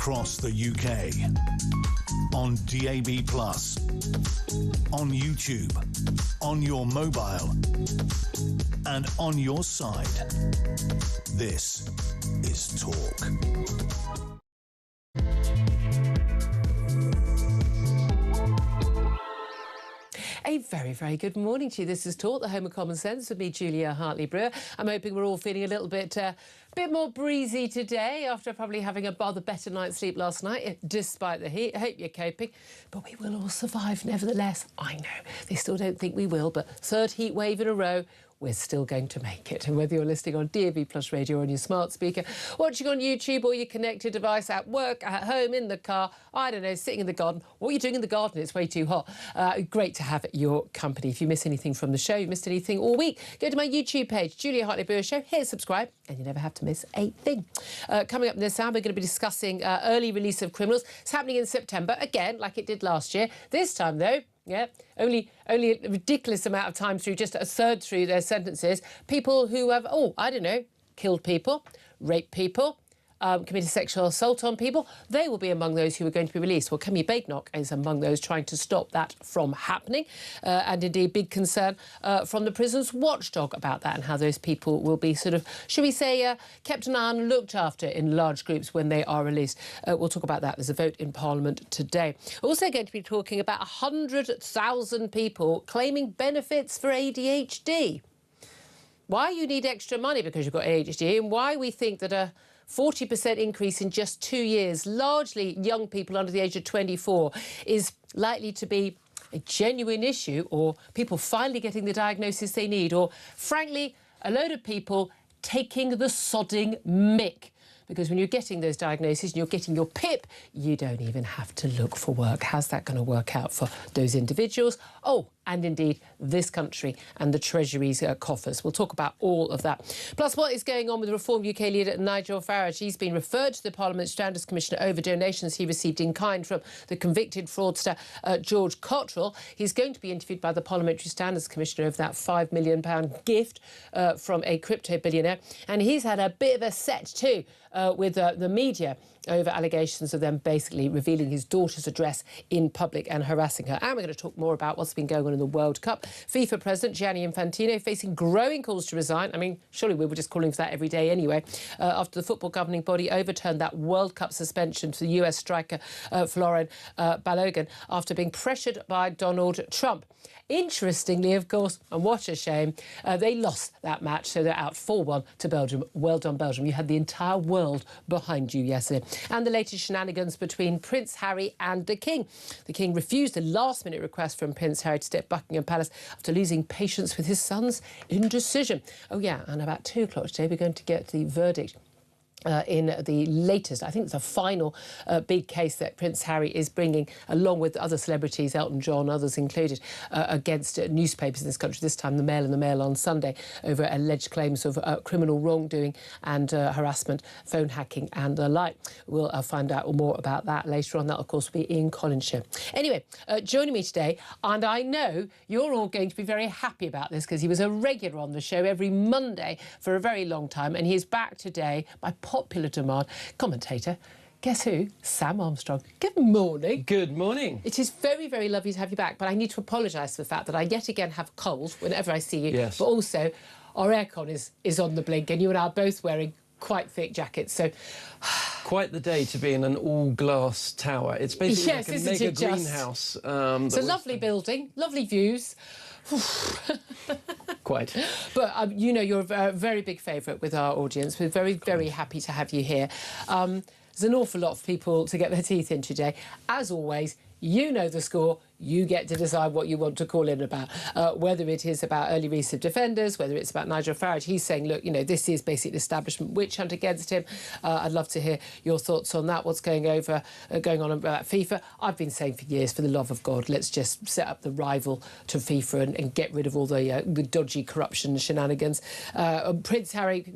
across the UK, on DAB+, on YouTube, on your mobile, and on your side. This is Talk. A very, very good morning to you. This is Talk, the home of common sense, with me, Julia Hartley-Brewer. I'm hoping we're all feeling a little bit more breezy today after probably having a rather better night's sleep last night, despite the heat. I hope you're coping. But we will all survive nevertheless. I know they still don't think we will, but third heat wave in a row, we're still going to make it. And whether you're listening on DAB+ radio or on your smart speaker, watching on YouTube or your connected device, at work, at home, in the car, I don't know, sitting in the garden. What are you doing in the garden? It's way too hot. Great to have your company. If you miss anything from the show, you missed anything all week, go to my YouTube page, Julia Hartley-Brewer Show. Hit subscribe and you never have to miss a thing. Coming up in this hour, we're going to be discussing early release of criminals. It's happening in September, again, like it did last year. This time, though, yeah, only a ridiculous amount of time through, just a third through their sentences. People who have, I don't know, killed people, raped people, committed sexual assault on people, they will be among those who are going to be released. Well, Kemi Badenoch is among those trying to stop that from happening. And indeed, big concern from the prison's watchdog about that and how those people will be sort of, should we say, kept an eye on and looked after in large groups when they are released. We'll talk about that. There's a vote in Parliament today. We're also going to be talking about 100,000 people claiming benefits for ADHD. Why you need extra money because you've got ADHD, and why we think that a 40% increase in just 2 years, largely young people under the age of 24, is likely to be a genuine issue, or people finally getting the diagnosis they need, or, frankly, a load of people taking the sodding mick. Because when you're getting those diagnoses and you're getting your PIP, you don't even have to look for work. How's that going to work out for those individuals? Oh, and indeed this country and the Treasury's coffers. We'll talk about all of that. Plus, what is going on with Reform UK leader Nigel Farage? He's been referred to the Parliament Standards Commissioner over donations he received in kind from the convicted fraudster George Cottrell. He's going to be interviewed by the Parliamentary Standards Commissioner over that £5 million gift from a crypto billionaire. And he's had a bit of a set too with the media over allegations of them basically revealing his daughter's address in public and harassing her. And we're going to talk more about what's been going on in the World Cup. FIFA President Gianni Infantino facing growing calls to resign. I mean, surely we were just calling for that every day anyway, after the football governing body overturned that World Cup suspension to the US striker Florian Balogun after being pressured by Donald Trump. Interestingly, of course, and what a shame, they lost that match, so they're out 4-1 to Belgium. Well done, Belgium. You had the entire world behind you yesterday. And the latest shenanigans between Prince Harry and the King. The King refused a last-minute request from Prince Harry to stay at Buckingham Palace after losing patience with his son's indecision. Oh, yeah, and about 2 o'clock today, we're going to get the verdict in the latest, I think it's a final big case that Prince Harry is bringing, along with other celebrities, Elton John, others included, against newspapers in this country, this time the Mail and the Mail on Sunday, over alleged claims of criminal wrongdoing and harassment, phone hacking and the like. We'll find out more about that later on. That, of course, will be Ian Collins' show. Anyway, joining me today, and I know you're all going to be very happy about this because he was a regular on the show every Monday for a very long time, and he's back today by popular demand. Commentator, guess who? Sam Armstrong. Good morning. Good morning. It is very, very lovely to have you back, but I need to apologise for the fact that I yet again have a cold whenever I see you. Yes. But also, our aircon is on the blink, and you and I are both wearing quite thick jackets, so... Quite the day to be in an all-glass tower. It's basically yes, like a mega greenhouse. It's a lovely building, lovely views. Quite. But, you know, you're a very big favourite with our audience. We're very, very happy to have you here. There's an awful lot of people to get their teeth in today. As always, you know the score. You get to decide what you want to call in about, whether it is about early release of defenders, whether it's about Nigel Farage. He's saying, look, you know, this is basically the establishment witch hunt against him. I'd love to hear your thoughts on that, what's going on about FIFA. I've been saying for years, for the love of God, let's just set up the rival to FIFA and get rid of all the dodgy corruption shenanigans. Prince Harry,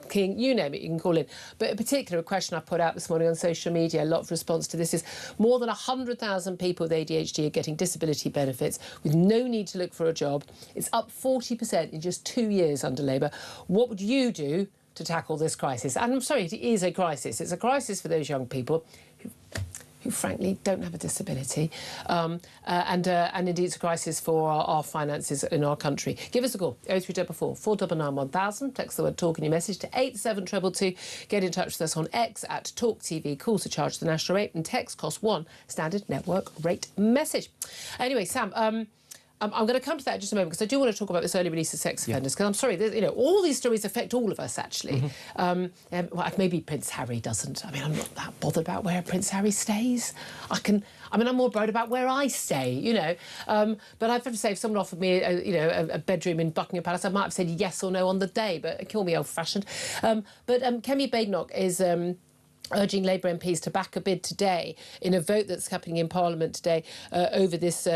King, you name it, you can call in. But in particular, a question I put out this morning on social media, a lot of response to this is more than 100,000 people with ADHD are getting disability benefits with no need to look for a job. It's up 40% in just 2 years under Labour. What would you do to tackle this crisis? And I'm sorry, it is a crisis. It's a crisis for those young people who frankly don't have a disability, and indeed it's a crisis for our finances in our country. Give us a call, 0344 499 1000, text the word talk in your message to 87222. Get in touch with us on X at talkTV. Calls are charged the national rate and text costs one standard network rate message. Anyway, Sam, I'm going to come to that in just a moment because I do want to talk about this early release of sex offenders because I'm sorry, you know, all these stories affect all of us actually. Well, maybe Prince Harry doesn't. I mean, I'm not that bothered about where Prince Harry stays. I'm more worried about where I stay, you know. But I've got to say, if someone offered me, a bedroom in Buckingham Palace, I might have said yes or no on the day, but call me old-fashioned. But Kemi Badenoch is urging Labour MPs to back a bid today in a vote that's happening in Parliament today over this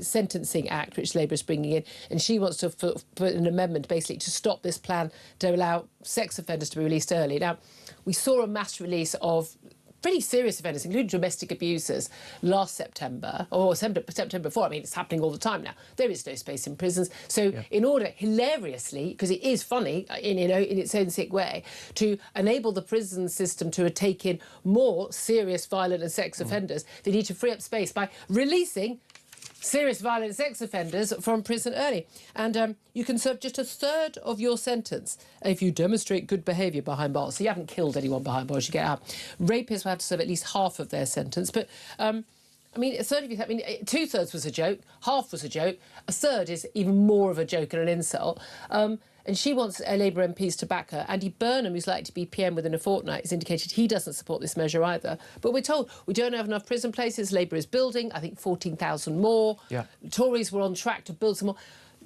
Sentencing Act, which Labour is bringing in. And she wants to put an amendment, basically, to stop this plan to allow sex offenders to be released early. Now, we saw a mass release of pretty serious offenders, including domestic abusers, last September, or September before. I mean, it's happening all the time now. There is no space in prisons. So in order, hilariously, because it is funny in its own sick way, to enable the prison system to take in more serious violent and sex offenders, they need to free up space by releasing serious violent sex offenders from prison early. And you can serve just a third of your sentence if you demonstrate good behaviour behind bars. So you haven't killed anyone behind bars, you get out. Rapists will have to serve at least half of their sentence. But, I mean, a third of you, I mean, 2/3 was a joke, half was a joke, a third is even more of a joke and an insult. And she wants Labour MPs to back her. Andy Burnham, who's likely to be PM within a fortnight, has indicated he doesn't support this measure either. But we're told we don't have enough prison places. Labour is building, I think, 14,000 more. Yeah. Tories were on track to build some more.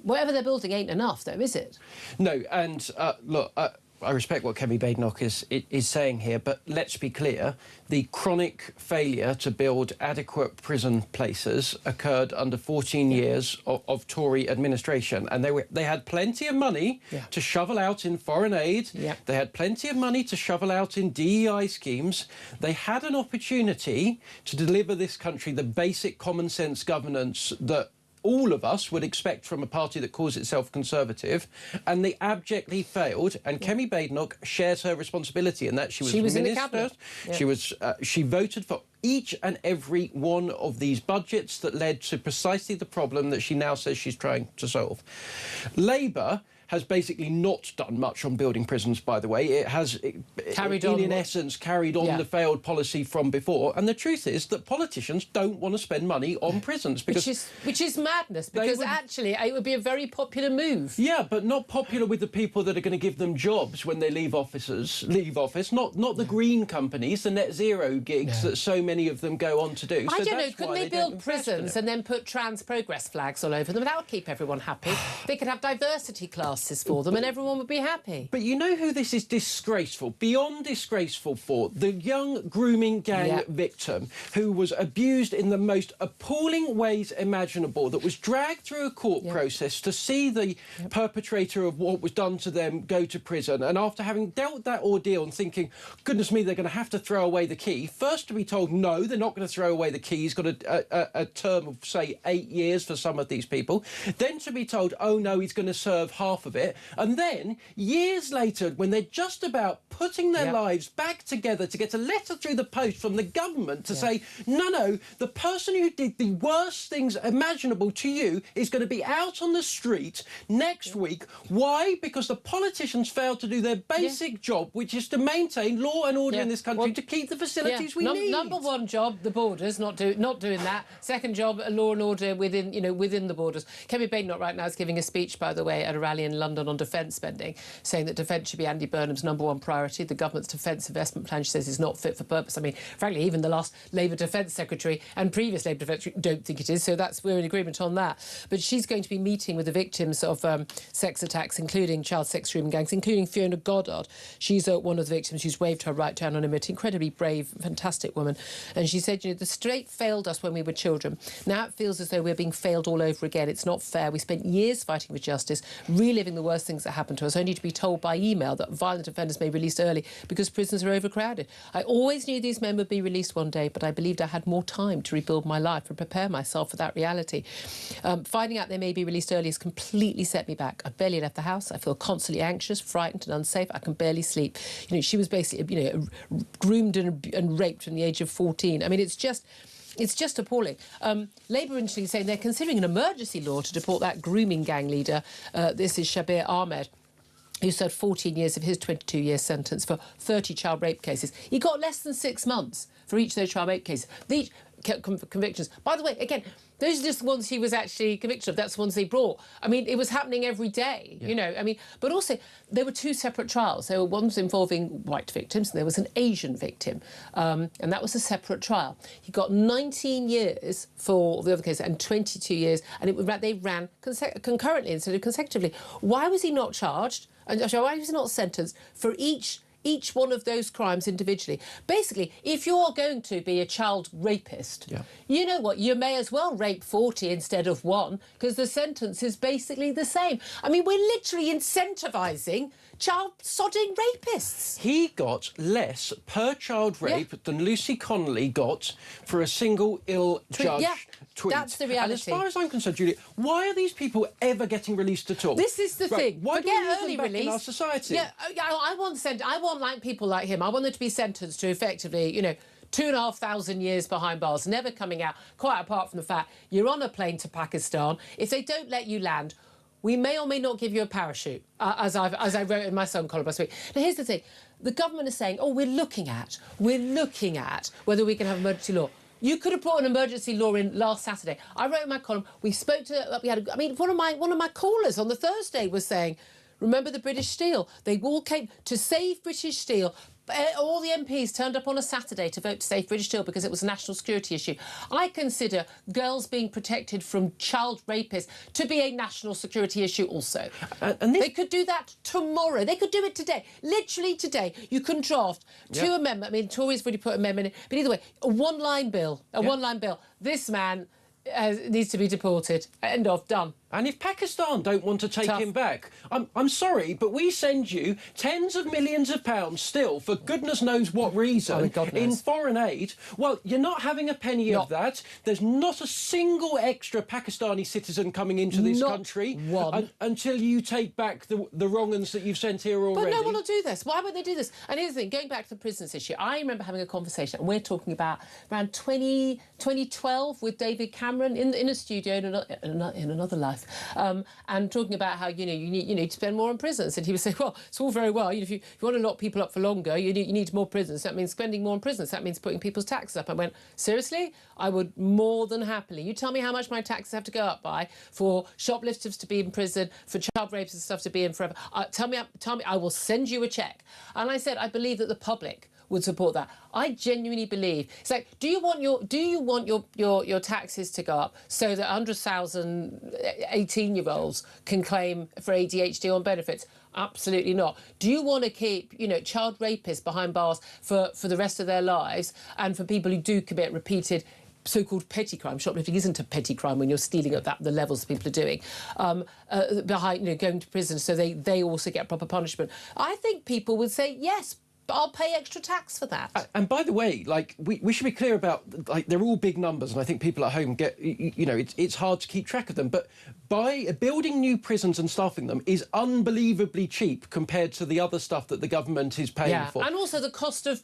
Whatever they're building ain't enough, though, is it? No, and look, I respect what Kemi Badenoch is saying here, but let's be clear, the chronic failure to build adequate prison places occurred under 14 years of Tory administration, and they had plenty of money to shovel out in foreign aid. They had plenty of money to shovel out in DEI schemes. They had an opportunity to deliver this country the basic common sense governance that all of us would expect from a party that calls itself Conservative, and they abjectly failed. And Kemi Badenoch shares her responsibility in that. She was in the cabinet. She voted for each and every one of these budgets that led to precisely the problem that she now says she's trying to solve. Labour has basically not done much on building prisons, by the way. It has, in essence, carried on the failed policy from before. And the truth is that politicians don't want to spend money on prisons. Because which is madness, because actually it would be a very popular move. Yeah, but not popular with the people that are going to give them jobs when they leave office. Not the green companies, the net zero gigs that so many of them go on to do. I don't know, couldn't they build prisons and then put trans progress flags all over them? That would keep everyone happy. They could have diversity classes for them and everyone would be happy. But you know who this is disgraceful, beyond disgraceful for? The young grooming gang victim who was abused in the most appalling ways imaginable, that was dragged through a court process to see the perpetrator of what was done to them go to prison. And after having dealt that ordeal and thinking, goodness me, they're going to have to throw away the key, first to be told, no, they're not going to throw away the key. He's got a term of, say, 8 years for some of these people. Then to be told, oh, no, he's going to serve half of it. And then, years later, when they're just about putting their lives back together, to get a letter through the post from the government to say, no, the person who did the worst things imaginable to you is going to be out on the street next week. Why? Because the politicians failed to do their basic job, which is to maintain law and order in this country, to keep the facilities we need. Number one job, the borders, not doing that. Second job, law and order within the borders. Kemi Badenoch right now is giving a speech, by the way, at a rally in London on defence spending, saying that defence should be Andy Burnham's #1 priority. The government's defence investment plan, she says, is not fit for purpose. I mean, frankly, even the last Labour Defence Secretary and previous Labour Defence Secretary don't think it is, so we're in agreement on that. But she's going to be meeting with the victims of sex attacks, including child sex grooming gangs, including Fiona Goddard. She's one of the victims who's waived her right to anonymity. Incredibly brave, fantastic woman. And she said, the state failed us when we were children. Now it feels as though we're being failed all over again. It's not fair. We spent years fighting for justice, real forgiving the worst things that happen to us, only to be told by email that violent offenders may be released early because prisons are overcrowded. I always knew these men would be released one day, but I believed I had more time to rebuild my life and prepare myself for that reality. Finding out they may be released early has completely set me back. I've barely left the house. I feel constantly anxious, frightened and unsafe. I can barely sleep. You know, she was basically, you know, groomed and raped from the age of 14. I mean, it's just appalling. Labour interestingly saying they're considering an emergency law to deport that grooming gang leader. This is Shabir Ahmed, who served 14 years of his 22-year sentence for 30 child rape cases. He got less than 6 months for each of those child rape cases. These convictions, by the way, again, those are just the ones he was actually convicted of. That's the ones they brought. I mean, it was happening every day, you know. I mean, but also there were 2 separate trials. There were ones involving white victims and there was an Asian victim. And that was a separate trial. He got 19 years for the other case and 22 years. And they ran concurrently instead of consecutively. Why was he not charged? And why was he not sentenced for each one of those crimes individually? Basically, if you're going to be a child rapist, you know what, you may as well rape 40 instead of 1, because the sentence is basically the same. I mean, we're literally incentivising child sodding rapists. He got less per child rape than Lucy Connolly got for a single ill-judged tweet. That's the reality. And as far as I'm concerned, Julia, why are these people ever getting released at all? This is the thing. Why do we Forget leave early them back release in our society? Yeah, I want like people like him. I want them to be sentenced to effectively, you know, 2,500 years behind bars, never coming out, quite apart from the fact you're on a plane to Pakistan. If they don't let you land, we may or may not give you a parachute, as I wrote in my Sun column last week. Now, here's the thing. The government is saying, oh, we're looking at whether we can have emergency law. You could have brought an emergency law in last Saturday. I wrote in my column, one of my callers on the Thursday was saying, remember the British Steel? They all came to save British Steel. All the MPs turned up on a Saturday to vote to save British Steel because it was a national security issue. I consider girls being protected from child rapists to be a national security issue also. They could do that tomorrow. They could do it today. Literally today. You can draft 2 amendments. I mean, Tories really put amendment in. But either way, a one-line bill. One-line bill. This man needs to be deported. End of. Done. And if Pakistan don't want to take him back, I'm sorry, but we send you tens of millions of pounds still, for goodness knows what reason, in foreign aid. Well, you're not having a penny of that. There's not a single extra Pakistani citizen coming into this country until you take back the wrong uns that you've sent here already. But no one will do this. Why would they do this? And here's the thing, going back to the prisons issue, I remember having a conversation, and we're talking about around 2012 with David Cameron in a studio in another life. And talking about how, you know, you need to spend more on prisons. And he was saying, well, it's all very well. You know, if you want to lock people up for longer, you need more prisons. That means spending more on prisons. That means putting people's taxes up. I went, seriously? I would more than happily. You tell me how much my taxes have to go up by for shoplifters to be in prison, for child rapists and stuff to be in forever. Tell me, I will send you a cheque. And I said, I believe that the public would support that. I genuinely believe. It's like, do you want your taxes to go up so that 100,000 18-year-olds can claim for ADHD on benefits? Absolutely not. Do you want to keep, you know, child rapists behind bars for the rest of their lives, and for people who do commit repeated so-called petty crime? Shoplifting isn't a petty crime when you're stealing at the levels people are doing. Behind, you know, going to prison so they also get proper punishment. I think people would say yes. But I'll pay extra tax for that. And by the way, like, we should be clear about, like, they're all big numbers, and I think people at home get, you know, it's hard to keep track of them. But by building new prisons and staffing them is unbelievably cheap compared to the other stuff that the government is paying for. And also the cost of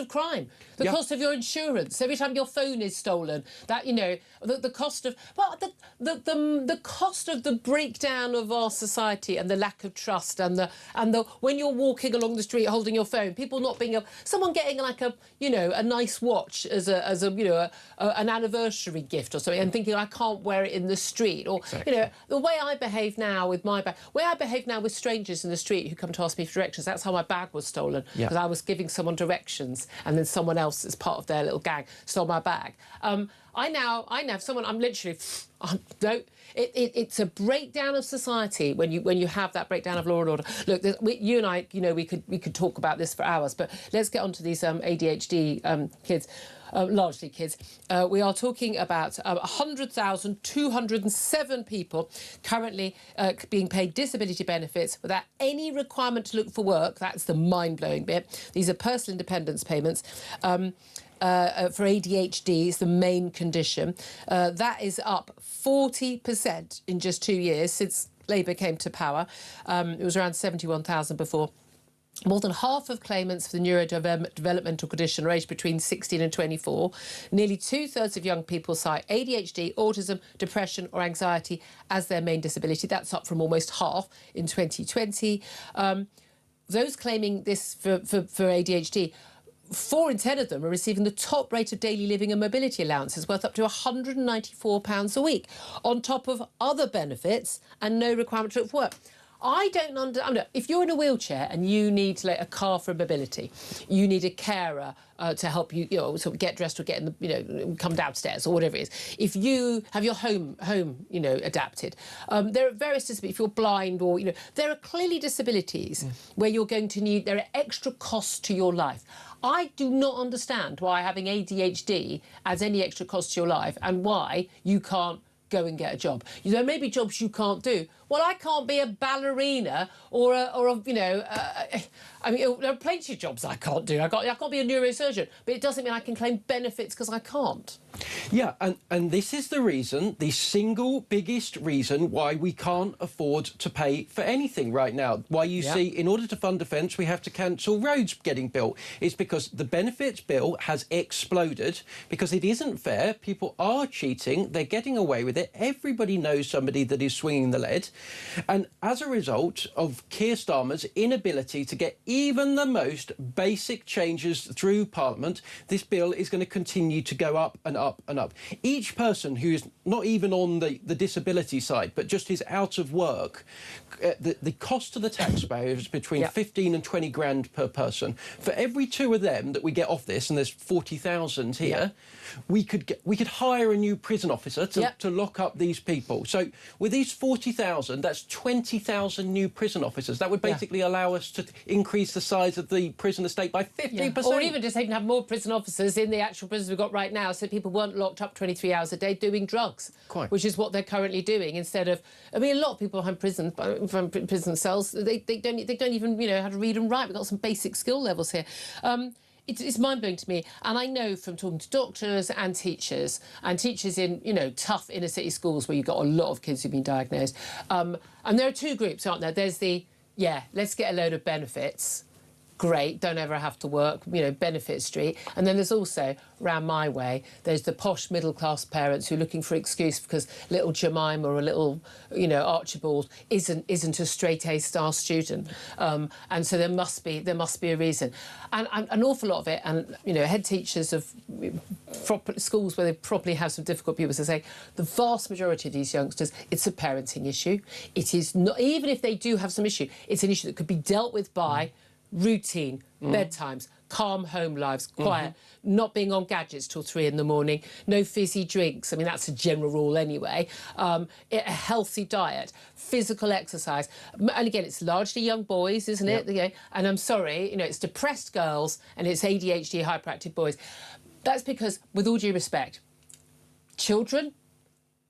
crime, the cost of your insurance. Every time your phone is stolen, that, you know, the cost of, well, the cost of the breakdown of our society and the lack of trust, and the when you're walking along the street holding your phone, people not being someone getting like a nice watch as a you know an anniversary gift or something, and thinking I can't wear it in the street, or you know, the way I behave now with my bag, way I behave now with strangers in the street who come to ask me for directions. That's how my bag was stolen, because I was giving someone directions, and then someone else, as part of their little gang, stole my bag. I now have someone. I'm literally no. It's a breakdown of society when you have that breakdown of law and order. Look, you and I, you know, we could talk about this for hours, but let's get on to these ADHD kids. largely kids. We are talking about 100,207 people currently being paid disability benefits without any requirement to look for work. That's the mind-blowing bit. These are personal independence payments. For ADHD is the main condition. That is up 40% in just 2 years since Labour came to power. It was around 71,000 before. More than half of claimants for the neurodevelopmental condition are aged between 16 and 24. Nearly 2/3 of young people cite ADHD, autism, depression or anxiety as their main disability. That's up from almost half in 2020. Those claiming this for ADHD, 4 in 10 of them are receiving the top rate of daily living and mobility allowances worth up to £194 a week, on top of other benefits and no requirement to look for work. I don't understand. If you're in a wheelchair and you need like a car for mobility, you need a carer to help you, sort of get dressed or get in the, come downstairs or whatever it is. If you have your home, adapted, there are various disabilities. If you're blind or, there are clearly disabilities where you're going to need, there are extra costs to your life. I do not understand why having ADHD adds any extra cost to your life and why you can't go and get a job. There may be jobs you can't do. Well, I can't be a ballerina or a I mean, there are plenty of jobs I can't do. I can't be a neurosurgeon, but it doesn't mean I can claim benefits because I can't. Yeah, and this is the reason, the single biggest reason why we can't afford to pay for anything right now. Why you see, in order to fund defence, we have to cancel roads getting built. It's because the benefits bill has exploded, because it isn't fair. People are cheating. They're getting away with it. Everybody knows somebody that is swinging the lead. And as a result of Keir Starmer's inability to get even the most basic changes through Parliament, this bill is going to continue to go up and up and up. Each person who is not even on the disability side, but just is out of work, the cost to the taxpayer is between 15 and 20 grand per person. For every 2 of them that we get off this, and there's 40,000 here, we could hire a new prison officer to lock up these people. So with these 40,000, that's 20,000 new prison officers. That would basically allow us to increase the size of the prison estate by 50%. Or even just even have more prison officers in the actual prisons we've got right now, so people weren't locked up 23 hours a day doing drugs, which is what they're currently doing. Instead of, I mean, a lot of people behind prison cells, they don't even know how to read and write. We've got some basic skill levels here. It's mind-blowing to me, and I know from talking to doctors and teachers in tough inner city schools where you've got a lot of kids who've been diagnosed, and there are 2 groups, aren't there? There's the let's get a load of benefits, great, don't ever have to work, benefit street. And then there's also, round my way, there's the posh middle-class parents who are looking for an excuse because little Jemima or a little, Archibald isn't a straight A star student. And so there must be a reason. And an awful lot of it, and, head teachers of schools where they probably have some difficult pupils are saying the vast majority of these youngsters, it's a parenting issue. It is not, even if they do have some issue, it's an issue that could be dealt with by routine, bedtimes, calm home lives, quiet, not being on gadgets till 3 in the morning, no fizzy drinks. I mean, that's a general rule anyway. A healthy diet, physical exercise. And again, it's largely young boys, isn't it? And I'm sorry, it's depressed girls and it's ADHD hyperactive boys. That's because, with all due respect, children,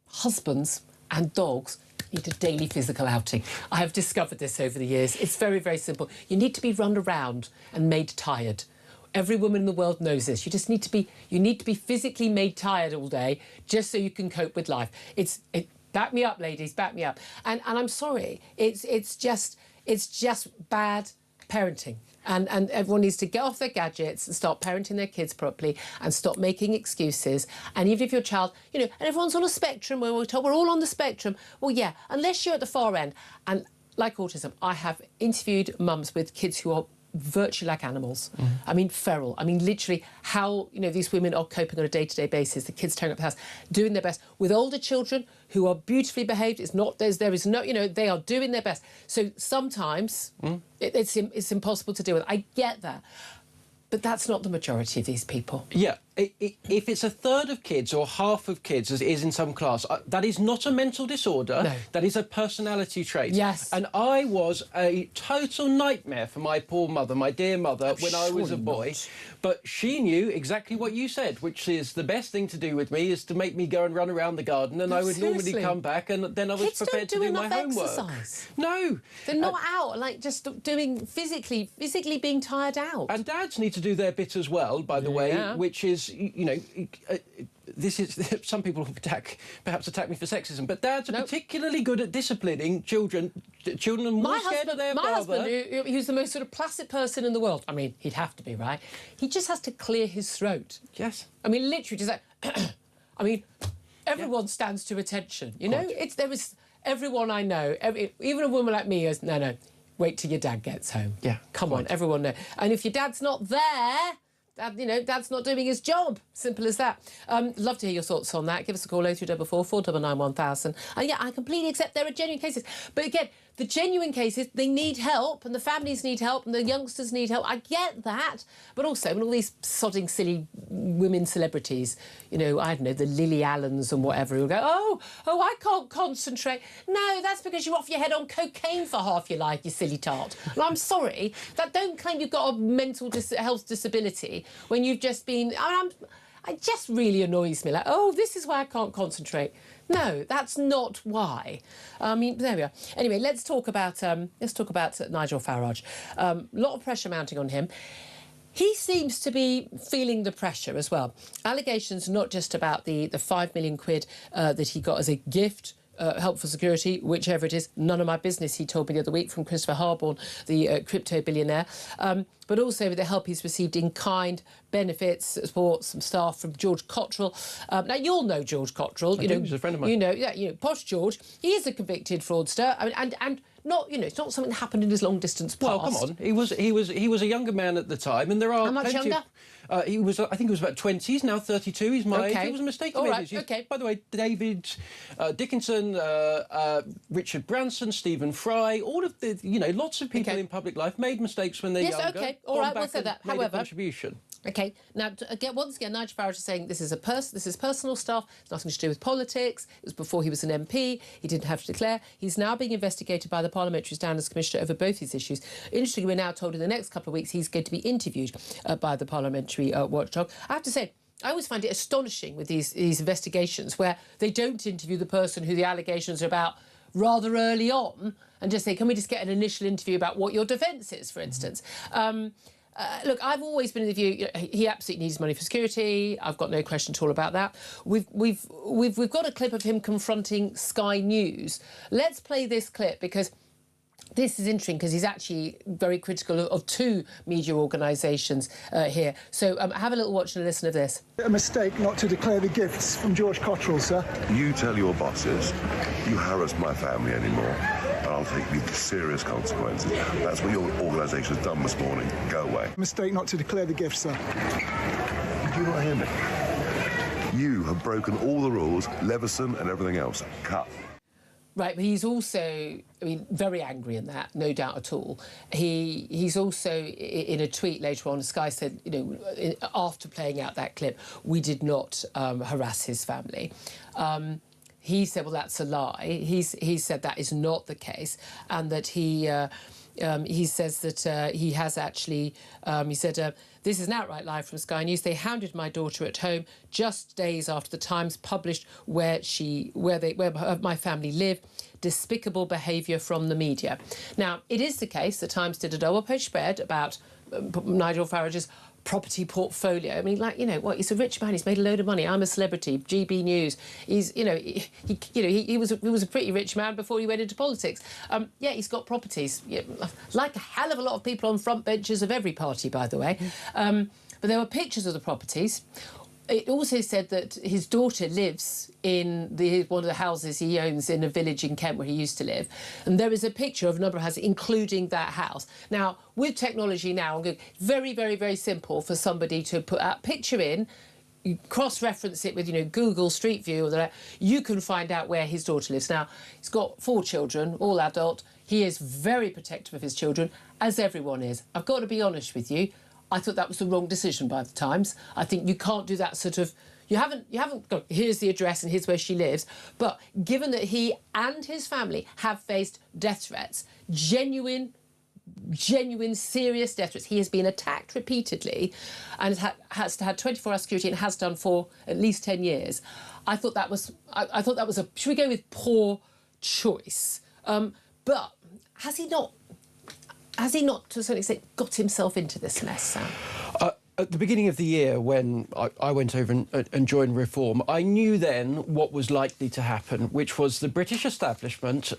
husbands and dogs need a daily physical outing. I have discovered this over the years. It's very, very simple. You need to be run around and made tired. Every woman in the world knows this. You need to be physically made tired all day just so you can cope with life. Back me up, ladies, back me up. And I'm sorry, it's just bad parenting. And everyone needs to get off their gadgets and start parenting their kids properly and stop making excuses. And even if your child, and everyone's on a spectrum, we're told we're all on the spectrum. Well, yeah, unless you're at the far end. And like autism, I have interviewed mums with kids who are virtually like animals. I mean, feral. I mean, literally how, these women are coping on a day-to-day basis. The kids turning up the house, doing their best. With older children who are beautifully behaved, there is no, they are doing their best. So sometimes it's impossible to deal with. I get that. But that's not the majority of these people. Yeah, if it's a third of kids or half of kids, as it is in some class, that is not a mental disorder. No. That is a personality trait. Yes. And I was a total nightmare for my poor mother, my dear mother, when I was a boy. Not. But she knew exactly what you said, which is the best thing to do with me is to make me go and run around the garden, and I would normally come back, and then I was Kids prepared don't to do my enough homework. exercise. No. They're not out, like, just doing physically being tired out. And dads need to do their bit as well, by the way, Yeah. which is, you know, this is some people perhaps attack me for sexism, but dads are particularly good at disciplining children. Children are more scared of their my father. husband, he was the most sort of placid person in the world. I mean, he'd have to be, right? He just has to clear his throat. Yes. I mean, literally, just like, I mean, everyone stands to attention. You know, there was everyone I know, even a woman like me goes, no, wait till your dad gets home. Yeah. Come on, everyone know. And if your dad's not there, Dad's not doing his job. Simple as that. Love to hear your thoughts on that. Give us a call, 0344 499 1000. And yeah, I completely accept there are genuine cases. But again, the genuine cases, they need help, and the families need help, and the youngsters need help. I get that. But also, when all these sodding, silly women celebrities, you know, I don't know, the Lily Allens and whatever, who go, oh, I can't concentrate. No, that's because you're off your head on cocaine for half your life, you silly tart. Well, I'm sorry. Don't claim you've got a mental health disability when you've just been... It just really annoys me. Like, oh, this is why I can't concentrate. No, that's not why. I mean, there we are. Anyway, let's talk about Nigel Farage. A lot of pressure mounting on him. He seems to be feeling the pressure as well. Allegations not just about the 5 million quid that he got as a gift. Help for security, whichever it is, none of my business, he told me the other week, from Christopher Harborne, the crypto billionaire, but also with the help he's received in kind, benefits, support, some staff from George Cottrell. Now, you'll know George Cottrell. He's a friend of mine. You know, Posh George. He is a convicted fraudster, and not, you know, it's not something that happened in his long-distance past. Well, come on. He was a younger man at the time, and there are... How much younger? I think he was about 20. He's now 32. He's my age. It was a mistake he made. Right, okay. By the way, David Dickinson, Richard Branson, Stephen Fry, all of the, you know, lots of people in public life made mistakes when they're younger. Yes, OK. All right, we'll say that. Made However... a contribution. OK, now, once again, Nigel Farage is saying this is personal stuff, it's nothing to do with politics. It was before he was an MP, he didn't have to declare. He's now being investigated by the Parliamentary Standards Commissioner over both these issues. Interestingly, we're now told in the next couple of weeks he's going to be interviewed by the Parliamentary Watchdog. I have to say, I always find it astonishing with these investigations where they don't interview the person who the allegations are about rather early on and just say, can we just get an initial interview about what your defence is, for instance? Look, I've always been in the view, you know, he absolutely needs money for security. I've got no question at all about that. We've got a clip of him confronting Sky News. Let's play this clip because this is interesting because he's actually very critical of two media organisations here. So have a little watch and a listen of this. A mistake not to declare the gifts from George Cottrell, sir. You tell your bosses you harass my family anymore, and I'll take the serious consequences. That's what your organisation has done this morning. Go away. A mistake not to declare the gifts, sir. Did you not hear me? You have broken all the rules, Leveson and everything else. Cut. Right, but he's also, I mean, very angry in that, no doubt at all. He's also, in a tweet later on, Sky said, you know, after playing out that clip, we did not harass his family. He said, well, that's a lie. He said that is not the case, and that he says that he has actually, he said, this is an outright lie from Sky News. They hounded my daughter at home just days after the Times published where my family live. Despicable behaviour from the media. Now, it is the case the Times did a double-page spread about Nigel Farage's property portfolio. I mean, like, you know, what? He's a rich man. He's made a load of money. I'm a celebrity. GB News. He's, you know, he was a pretty rich man before he went into politics. Yeah, he's got properties, like a hell of a lot of people on front benches of every party, by the way. But there were pictures of the properties. It also said that his daughter lives in one of the houses he owns in a village in Kent where he used to live. And there is a picture of a number of houses, including that house. Now, with technology now, very, very, very simple for somebody to put that picture in, you cross-reference it with, you know, Google Street View, or that, you can find out where his daughter lives. Now, he's got 4 children, all adult. He is very protective of his children, as everyone is. I've got to be honest with you. I thought that was the wrong decision by the Times. I think you can't do that sort of... You haven't got, here's the address and here's where she lives. But given that he and his family have faced death threats, genuine, serious death threats. He has been attacked repeatedly and has had 24-hour security and has done for at least 10 years. I thought that was a... Should we go with poor choice? But has he not, to a certain extent, got himself into this mess, Sam? At the beginning of the year, when I went over and joined Reform, I knew then what was likely to happen, which was the British establishment,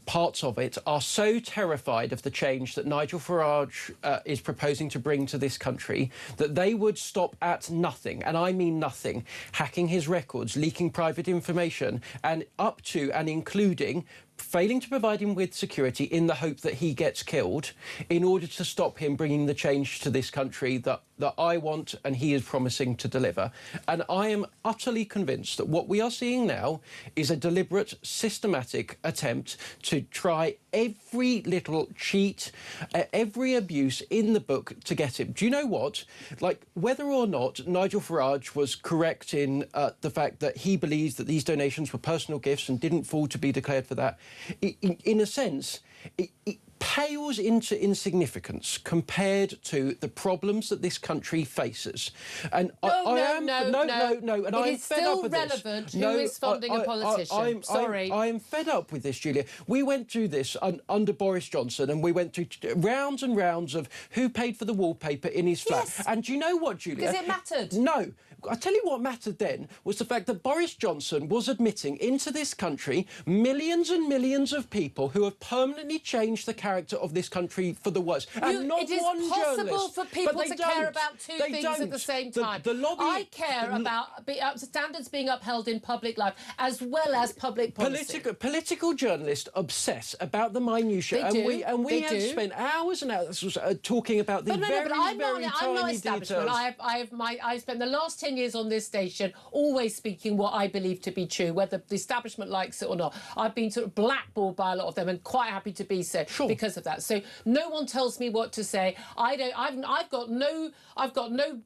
parts of it, are so terrified of the change that Nigel Farage is proposing to bring to this country that they would stop at nothing, and I mean nothing, hacking his records, leaking private information, and up to and including failing to provide him with security in the hope that he gets killed in order to stop him bringing the change to this country that I want and he is promising to deliver. And I am utterly convinced that what we are seeing now is a deliberate, systematic attempt to try every little cheat, every abuse in the book to get him. Do you know what? Like, whether or not Nigel Farage was correct in the fact that he believes that these donations were personal gifts and didn't fall to be declared for that, in a sense, it pales into insignificance compared to the problems that this country faces. And No, and it is still relevant who is funding a politician. Sorry. I am fed up with this, Julia. We went through this under Boris Johnson, and we went through rounds and rounds of who paid for the wallpaper in his flat. Yes. And do you know what, Julia? Because it mattered. No. I tell you what mattered then was the fact that Boris Johnson was admitting into this country millions and millions of people who have permanently changed the character of this country for the worse. And not it is one possible journalist, for people to care don't. about two They things don't. at the same time. The lobby... I care about standards being upheld in public life as well as public policy. Political journalists obsess about the minutiae, They and we do. have spent hours and hours talking about the very I'm not tiny establishment. details. I spent the last 10 years on this station always speaking what I believe to be true, whether the establishment likes it or not. I've been sort of blackballed by a lot of them and quite happy to be so because of that. So no one tells me what to say. I've got no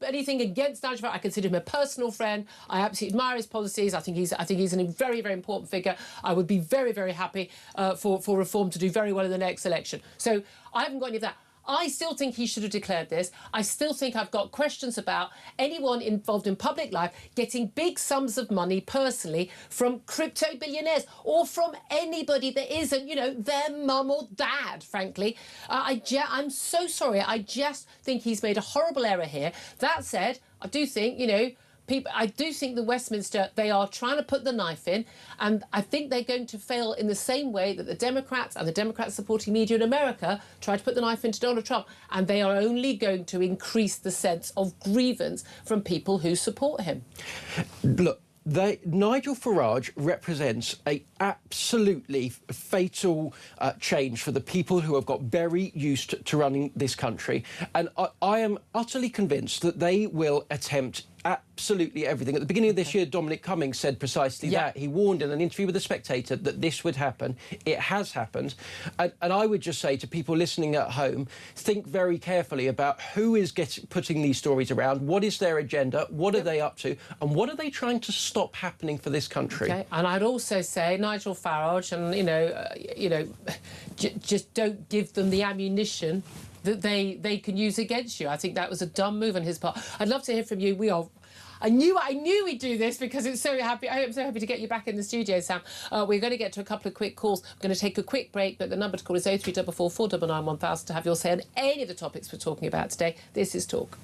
anything against Nigel Farage. I consider him a personal friend. I absolutely admire his policies. I think he's a very, very important figure. I would be very, very happy for Reform to do very well in the next election. So I haven't got any of that. I still think he should have declared this. I still think I've got questions about anyone involved in public life getting big sums of money personally from crypto billionaires or from anybody that isn't, their mum or dad, frankly. I'm so sorry. I just think he's made a horrible error here. That said, I do think, I do think the Westminster, they are trying to put the knife in, and I think they're going to fail in the same way that the Democrats and the Democrat-supporting media in America tried to put the knife into Donald Trump, and they are only going to increase the sense of grievance from people who support him. Look, Nigel Farage represents a absolutely fatal change for the people who have got very used to running this country, and I am utterly convinced that they will attempt absolutely everything. At the beginning of this year, Dominic Cummings said precisely that. He warned in an interview with The Spectator that this would happen. It has happened. And I would just say to people listening at home, think very carefully about who is putting these stories around, what is their agenda, what are they up to, and what are they trying to stop happening for this country. Okay. And I'd also say Nigel Farage and, just don't give them the ammunition that they can use against you. I think that was a dumb move on his part. I'd love to hear from you. I knew we'd do this because it's so happy. I am so happy to get you back in the studio, Sam. We're going to get to a couple of quick calls. We're going to take a quick break, but the number to call is 0344 499 1000 to have your say on any of the topics we're talking about today. This is Talk.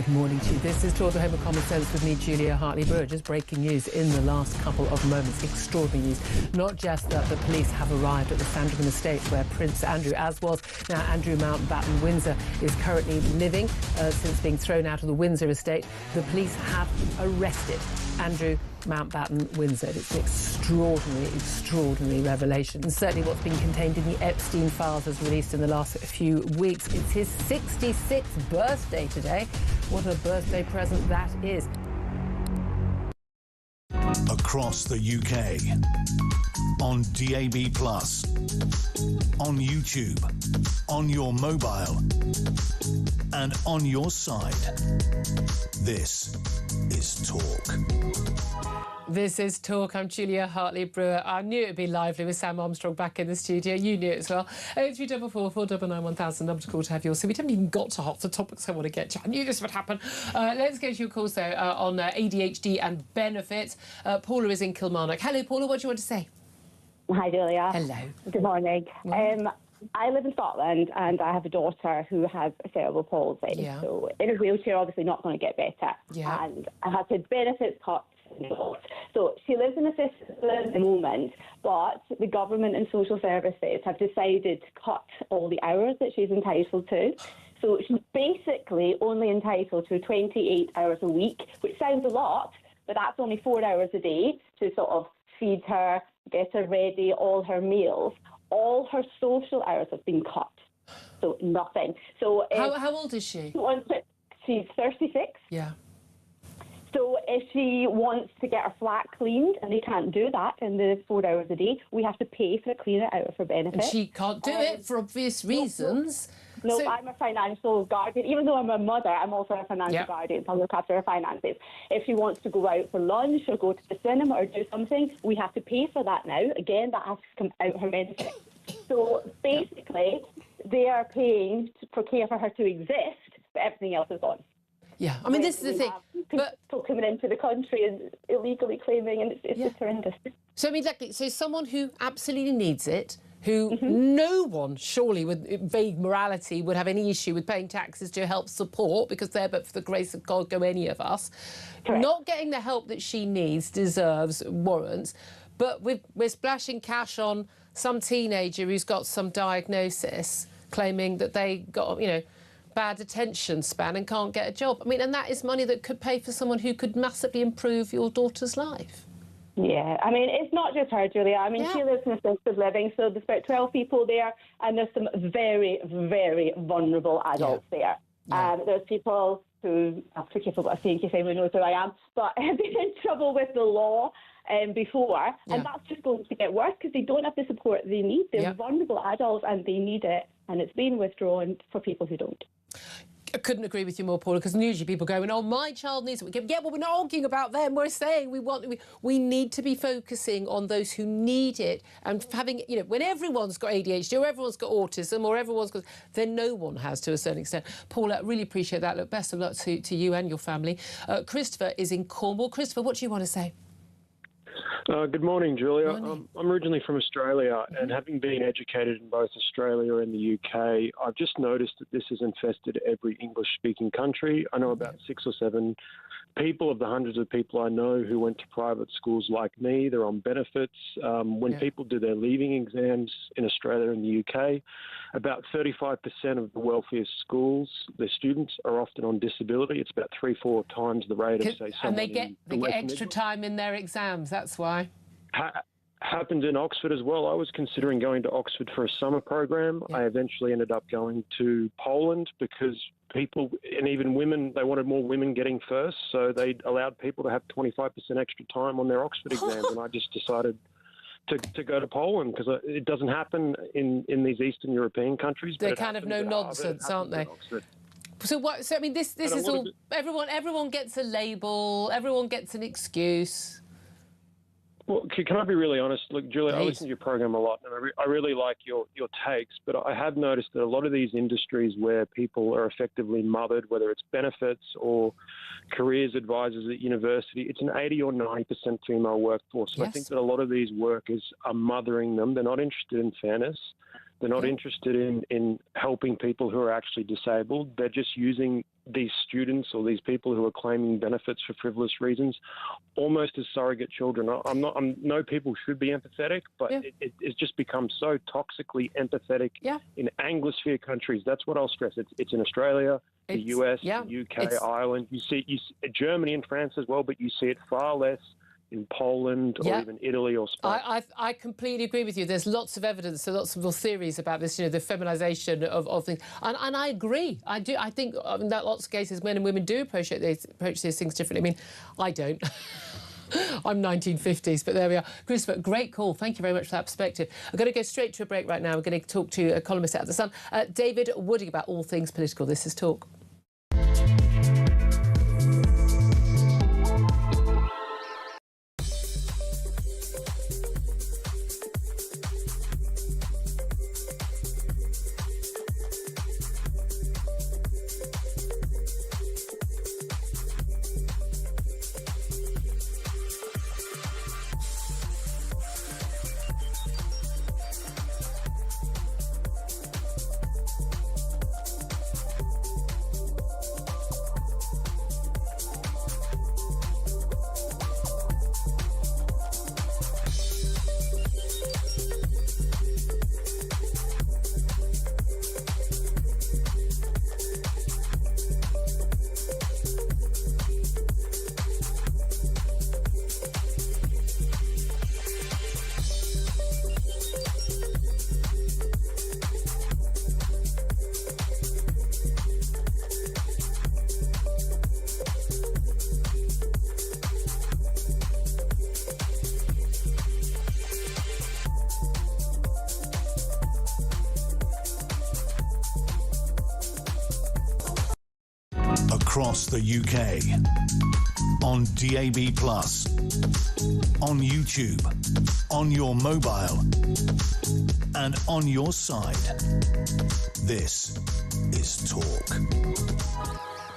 Good morning to you. This is Talk the Home of Common Sense with me, Julia Hartley-Brewer. Just breaking news in the last couple of moments. Extraordinary news. Not just that the police have arrived at the Sandringham estate where Prince Andrew, as was now Andrew Mountbatten Windsor, is currently living since being thrown out of the Windsor estate. The police have arrested Andrew Mountbatten Windsor. It's an extraordinary revelation. And certainly what's been contained in the Epstein files was released in the last few weeks. It's his 66th birthday today. What a birthday present that is. Across the UK, on DAB+, on YouTube, on your mobile, and on your side. This is Talk. This is Talk. I'm Julia Hartley-Brewer. I knew it would be lively with Sam Armstrong back in the studio. You knew it as well. 0344 499 1000, number to call to have yours. So we haven't even got to half the topics I want to get to. I knew this would happen. Let's go to your calls, though, on ADHD and benefits. Paula is in Kilmarnock. Hello, Paula. What do you want to say? Hi, Julia. Hello. Good morning. I live in Scotland and I have a daughter who has cerebral palsy. Yeah. So in a wheelchair, obviously not going to get better. Yeah. And I had to benefits cut. So she lives in assisted living at the moment, but the government and social services have decided to cut all the hours that she's entitled to. So she's basically only entitled to 28 hours a week, which sounds a lot, but that's only 4 hours a day to sort of feed her, get her ready, all her meals. All her social hours have been cut. So nothing. So How old is she? She's 36. Yeah. So if she wants to get her flat cleaned, and they can't do that in the 4 hours a day, we have to pay for a cleaner out of her benefit. And she can't do it for obvious reasons. No, So- I'm a financial guardian. Even though I'm a mother, I'm also a financial guardian, so I look after her finances. If she wants to go out for lunch or go to the cinema or do something, we have to pay for that now. Again, that has to come out her benefit. So basically, they are paying for care for her to exist, but everything else is gone. Yeah, I mean, this is the thing. But People coming into the country and illegally claiming, and it's just horrendous. so, I mean, exactly. So someone who absolutely needs it, who no one, surely, with vague morality, would have any issue with paying taxes to help support, because they're, but for the grace of God, go any of us. Correct. Not getting the help that she needs, deserves, warrants, but we're splashing cash on some teenager who's got some diagnosis, claiming that they got, bad attention span and can't get a job. I mean, and that is money that could pay for someone who could massively improve your daughter's life. Yeah, I mean, it's not just her, Julia. I mean, she lives in assisted living, so there's about 12 people there, and there's some very, very vulnerable adults there. There's people who, I'm careful what I say in case anyone knows who I am, but have been in trouble with the law before, and that's just going to get worse because they don't have the support they need. They're vulnerable adults and they need it, and it's being withdrawn for people who don't. I couldn't agree with you more, Paula, because usually people going, oh, my child needs it. Yeah, well, we're not arguing about them. We're saying we need to be focusing on those who need it, and having, when everyone's got ADHD or everyone's got autism or everyone's got, then no one has to a certain extent. Paula, really appreciate that. Look, best of luck to you and your family. Christopher is in Cornwall. Christopher, what do you want to say? Good morning, Julia. Morning. I'm originally from Australia, and having been educated in both Australia and the UK, I've just noticed that this has infested every English-speaking country. I know about 6 or 7 people of the hundreds of people I know who went to private schools like me. They're on benefits. When people do their leaving exams in Australia and the UK, about 35% of the wealthiest schools, their students are often on disability. It's about 3-4 times the rate of, say, someone And they get extra time in their exams, that's why. Happened in Oxford as well. I was considering going to Oxford for a summer program. I eventually ended up going to Poland because people, and even women, they wanted more women getting first, so they allowed people to have 25% extra time on their Oxford exams, and I just decided to go to Poland because it doesn't happen in these Eastern European countries. They're kind of no nonsense, aren't they? So what? So I mean, this is all. Everyone gets a label. Everyone gets an excuse. Well, can I be really honest? Look, Julia, I Please. listen to your program a lot, and I really like your takes, but I have noticed that a lot of these industries where people are effectively mothered, whether it's benefits or careers advisors at university, it's an 80 or 90% female workforce. And I think that a lot of these workers are mothering them. They're not interested in fairness. They're not interested in helping people who are actually disabled. They're just using these students or these people who are claiming benefits for frivolous reasons almost as surrogate children. I know people should be empathetic, but it's just become so toxically empathetic in Anglosphere countries. That's what I'll stress. It's in Australia, the US, the UK, Ireland. You see Germany and France as well, but you see it far less in Poland or even Italy or Spain. I completely agree with you. There's lots of evidence, there's lots of theories about this, the feminisation of things. And I agree. I do. I think in lots of cases men and women do approach these things differently. I mean, I don't. I'm 1950s, but there we are. Christopher, great call. Thank you very much for that perspective. I'm going to go straight to a break right now. We're going to talk to a columnist at The Sun, David Wooding, about all things political. This is Talk. Across the UK, on DAB+, on YouTube, on your mobile, and on your side. This is Talk.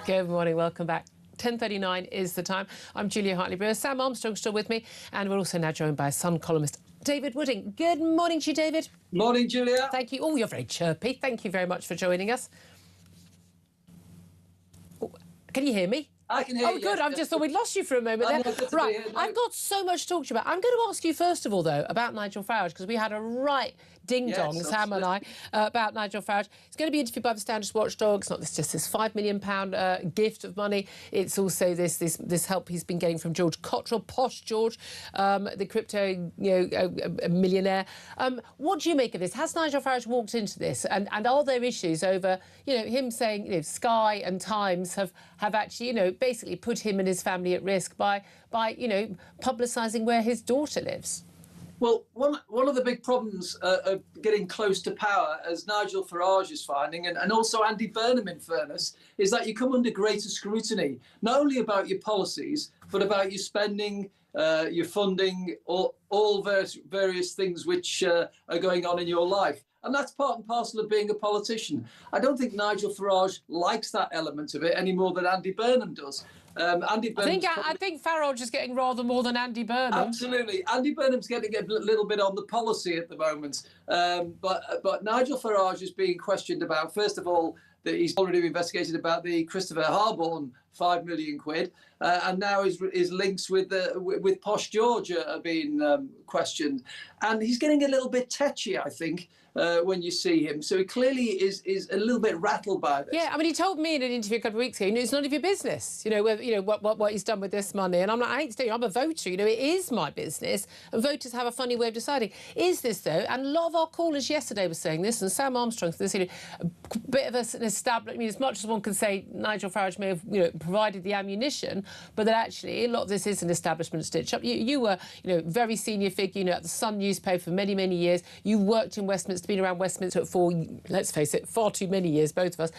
Good morning, welcome back. 10:39 is the time. I'm Julia Hartley-Brewer. Sam Armstrong's still with me, and we're also now joined by Sun columnist David Wooding. Good morning to you, David. Morning, Julia. Thank you. Oh, you're very chirpy. Thank you very much for joining us. Can you hear me? I can hear you. Oh, good. I just thought we'd lost you for a moment there. Right. I've got so much to talk to you about. I'm going to ask you, first of all, though, about Nigel Farage, because we had a right ding-dong, Sam and I, about Nigel Farage. He's going to be interviewed by the Standards Watchdog. It's not just this £5 million gift of money. It's also this help he's been getting from George Cottrell, posh George, the crypto millionaire. What do you make of this? Has Nigel Farage walked into this? And are there issues over, him saying, Sky and Times have actually, basically put him and his family at risk by publicising where his daughter lives? Well, one of the big problems of getting close to power, as Nigel Farage is finding, and also Andy Burnham, in fairness, is that you come under greater scrutiny, not only about your policies, but about your spending, your funding, all various things which are going on in your life. And that's part and parcel of being a politician. I don't think Nigel Farage likes that element of it any more than Andy Burnham does. I think Farage is getting rather more than Andy Burnham. Absolutely. Andy Burnham's getting a little bit on the policy at the moment. But Nigel Farage is being questioned about, first of all, that he's already investigated about the Christopher Harborne £5 million, and now his links with Posh George are being questioned. And he's getting a little bit tetchy, I think, when you see him. So he clearly is a little bit rattled by this. Yeah, I mean, he told me in an interview a couple of weeks ago, it's none of your business, what he's done with this money. And I'm like, I hate to tell you, I'm a voter, it is my business. And voters have a funny way of deciding. Is this, though, and a lot of our callers yesterday were saying this, and Sam Armstrong, this, a bit of an establishment, as much as one can say Nigel Farage may have, provided the ammunition, but that actually a lot of this is an establishment stitch-up. You were, very senior figure, at the Sun newspaper for many, many years. You worked in Westminster, been around Westminster for, let's face it, far too many years, both of us.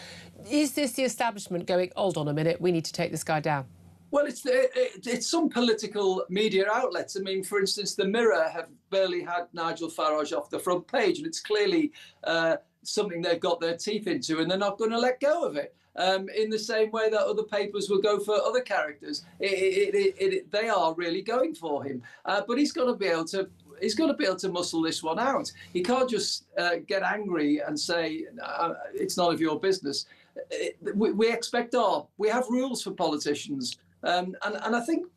Is this the establishment going, hold on a minute, we need to take this guy down? Well, it's some political media outlets. I mean, for instance, the Mirror have barely had Nigel Farage off the front page, and it's clearly something they've got their teeth into, and they're not going to let go of it. In the same way that other papers will go for other characters, they are really going for him. But he's got to be able to. He's got to be able to muscle this one out. He can't just get angry and say it's none of your business. We have rules for politicians, and I think,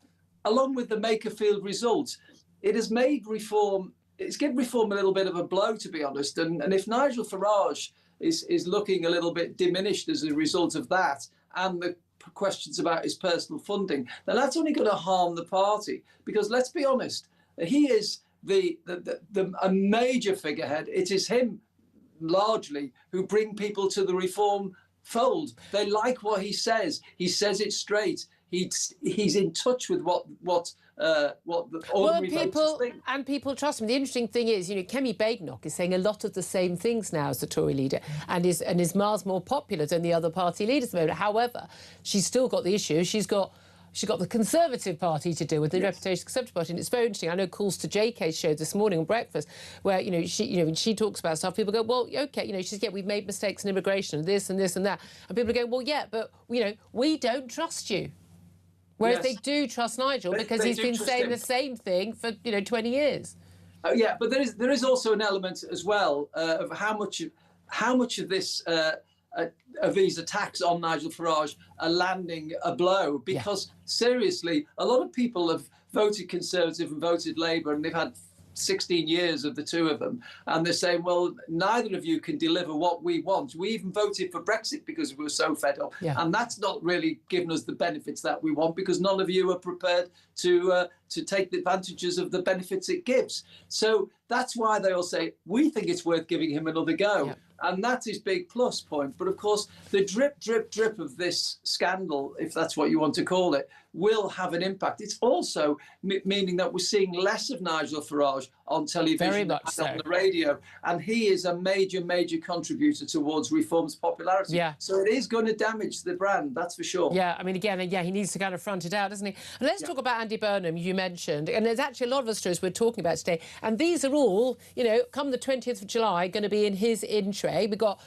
along with the Makerfield result, it has made reform. It's given reform a little bit of a blow, to be honest. And if Nigel Farage is looking a little bit diminished as a result of that, and the questions about his personal funding, then that's only going to harm the party. Because let's be honest, he is a major figurehead. It is him largely who bring people to the reform fold. They like what he says. He says it straight. He's in touch with what the ordinary voters think. And people trust him. The interesting thing is, Kemi Badenoch is saying a lot of the same things now as the Tory leader, and is miles more popular than the other party leaders at the moment. However, she's still got the issue. She's got the Conservative Party to deal with, the Reputation Conservative Party, and it's very interesting. I know calls to JK's show this morning on breakfast, where when she talks about stuff, people go, well, okay, she says, yeah, we've made mistakes in immigration, and this and this and that, and people go, well, yeah, but we don't trust you. Whereas they do trust Nigel because he's been saying the same thing for 20 years. Yeah, but there is also an element as well of how much of this of these attacks on Nigel Farage are landing a blow. Because seriously, a lot of people have voted Conservative and voted Labour, and they've had 16 years of the two of them, and they're saying, well, neither of you can deliver what we want. We even voted for Brexit because we were so fed up, and that's not really given us the benefits that we want, because none of you are prepared to take the advantages of the benefits it gives. So that's why they all say, we think it's worth giving him another go. And that's his big plus point. But of course, the drip, drip, drip of this scandal, if that's what you want to call it, will have an impact. It's also meaning that we're seeing less of Nigel Farage on television and on the radio. And he is a major, major contributor towards Reform's popularity. So it is going to damage the brand, that's for sure. Yeah, I mean, again, he needs to kind of front it out, doesn't he? And let's talk about Andy Burnham, you mentioned. And there's actually a lot of the stories we're talking about today. And these are all, come the 20th of July, going to be in his in tray. We've got,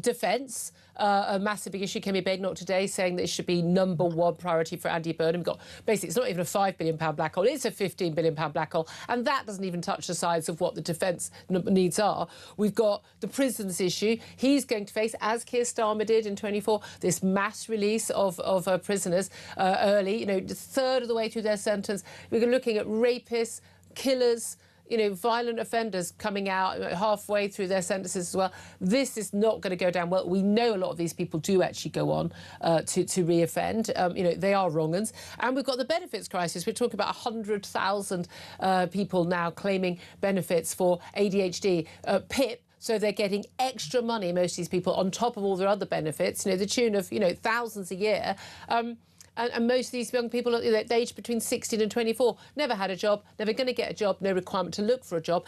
defence, a massive big issue. Kemi Badenoch today saying that it should be #1 priority for Andy Burnham. We've got, basically, it's not even a £5 billion black hole, it's a £15 billion black hole. And that doesn't even touch the sides of what the defence needs are. We've got the prisons issue. He's going to face, as Keir Starmer did in 24, this mass release of prisoners early, a third of the way through their sentence. We're looking at rapists, killers, violent offenders coming out halfway through their sentences as well. This is not going to go down well. We know a lot of these people do actually go on to re-offend. They are wrong uns. And we've got the benefits crisis. We're talking about 100,000 people now claiming benefits for ADHD, PIP. So they're getting extra money, most of these people, on top of all their other benefits, the tune of, thousands a year. And most of these young people, they're aged between 16 and 24, never had a job, never going to get a job, no requirement to look for a job.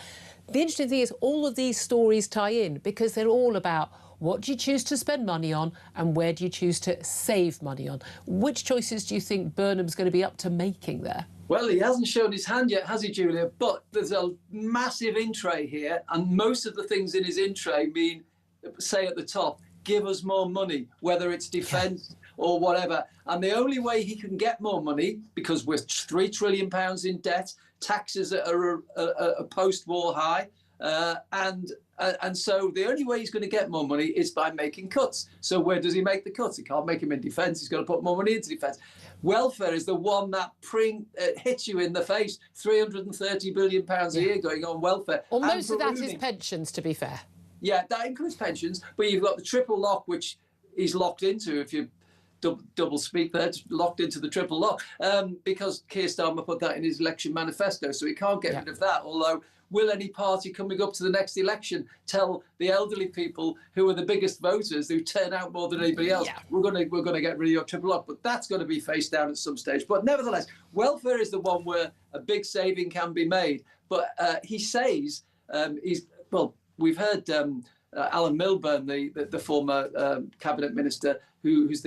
The interesting thing is all of these stories tie in because they're all about what do you choose to spend money on and where do you choose to save money on? Which choices do you think Burnham's going to be up to making there? Well, he hasn't shown his hand yet, has he, Julia? But there's a massive in-tray here, and most of the things in his in-tray mean, say at the top, give us more money, whether it's defence or whatever. And the only way he can get more money, because we're £3 trillion in debt, taxes are a post-war high, and so the only way he's going to get more money is by making cuts. So where does he make the cuts? He can't make them in defence. He's got to put more money into defence. Welfare is the one that hits you in the face. £330 billion a year going on welfare. Well, most of that is pensions, to be fair. Yeah, that includes pensions, but you've got the triple lock, which he's locked into, if you double speak there, locked into the triple lock, because Keir Starmer put that in his election manifesto, so he can't get rid of that. Although, will any party coming up to the next election tell the elderly people who are the biggest voters, who turn out more than anybody else, we're going to get rid of your triple lock? But that's going to be faced down at some stage. But nevertheless, welfare is the one where a big saving can be made. But he says we've heard Alan Milburn, the former cabinet minister, who's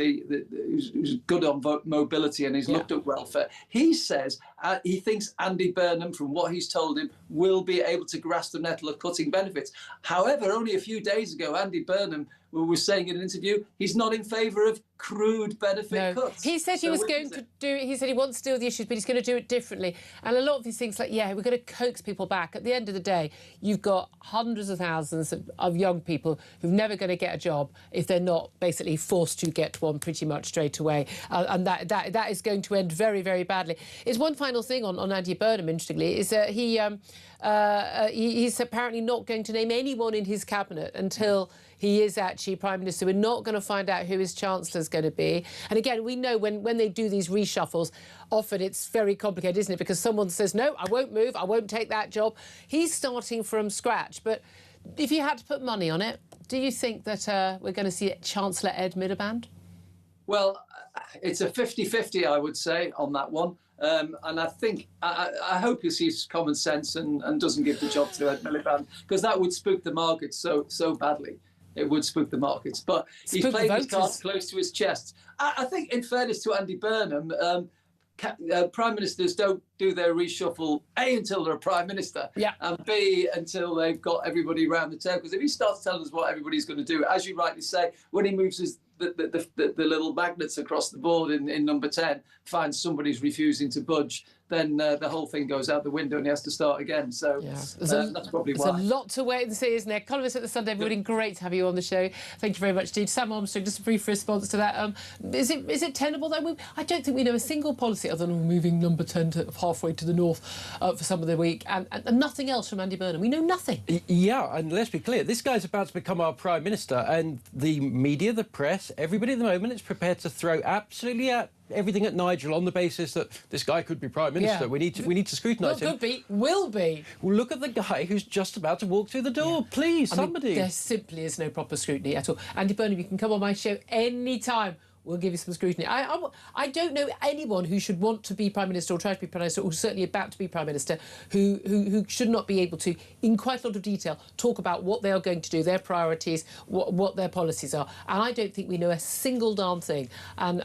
good on mobility and he's looked at welfare. He says he thinks Andy Burnham, from what he's told him, will be able to grasp the nettle of cutting benefits. However, only a few days ago, Andy Burnham was saying in an interview he's not in favour of crude benefit cuts. He said he was going to do it. He said he wants to deal with the issues, but he's going to do it differently. And a lot of these things, like, yeah, we're going to coax people back. At the end of the day, you've got hundreds of thousands of young people who're never going to get a job if they're not basically forced to get one pretty much straight away. And that is going to end very, very badly. It's one final thing on Andy Burnham, interestingly, is that he's apparently not going to name anyone in his cabinet until he is actually Prime Minister. We're not going to find out who his Chancellor is going to be. And again, we know when they do these reshuffles, often it's very complicated, isn't it? Because someone says, no, I won't move, I won't take that job. He's starting from scratch. But if you had to put money on it, do you think that we're going to see Chancellor Ed Miliband? Well, it's a 50-50, I would say, on that one. And I think, I hope he sees common sense and doesn't give the job to Ed Miliband, because that would spook the markets so badly. It would spook the markets. But he's playing his cards close to his chest. I think, in fairness to Andy Burnham, Prime Ministers don't do their reshuffle, A, until they're a Prime Minister, and B, until they've got everybody around the table. Because if he starts telling us what everybody's going to do, as you rightly say, when he moves the little magnets across the board in number 10, finds somebody's refusing to budge, then the whole thing goes out the window and he has to start again. So that's probably why. There's a lot to wait and see, isn't there? Economist at the Sunday Morning, great to have you on the show. Thank you very much indeed. Sam Armstrong, just a brief response to that. Is it tenable, though? I don't think we know a single policy other than moving number 10 to halfway to the north for some of the week, and nothing else from Andy Burnham. We know nothing. Yeah, and let's be clear, this guy's about to become our Prime Minister, and the media, the press, everybody at the moment is prepared to throw absolutely everything at Nigel on the basis that this guy could be Prime Minister. Yeah. We need to scrutinise him. Could be, will be. Well, look at the guy who's just about to walk through the door. Yeah. Please, somebody. There simply is no proper scrutiny at all. Andy Burnham, you can come on my show any time. We'll give you some scrutiny. I don't know anyone who should want to be Prime Minister or try to be Prime Minister, or certainly about to be Prime Minister, who should not be able to, in quite a lot of detail, talk about what they are going to do, their priorities, what their policies are. And I don't think we know a single darn thing. And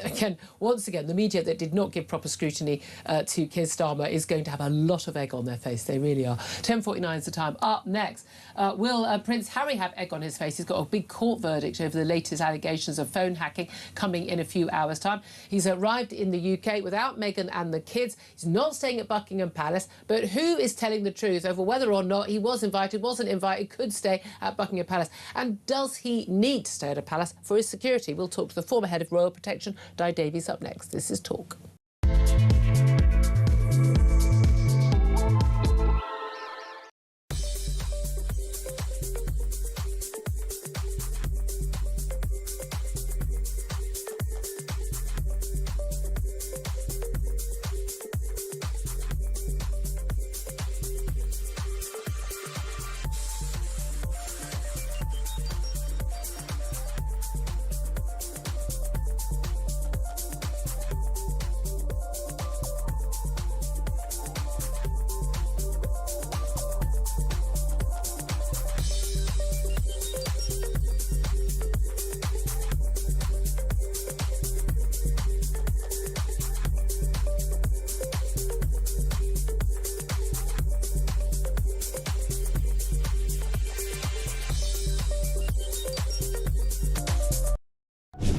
again, once again, the media that did not give proper scrutiny to Keir Starmer is going to have a lot of egg on their face. They really are. 10:49 is the time. Up next, will Prince Harry have egg on his face? He's got a big court verdict over the latest allegations of phone hacking coming in a few hours' time. He's arrived in the UK without Meghan and the kids. He's not staying at Buckingham Palace, but who is telling the truth over whether or not he was invited, wasn't invited, could stay at Buckingham Palace? And does he need to stay at a palace for his security? We'll talk to the former head of Royal Protection, Di Davies, up next. This is Talk.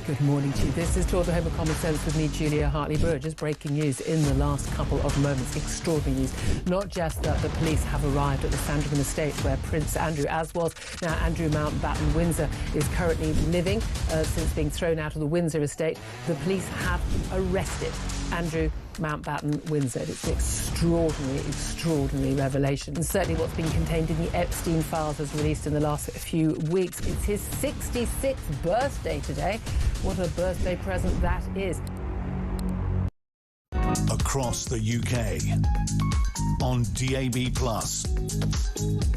Good morning to you. This is Talk the Home of Common Sense with me, Julia Hartley-Brewer. Just breaking news in the last couple of moments. Extraordinary news. Not just that the police have arrived at the Sandringham estate where Prince Andrew, as was now Andrew Mountbatten Windsor, is currently living since being thrown out of the Windsor estate. The police have arrested Andrew Mountbatten Windsor. It's an extraordinary revelation. And certainly what's been contained in the Epstein files was released in the last few weeks. It's his 66th birthday today. What a birthday present that is. Across the UK, on DAB+,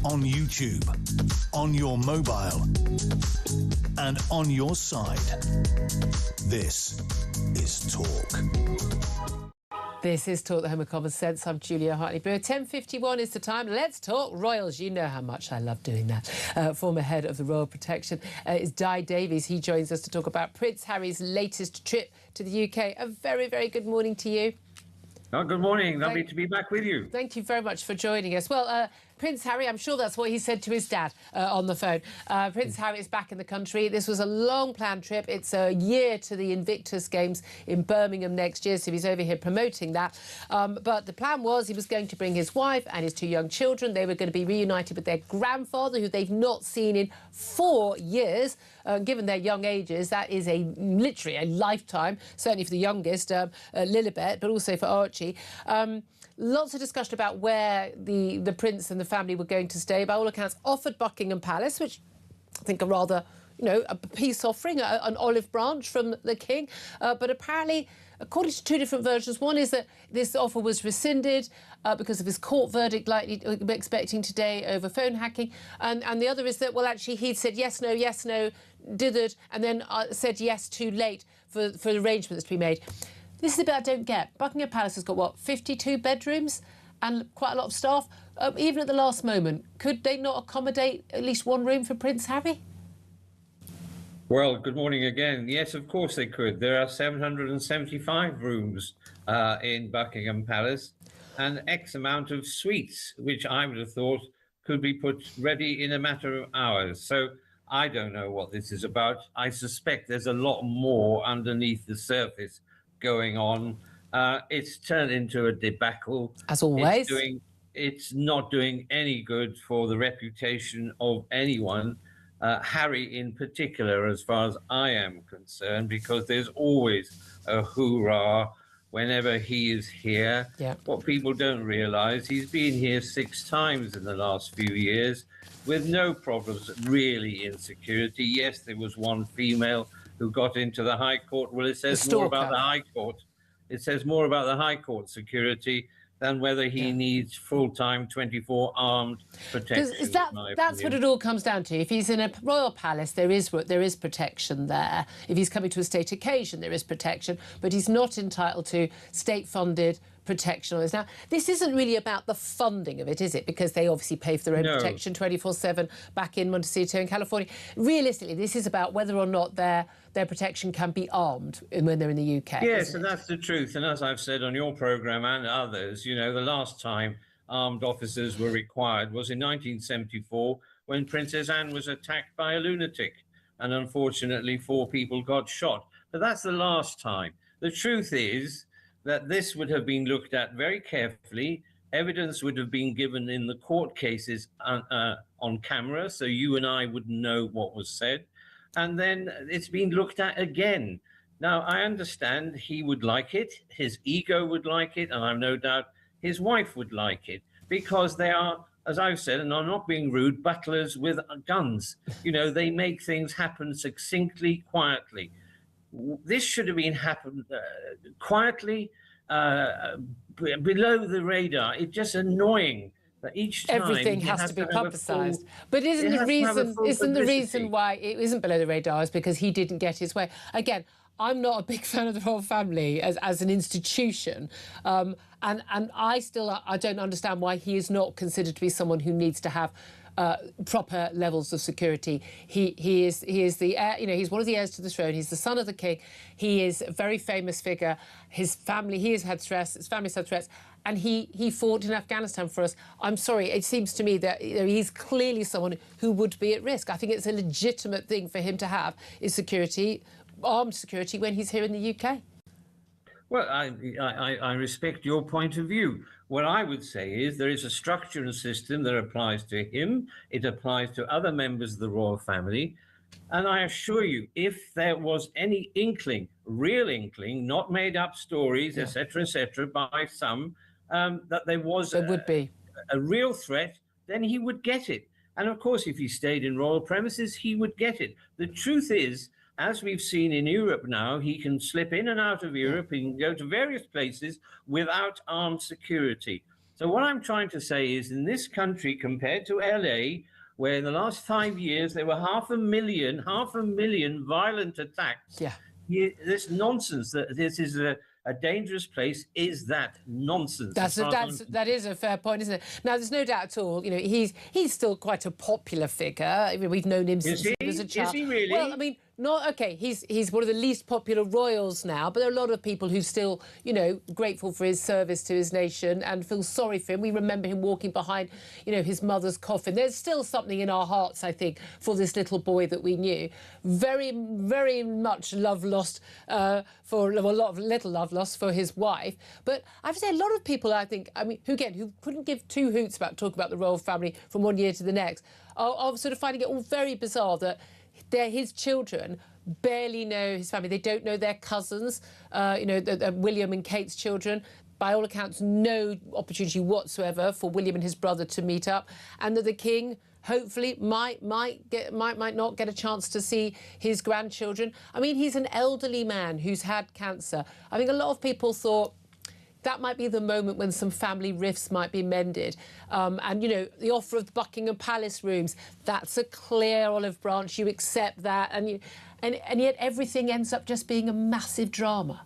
on YouTube, on your mobile, and on your side. This is Talk. This is Talk the Home of Common Sense. I'm Julia Hartley-Brewer. 10:51 is the time. Let's talk royals. You know how much I love doing that. Former head of the Royal Protection is Di Davies. He joins us to talk about Prince Harry's latest trip to the UK. A very, very good morning to you. Oh, good morning. Lovely Thank- to be back with you. Thank you very much for joining us. Well, Prince Harry, I'm sure that's what he said to his dad on the phone. Prince Harry is back in the country. This was a long-planned trip. It's a year to the Invictus Games in Birmingham next year, so he's over here promoting that. But the plan was he was going to bring his wife and his two young children. They were going to be reunited with their grandfather, who they've not seen in 4 years. Given their young ages, that is literally a lifetime, certainly for the youngest, Lilibet, but also for Archie. Lots of discussion about where the prince and the family were going to stay. By all accounts, offered Buckingham Palace, which I think a rather, a peace offering, an olive branch from the king. But apparently, according to two different versions, one is that this offer was rescinded because of his court verdict likely expecting today over phone hacking. And the other is that, well, actually, he'd said yes, no, dithered, and then said yes too late for arrangements to be made. This is a bit I don't get. Buckingham Palace has got, what, 52 bedrooms and quite a lot of staff. Even at the last moment, could they not accommodate at least one room for Prince Harry? Well, good morning again. Yes, of course they could. There are 775 rooms in Buckingham Palace and X amount of suites, which I would have thought could be put ready in a matter of hours. So I don't know what this is about. I suspect there's a lot more underneath the surface going on. It's turned into a debacle. As always. It's not doing any good for the reputation of anyone, Harry in particular, as far as I am concerned, because there's always a hoorah whenever he is here. Yeah. What people don't realise, he's been here 6 times in the last few years with no problems really in security. Yes, there was one female who got into the High Court. Well, it says more about the High Court. It says more about the High Court security than whether he needs full-time 24 armed protection. That's what it all comes down to. If he's in a royal palace, there is protection there. If he's coming to a state occasion, there is protection, but he's not entitled to state-funded protection on this. Now, this isn't really about the funding of it, is it? Because they obviously pay for their own protection 24/7 back in Montecito in California. Realistically, this is about whether or not their protection can be armed when they're in the UK. Yes, and that's the truth. And as I've said on your programme and others, the last time armed officers were required was in 1974 when Princess Anne was attacked by a lunatic. And unfortunately, 4 people got shot. But that's the last time. The truth is that this would have been looked at very carefully. Evidence would have been given in the court cases on camera, so you and I would know what was said. And then it's been looked at again. Now, I understand he would like it, his ego would like it, and I've no doubt his wife would like it, because they are, as I've said, and I'm not being rude, butlers with guns. They make things happen succinctly, quietly. This should have been happened quietly, below the radar. It's just annoying that each time everything has to be publicised. But isn't the reason why it isn't below the radar is because he didn't get his way? Again, I'm not a big fan of the royal family as an institution, and I don't understand why he is not considered to be someone who needs to have proper levels of security. He is the heir, he's one of the heirs to the throne. He's the son of the king. He is a very famous figure. His family, he has had threats. His family's had threats, and he fought in Afghanistan for us. I'm sorry, it seems to me that he's clearly someone who would be at risk. I think it's a legitimate thing for him to have is security, armed security, when he's here in the UK. Well, I respect your point of view. What I would say is there is a structure and system that applies to him. It applies to other members of the royal family. And I assure you, if there was any inkling, real inkling, not made up stories, etc., by some, that there was a real threat, then he would get it. And of course, if he stayed in royal premises, he would get it. The truth is, as we've seen in Europe now, he can slip in and out of Europe. He can go to various places without armed security. So what I'm trying to say is, in this country, compared to LA, where in the last 5 years there were half a million violent attacks, this nonsense that this is a dangerous place is that nonsense. That is a fair point, isn't it? Now, there's no doubt at all. He's still quite a popular figure. We've known him since he was a child. Is he really? Well, I mean, he's one of the least popular royals now, but there are a lot of people who still, grateful for his service to his nation and feel sorry for him. We remember him walking behind, his mother's coffin. There's still something in our hearts, I think, for this little boy that we knew. Very, very much love lost little love lost for his wife. But I have to say, a lot of people, I think, who couldn't give two hoots about talking about the royal family from one year to the next, are sort of finding it all very bizarre that his children barely know his family. They don't know their cousins, William and Kate's children. By all accounts, no opportunity whatsoever for William and his brother to meet up, and that the king hopefully might not get a chance to see his grandchildren. I mean, he's an elderly man who's had cancer. I think a lot of people thought that might be the moment when some family rifts might be mended. The offer of the Buckingham Palace rooms, that's a clear olive branch. You accept that. And yet everything ends up just being a massive drama.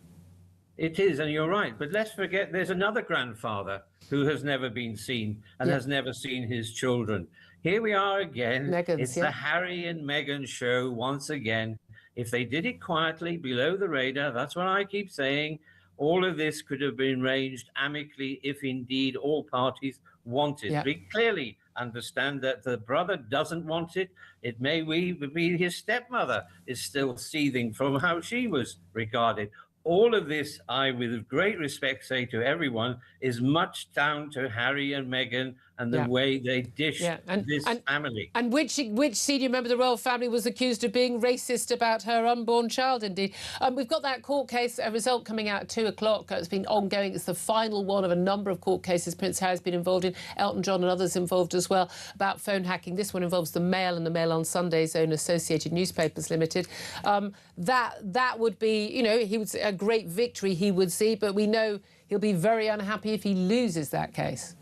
It is, and you're right. But let's forget there's another grandfather who has never been seen and has never seen his children. Here we are again. It's the Harry and Meghan show once again. If they did it quietly, below the radar, that's what I keep saying. All of this could have been arranged amicably if indeed all parties wanted. Yeah. We clearly understand that the brother doesn't want it. It may be his stepmother is still seething from how she was regarded. All of this, I, with great respect, say to everyone, is much down to Harry and Meghan and the way they dish this family. And which senior member of the royal family was accused of being racist about her unborn child, indeed. We've got that court case, a result coming out at 2 o'clock. It's been ongoing. It's the final one of a number of court cases Prince Harry's been involved in, Elton John and others involved as well, about phone hacking. This one involves the Mail and the Mail on Sunday's own Associated Newspapers Limited. That would be, he would say a great victory he would see, but we know he'll be very unhappy if he loses that case.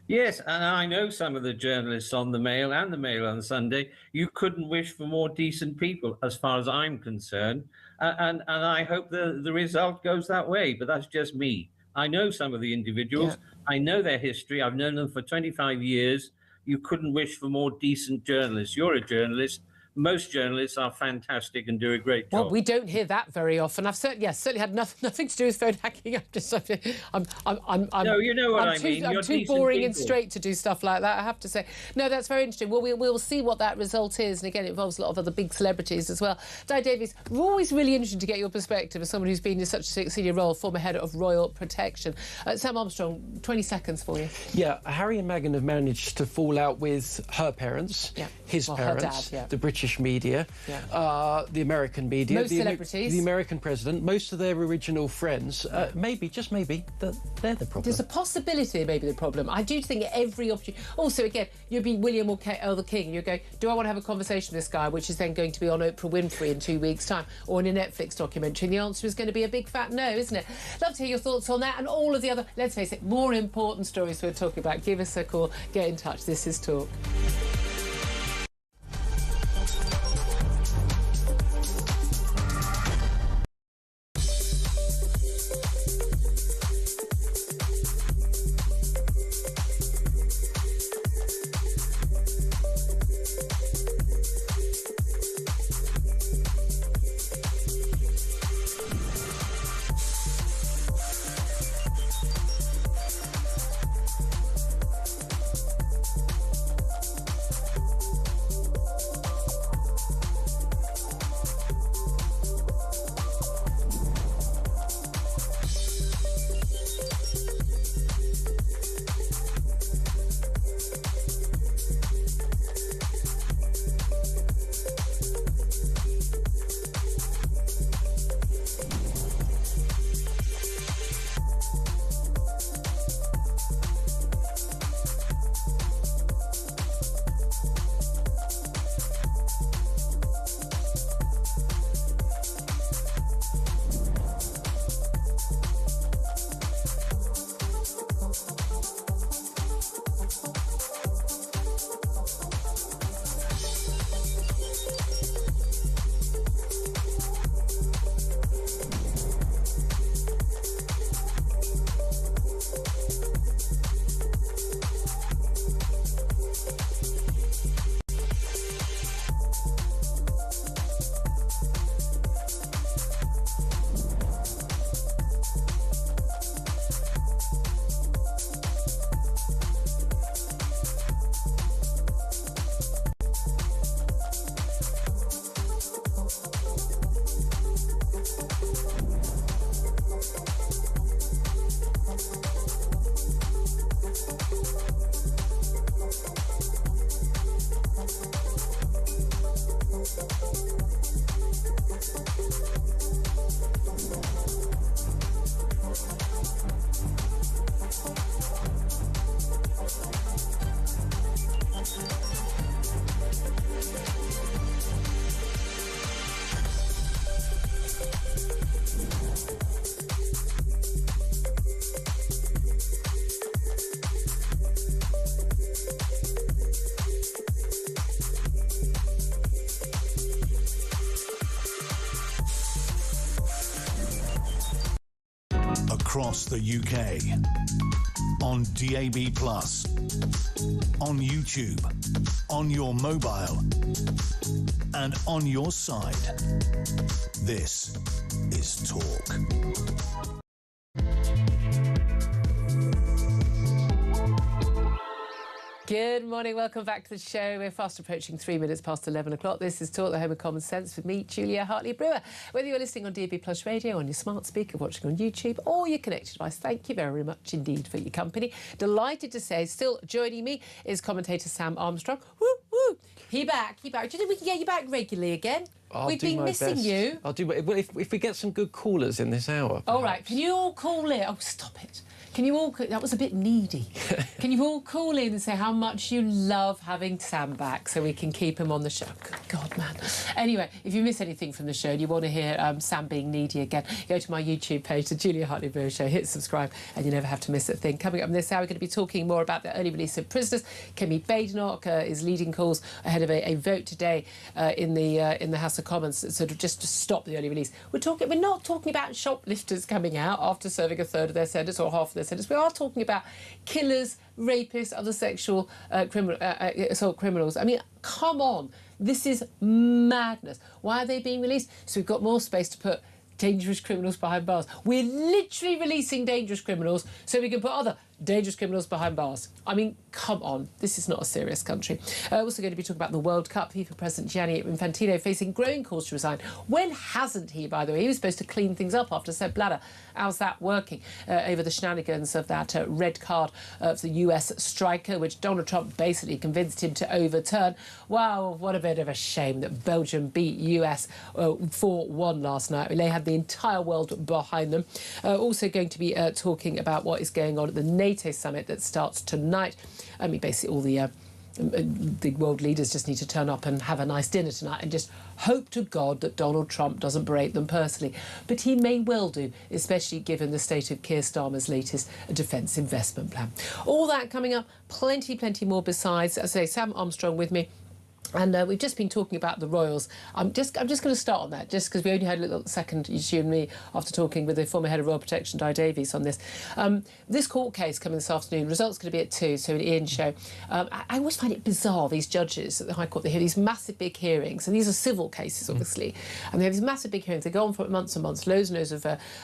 Yes, and I know some of the journalists on the Mail and the Mail on Sunday. You couldn't wish for more decent people, as far as I'm concerned. And I hope the result goes that way, but that's just me. I know some of the individuals. Yeah. I know their history. I've known them for 25 years. You couldn't wish for more decent journalists. You're a journalist. Most journalists are fantastic and do a great job. Well, we don't hear that very often. I've certainly had nothing to do with phone hacking. No, you know what I mean. I'm too boring and straight to do stuff like that, I have to say. No, that's very interesting. Well, we'll see what that result is. And again, it involves a lot of other big celebrities as well. Di Davies, we're always really interested to get your perspective as someone who's been in such a senior role, former head of Royal Protection. Sam Armstrong, 20 seconds for you. Yeah, Harry and Meghan have managed to fall out with her parents, his parents, her dad, the British media, the American media, most celebrities, the American president, most of their original friends. Maybe, just maybe, they're the problem. There's a possibility they may be the problem. I do think every opportunity. Also, again, you'd be William or the King, and you're going, do I want to have a conversation with this guy, which is then going to be on Oprah Winfrey in 2 weeks' time, or in a Netflix documentary? And the answer is going to be a big fat no, isn't it? Love to hear your thoughts on that and all of the other, let's face it, more important stories we're talking about. Give us a call, get in touch. This is Talk. across the UK, on DAB+, on YouTube, on your mobile, and on your side. This is Talk. Good morning, welcome back to the show. We're fast approaching 3 minutes past 11 o'clock. This is Talk, the home of common sense with me, Julia Hartley-Brewer. Whether you're listening on DAB Plus Radio, on your smart speaker, watching on YouTube, or your connected device, thank you very much indeed for your company. Delighted to say, still joining me is commentator Sam Armstrong. Woo, woo. He back. Do you think we can get you back regularly again? We've been missing you. I'll do my best. If we get some good callers in this hour. All right, can you all call in? Oh, stop it. Can you all... That was a bit needy. Can you all call in and say how much you love having Sam back so we can keep him on the show? Good God, man. Anyway, if you miss anything from the show and you want to hear Sam being needy again, go to my YouTube page, The Julia Hartley-Brewer Show, hit subscribe and you never have to miss a thing. Coming up in this hour, we're going to be talking more about the early release of prisoners. Kemi Badenoch is leading calls ahead of a vote today in the House of Commons, sort of just to stop the early release. We're not talking about shoplifters coming out after serving a third of their sentence or half of their sentence. We are talking about killers, rapists, other sexual assault criminals. I mean, come on. This is madness. Why are they being released? So we've got more space to put dangerous criminals behind bars. We're literally releasing dangerous criminals so we can put other dangerous criminals behind bars. I mean, come on. This is not a serious country. Also going to be talking about the World Cup. FIFA President Gianni Infantino facing growing calls to resign. When hasn't he, by the way? He was supposed to clean things up after Sepp Blatter. How's that working over the shenanigans of that red card for the US striker, which Donald Trump basically convinced him to overturn? Wow, what a bit of a shame that Belgium beat US 4-1 last night. They had the entire world behind them. Also going to be talking about what is going on at the NATO summit that starts tonight. I mean, basically all the world leaders just need to turn up and have a nice dinner tonight and just hope to God that Donald Trump doesn't berate them personally. But he may well do, especially given the state of Keir Starmer's latest defence investment plan. All that coming up, plenty more besides. As I say, Sam Armstrong with me. And we've just been talking about the Royals. I'm just going to start on that, just because we only had a little second, you and me, after talking with the former head of Royal Protection, Di Davies, on this. This court case coming this afternoon, results going to be at 2, so an Ian show. I always find it bizarre, these judges at the High Court, they hear these massive big hearings, and these are civil cases, obviously, and they have these massive big hearings. They go on for months and months, loads and loads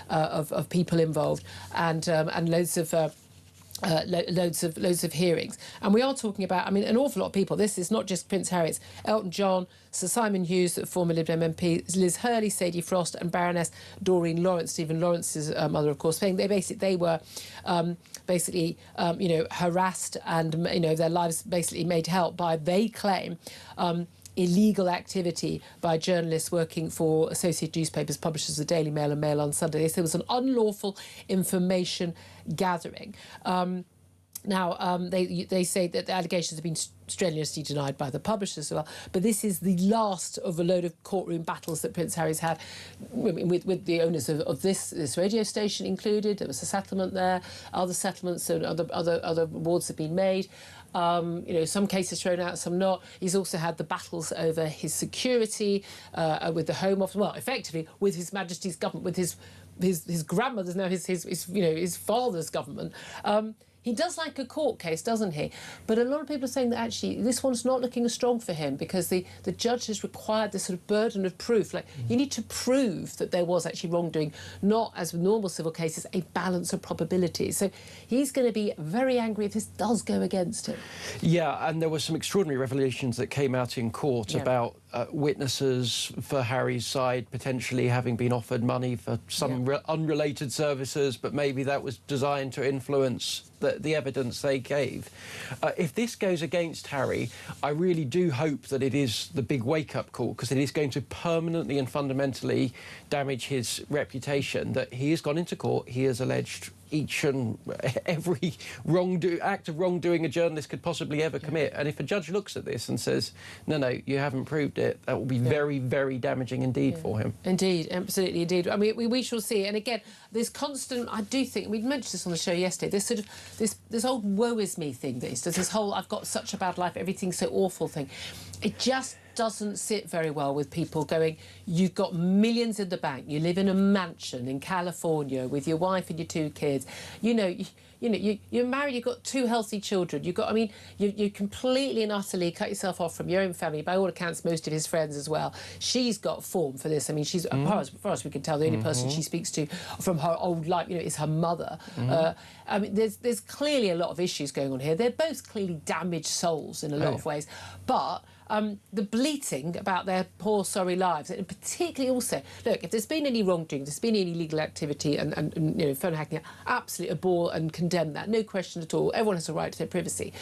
of people involved, and loads of hearings. And we are talking about, I mean, an awful lot of people. This is not just Prince Harry, it's Elton John, Sir Simon Hughes, former Lib Dem MP, Liz Hurley, Sadie Frost, and Baroness Doreen Lawrence, Stephen Lawrence's mother, of course, saying they were harassed and, their lives basically made hell by, they claim, illegal activity by journalists working for associated newspapers, publishers of the Daily Mail and Mail on Sunday. They said it was an unlawful information gathering. They say that the allegations have been strenuously denied by the publishers as well. But this is the last of a load of courtroom battles that Prince Harry's had with the owners of this radio station included. There was a settlement there, other settlements and other awards have been made. Some cases thrown out, some not. He's also had the battles over his security with the Home Office. Well, effectively with His Majesty's government, with his grandmother's, now his father's government. He does like a court case, doesn't he? But a lot of people are saying that actually this one's not looking as strong for him because the judge has required this sort of burden of proof. Like, you need to prove that there was actually wrongdoing, not, as with normal civil cases, a balance of probabilities. So he's going to be very angry if this does go against him. Yeah, and there were some extraordinary revelations that came out in court about witnesses for Harry's side potentially having been offered money for some unrelated services, but maybe that was designed to influence the evidence they gave. If this goes against Harry, I really do hope that it is the big wake-up call, because it is going to permanently and fundamentally damage his reputation, that he has gone into court, he has alleged each and every act of wrongdoing a journalist could possibly ever commit. And if a judge looks at this and says, no, you haven't proved it, that will be very, very damaging indeed for him. Indeed, absolutely, indeed. I mean, we shall see. And again, this constant, I do think, we mentioned this on the show yesterday, this sort of, this old woe is me thing, this whole I've got such a bad life, everything's so awful thing. It just doesn't sit very well with people going, you've got millions in the bank, you live in a mansion in California with your wife and your 2 kids, you're married, you've got 2 healthy children, you completely and utterly cut yourself off from your own family, by all accounts most of his friends as well. She's got form for this. I mean, she's, as far as we can tell, the only person she speaks to from her old life, is her mother. I mean, there's clearly a lot of issues going on here. They're both clearly damaged souls in a lot of ways, but the bleating about their poor, sorry lives, and particularly also, look, if there's been any wrongdoing, there's been any illegal activity and phone hacking, absolutely abhor and condemn that, no question at all. Everyone has a right to their privacy.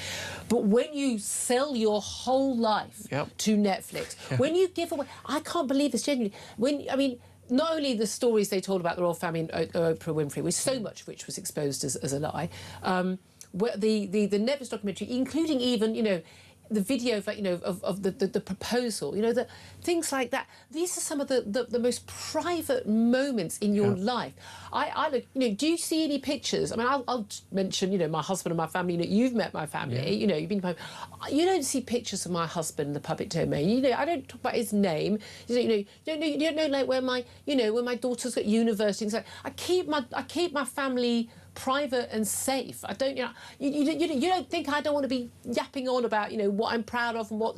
But when you sell your whole life to Netflix, when you give away, I can't believe this genuinely, not only the stories they told about the royal family and Oprah Winfrey, which so much of which was exposed as a lie, the Netflix documentary, including even, the video of the proposal, the things like that. These are some of the most private moments in your life. I look, do you see any pictures? I mean, I'll mention, my husband and my family. You've met my family. You've been. You don't see pictures of my husband in the public domain. I don't talk about his name. You don't know like where my my daughter's at university. And so I keep my family private and safe. I don't, you don't think I don't want to be yapping on about, what I'm proud of and what,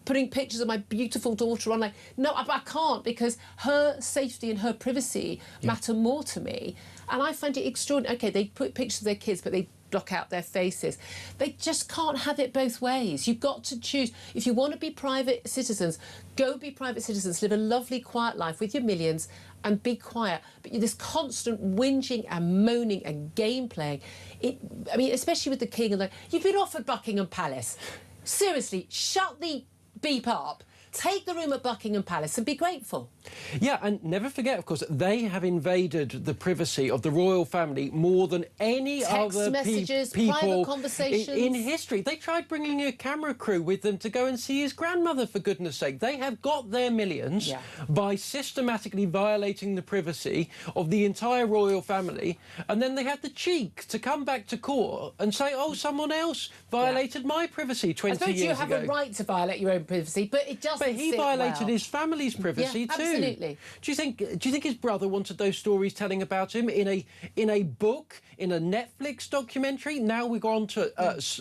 putting pictures of my beautiful daughter on. No, I can't, because her safety and her privacy matter more to me. And I find it extraordinary. OK, they put pictures of their kids, but they block out their faces. They just can't have it both ways. You've got to choose. If you want to be private citizens, go be private citizens, live a lovely, quiet life with your millions and be quiet. But this constant whinging and moaning and game playing, especially with the king and you've been offered Buckingham Palace. Seriously, shut the beep up. Take the room at Buckingham Palace and be grateful. Yeah, and never forget, of course, they have invaded the privacy of the royal family more than any other messages, people private conversations in history. They tried bringing a camera crew with them to go and see his grandmother, for goodness sake. They have got their millions by systematically violating the privacy of the entire royal family, and then they had the cheek to come back to court and say, oh, someone else violated my privacy 20 years ago. I suppose you have a right to violate your own privacy, but it doesn't. But he violated his family's privacy too. Absolutely. Do you think his brother wanted those stories telling about him in a book, in a Netflix documentary? Now we've gone to podcasts.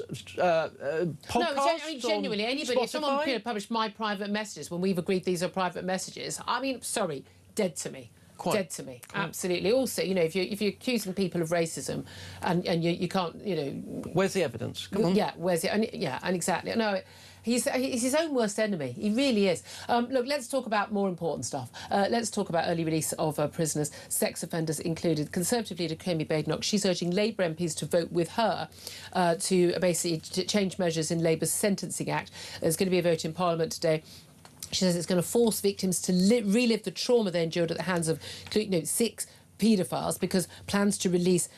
No, genuinely, anybody. If someone published my private messages when we've agreed these are private messages, sorry, dead to me. Dead to me, absolutely. Also, if you're accusing people of racism, and you can't, where's the evidence? Come on. Yeah, where's it? And exactly. No, he's his own worst enemy. He really is. Look, let's talk about more important stuff. Let's talk about early release of prisoners, sex offenders included. Conservative leader Kemi Badenoch, she's urging Labour MPs to vote with her to basically change measures in Labour's Sentencing Act. There's going to be a vote in Parliament today. She says it's going to force victims to relive the trauma they endured at the hands of 6 paedophiles, because plans to release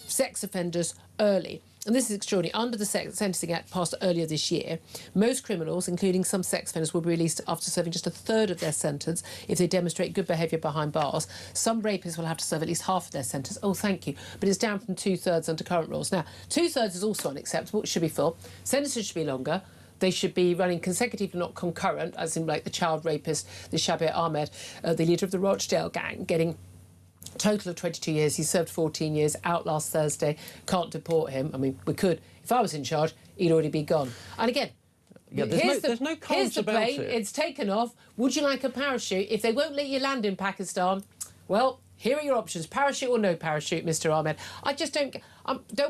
sex offenders early. And this is extraordinary. Under the Sentencing Act passed earlier this year, most criminals, including some sex offenders, will be released after serving just a third of their sentence if they demonstrate good behaviour behind bars. Some rapists will have to serve at least half of their sentence. Oh, thank you. But it's down from 2/3 under current rules. Now, 2/3 is also unacceptable. It should be full. Sentences should be longer. They should be running consecutive, not concurrent, as in like the child rapist, the Shabir Ahmed, the leader of the Rochdale gang, getting a total of 22 years. He served 14 years, out last Thursday. Can't deport him. I mean, we could. If I was in charge, he'd already be gone. And again, there's no here's the plane. it. It's taken off. Would you like a parachute? If they won't let you land in Pakistan, well, here are your options: parachute or no parachute, Mr. Ahmed. I just don't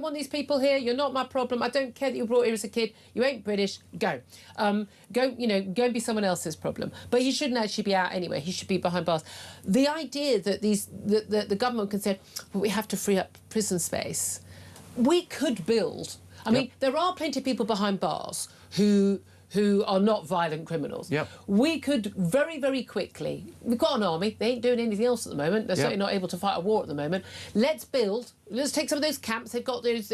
want these people here. You're not my problem. I don't care that you were brought here as a kid. You ain't British. Go. Go and be someone else's problem. But he shouldn't actually be out anyway. He should be behind bars. The idea that the government can say, well, we have to free up prison space. We could build. I mean, there are plenty of people behind bars who are not violent criminals. We could very, very quickly. We've got an army. They ain't doing anything else at the moment. They're certainly not able to fight a war at the moment. Let's build. Let's take some of those camps. They've got those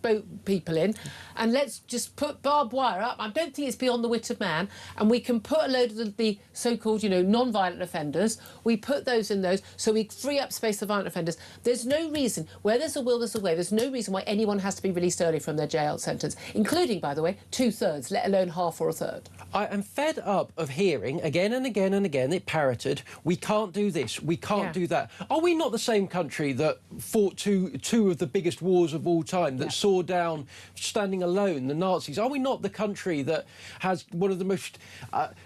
boat people in, and let's just put barbed wire up. I don't think it's beyond the wit of man. And we can put a load of the so-called, non-violent offenders. We put those in those, so we free up space for violent offenders. There's no reason, where there's a will, there's a way. There's no reason why anyone has to be released early from their jail sentence, including, by the way, 2/3, let alone half or a third. I am fed up of hearing again and again and again it parroted, we can't do this, we can't do that. Are we not the same country that fought two of the biggest wars of all time, that saw down, standing alone, the Nazis? Are we not the country that has one of the most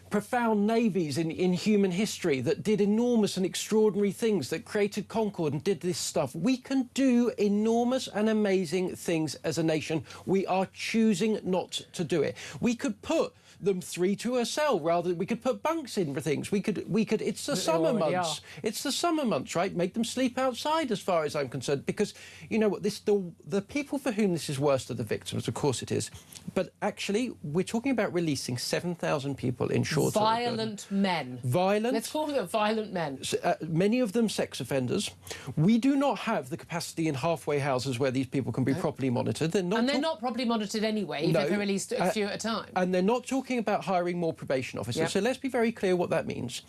profound navies in human history, that did enormous and extraordinary things, that created Concorde and did this stuff? We can do enormous and amazing things as a nation. We are choosing not to do it. We could put them 3 to a cell rather. We could put bunks in for things. We could. It's the summer months. It's the summer months, right? Make them sleep outside, as far as I'm concerned. Because you know what? The people for whom this is worst are the victims. Of course it is. But actually, we're talking about releasing 7,000 people in short order. Violent men. Violent. Let's call them violent men. Many of them sex offenders. We do not have the capacity in halfway houses where these people can be properly monitored. They're not properly monitored anyway, even if they're released a few at a time. And they're not talking about hiring more probation officers. So let's be very clear what that means.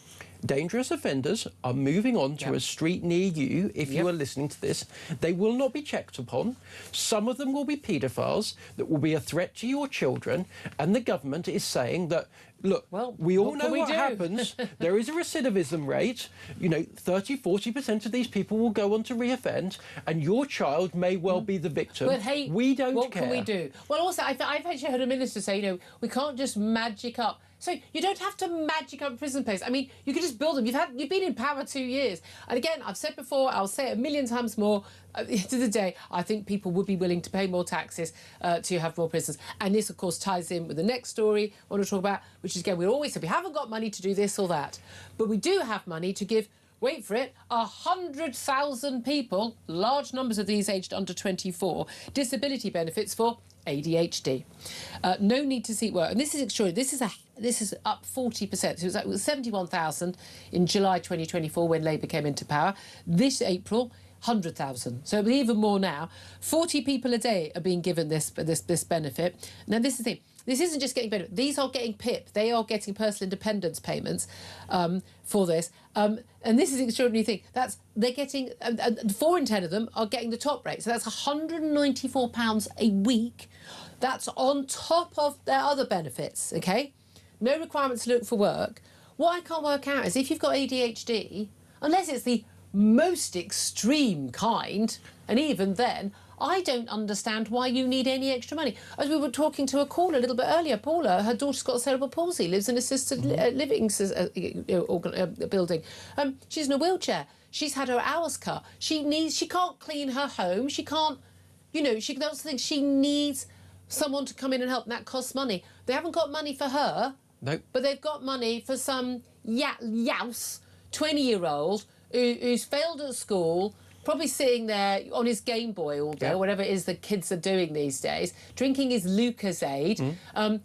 Dangerous offenders are moving on to a street near you. If you are listening to this, they will not be checked upon. Some of them will be paedophiles that will be a threat to your children. And the government is saying that, look, we all know what happens. There is a recidivism rate. You know, 30–40% of these people will go on to reoffend, and your child may well be the victim. But hey, we don't care. What can we do? Well, also, I've actually heard a minister say, you know, we can't just magic up. So you don't have to magic up prison place. I mean, you can just build them. You've been in power 2 years. And again, I've said before, I'll say it a million times more. At the end of the day, I think people would be willing to pay more taxes to have more prisons. And this, of course, ties in with the next story I want to talk about, which is, again, we always say we haven't got money to do this or that. But we do have money to give, wait for it, 100,000 people, large numbers of these aged under 24, disability benefits for ADHD. No need to seek work. And this is extraordinary. This is up 40%. So it was 71,000 in July 2024 when Labour came into power. This April, 100,000. So even more now. 40 people a day are being given this benefit. Now, this is the thing. This isn't just getting benefit. These are getting PIP. They are getting personal independence payments for this. And this is the extraordinary thing. They're getting 4 in 10 of them are getting the top rate. So that's £194 a week. That's on top of their other benefits. OK, no requirement to look for work. What I can't work out is if you've got ADHD, unless it's the most extreme kind, and even then, I don't understand why you need any extra money. As we were talking to a caller a little bit earlier, Paula, her daughter's got cerebral palsy, lives in an assisted living building. She's in a wheelchair. She's had her hours cut. She can't clean her home. She can't, that's the thing. She needs someone to come in and help, and that costs money. They haven't got money for her, nope. But they've got money for some youse 20-year-old who's failed at school, probably sitting there on his Game Boy all day, or whatever it is the kids are doing these days, drinking his Lucozade,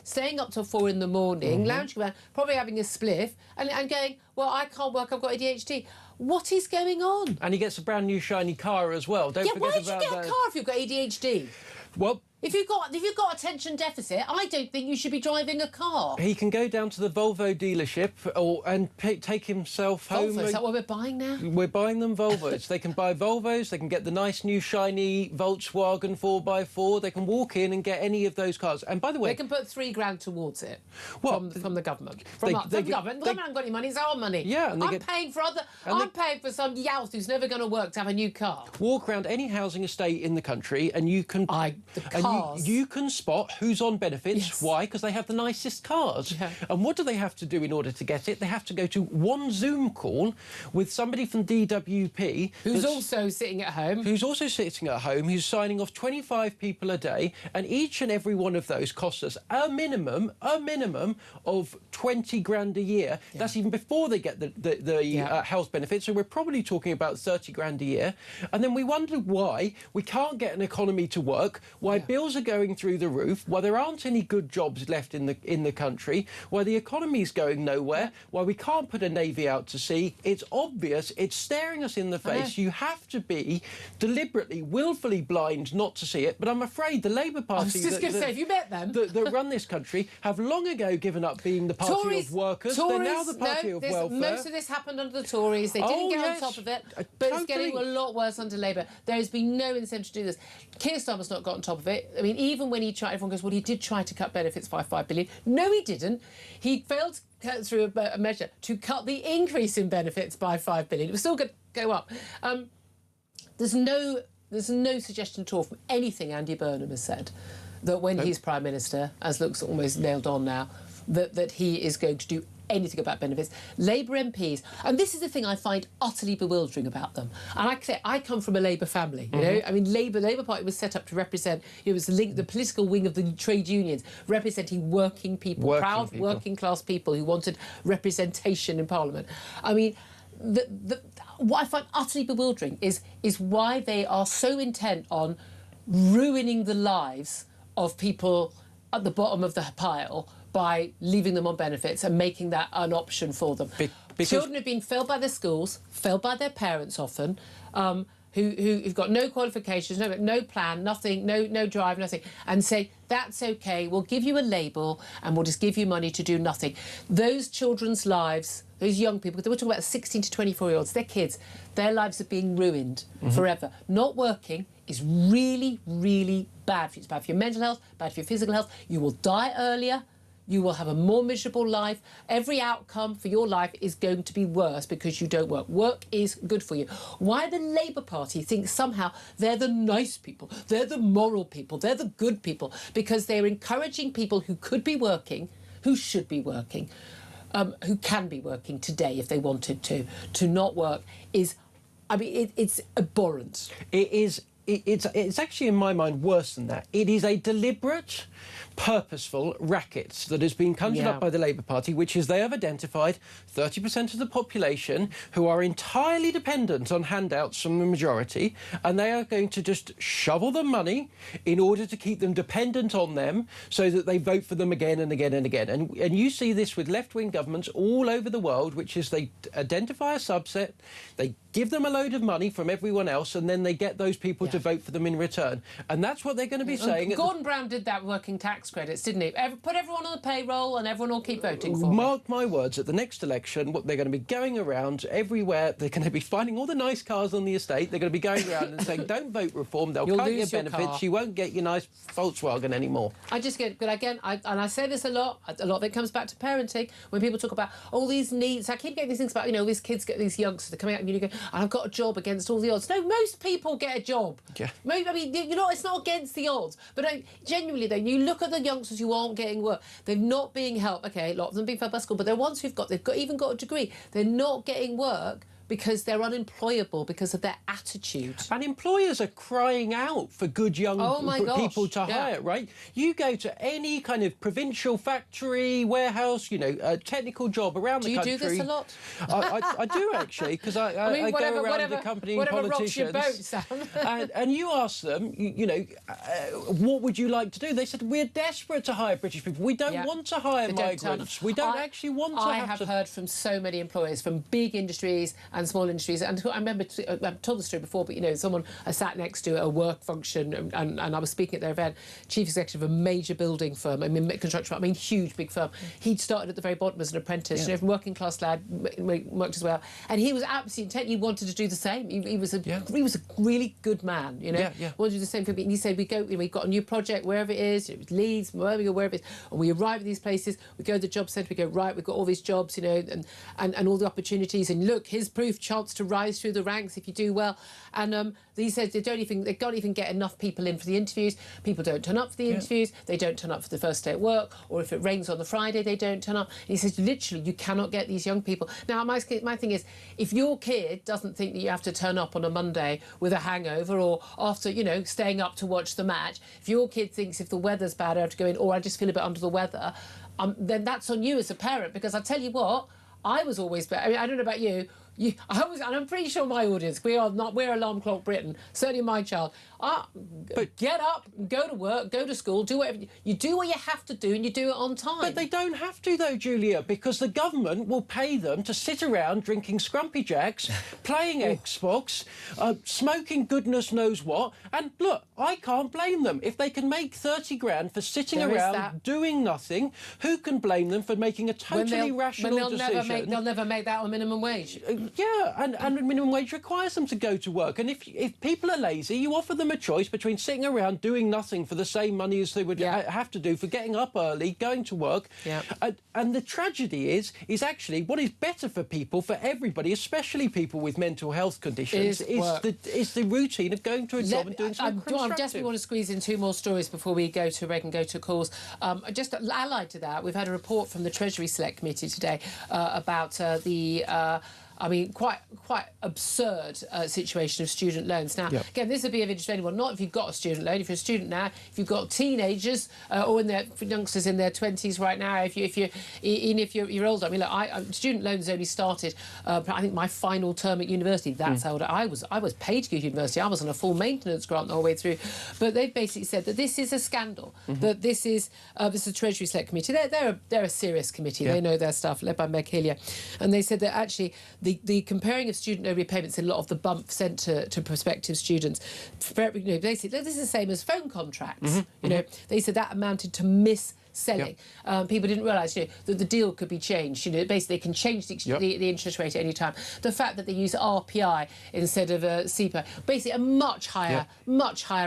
staying up till 4 in the morning, lounging around, probably having a spliff, and going, well, I can't work, I've got ADHD. What is going on? And he gets a brand new shiny car as well. Don't forget why about did you get a car if you've got ADHD? Well, if you've got attention deficit, I don't think you should be driving a car. He can go down to the Volvo dealership and take himself home. Volvo, is that what we're buying now? We're buying them Volvos. They can buy Volvos, they can get the nice new shiny Volkswagen 4x4, they can walk in and get any of those cars. And by the way... They can put $3,000 towards it from the government. From the government. The government haven't got any money, it's our money. Yeah, and I'm paying for some youse who's never going to work to have a new car. Walk around any housing estate in the country and you can... You can spot who's on benefits. Yes. Why? Because they have the nicest cars. Yeah. And what do they have to do in order to get it? They have to go to one Zoom call with somebody from DWP... Who's also sitting at home. Who's signing off 25 people a day, and each and every one of those costs us a minimum of 20 grand a year. Yeah. That's even before they get the health benefits, so we're probably talking about 30 grand a year. And then we wonder why we can't get an economy to work, why bills are going through the roof, why there aren't any good jobs left in the country, why the economy's going nowhere, why we can't put a navy out to sea. It's obvious, it's staring us in the face. You have to be deliberately, willfully blind not to see it. But I'm afraid the Labour Party... I was just going to say, have you met them? that run this country have long ago given up being the party of workers. They're now the party of welfare. Most of this happened under the Tories. They didn't get on top of it, but it's getting a lot worse under Labour. There has been no incentive to do this. Keir Starmer's not got on top of it. it. I mean, even when he tried, everyone goes, well, he did try to cut benefits by $5 billion. No, he didn't. He failed to cut through a measure to cut the increase in benefits by $5 billion. It was still going to go up. There's no suggestion at all from anything Andy Burnham has said that when he's Prime Minister, as looks almost nailed on now, that he is going to do anything about benefits. Labour MPs, and this is the thing I find utterly bewildering about them. And like I say, I come from a Labour family, you know. I mean, the Labour Party was set up to represent, it was the political wing of the trade unions, representing working people, working class people who wanted representation in Parliament. I mean, what I find utterly bewildering is why they are so intent on ruining the lives of people at the bottom of the pile by leaving them on benefits and making that an option for them. Children have been failed by their schools, failed by their parents often, who've got no qualifications, no plan, nothing, no drive, nothing, and say, that's OK, we'll give you a label and we'll just give you money to do nothing. Those children's lives, those young people, we're talking about 16 to 24-year-olds, they're kids, their lives are being ruined forever. Not working is really, really bad for you. It's bad for your mental health, bad for your physical health. You will die earlier. You will have a more miserable life. Every outcome for your life is going to be worse because you don't work. Work is good for you. Why the Labour Party thinks somehow they're the nice people, they're the moral people, they're the good people, because they're encouraging people who could be working, who should be working, who can be working today if they wanted to not work is, I mean, it's abhorrent. It is. It's actually, in my mind, worse than that. It is a deliberate, purposeful racket that has been conjured up by the Labour Party, which is they have identified 30% of the population who are entirely dependent on handouts from the majority, and they are going to just shovel them money in order to keep them dependent on them so that they vote for them again and again and again. And you see this with left-wing governments all over the world, which is they identify a subset, they give them a load of money from everyone else, and then they get those people to vote for them in return. And that's what they're going to be saying. Gordon Brown did that working tax credits, didn't he? Put everyone on the payroll and everyone will keep voting for them. Mark my words, at the next election, they're going to be going around everywhere. They're going to be finding all the nice cars on the estate. They're going to be going around and saying, don't vote reform. They'll cut your benefits. You won't get your nice Volkswagen anymore. I just get, but again, and I say this a lot of it comes back to parenting. When people talk about all these needs, I keep getting these things about, you know, these kids get these youngsters, they're coming out and you go, I've got a job against all the odds. No, most people get a job. Yeah. I mean, you know, it's not against the odds. But genuinely, though, you look at the youngsters who aren't getting work. They're not being helped. OK, a lot of them being fed by school, but they're ones they've even got a degree. They're not getting work because they're unemployable because of their attitude. And employers are crying out for good young people to hire, right? You go to any kind of provincial factory, warehouse, you know, a technical job around the country. Do you do this a lot? I do, actually, because I go around accompanying politicians. Whatever rocks your boat, Sam. and you ask them, you know, what would you like to do? They said, we're desperate to hire British people. We don't want to hire migrants. We don't actually want to I have heard from so many employers, from big industries and small industries. And I remember, I've told the story before, but, you know, someone I sat next to at a work function and I was speaking at their event, chief executive of a major building firm, I mean, construction firm, I mean, huge, big firm. He'd started at the very bottom as an apprentice, you know, from working class lad, worked his way up. And he was absolutely intent. He wanted to do the same. He was a really good man, you know, wanted to do the same thing. And he said, we got a new project, wherever it is, it was Leeds, wherever it is, and we arrive at these places, we go to the job centre, we go, right, we've got all these jobs, you know, and all the opportunities, and look, here's proof, chance to rise through the ranks if you do well. And he says they can't even get enough people in for the interviews. People don't turn up for the interviews. They don't turn up for the first day at work, or if it rains on the Friday, they don't turn up. And he says, literally, you cannot get these young people. Now, my thing is, if your kid doesn't think that you have to turn up on a Monday with a hangover or after, you know, staying up to watch the match, if your kid thinks if the weather's bad, I have to go in, or I just feel a bit under the weather, then that's on you as a parent. Because I tell you what, I was always, I mean, I don't know about you, and I'm pretty sure my audience, we're Alarm Clock Britain, certainly my child. But get up, go to work, go to school, do whatever. You do what you have to do and you do it on time. But they don't have to, though, Julia, because the government will pay them to sit around drinking Scrumpy Jacks, playing Xbox, smoking goodness knows what. And look, I can't blame them. If they can make 30 grand for sitting around doing nothing, who can blame them for making a totally rational decision? They'll never make that on minimum wage. Yeah, and minimum wage requires them to go to work. And if people are lazy, you offer them a choice between sitting around doing nothing for the same money as they would have to do for getting up early, going to work. Yeah. And the tragedy is actually what is better for people, for everybody, especially people with mental health conditions, is the routine of going to a job and doing something constructive. I definitely want to squeeze in 2 more stories before we go to break and go to calls. Just allied to that, we've had a report from the Treasury Select Committee today about quite absurd situation of student loans. Now, again, this would be of interest to anyone, not if you've got a student loan. If you're a student now, if you've got teenagers or youngsters in their 20s right now, even if you're older. I mean, look, student loans only started, I think, my final term at university. That's how old I was. I was paid to go to university. I was on a full maintenance grant the whole way through. But they've basically said that this is a scandal, that this is the Treasury Select Committee. They're a serious committee. They know their stuff, led by Meg Hillier. And they said that actually the comparing of student loan repayments in a lot of the bump sent to prospective students, they said this is the same as phone contracts. They said that amounted to selling. People didn't realise, that the deal could be changed. Basically, they can change the interest rate at any time. The fact that they use RPI instead of CPI, basically a much higher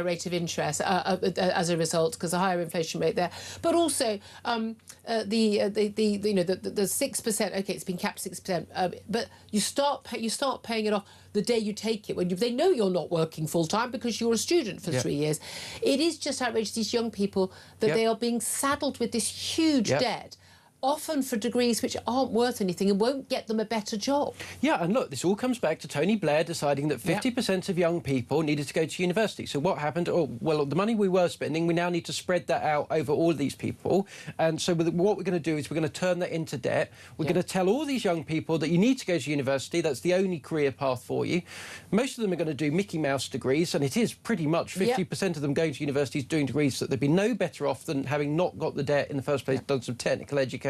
rate of interest as a result, because a higher inflation rate there. But also the 6%. Okay, it's been capped 6%, but you start paying it off the day you take it, when they know you're not working full-time because you're a student for 3 years. It is just outrageous, these young people, that they are being saddled with this huge debt, often for degrees which aren't worth anything and won't get them a better job. Yeah, and look, this all comes back to Tony Blair deciding that 50% of young people needed to go to university. So what happened? Oh, well, the money we were spending, we now need to spread that out over all of these people. And so what we're going to do is we're going to turn that into debt. We're going to tell all these young people that you need to go to university. That's the only career path for you. Most of them are going to do Mickey Mouse degrees, and it is pretty much 50% of them going to universities doing degrees that they'd be no better off than having not got the debt in the first place, done some technical education.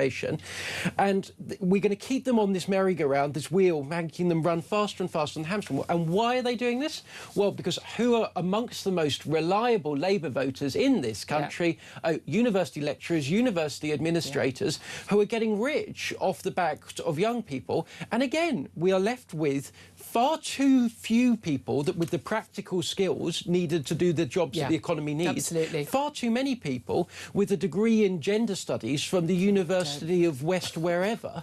And we're going to keep them on this merry-go-round, this wheel, making them run faster and faster than the hamster wheel. And why are they doing this? Well, because who are amongst the most reliable Labour voters in this country? University lecturers, university administrators, who are getting rich off the back of young people. And again, we are left with far too few people that with the practical skills needed to do the jobs that the economy needs. Absolutely. Far too many people with a degree in gender studies from the University of West wherever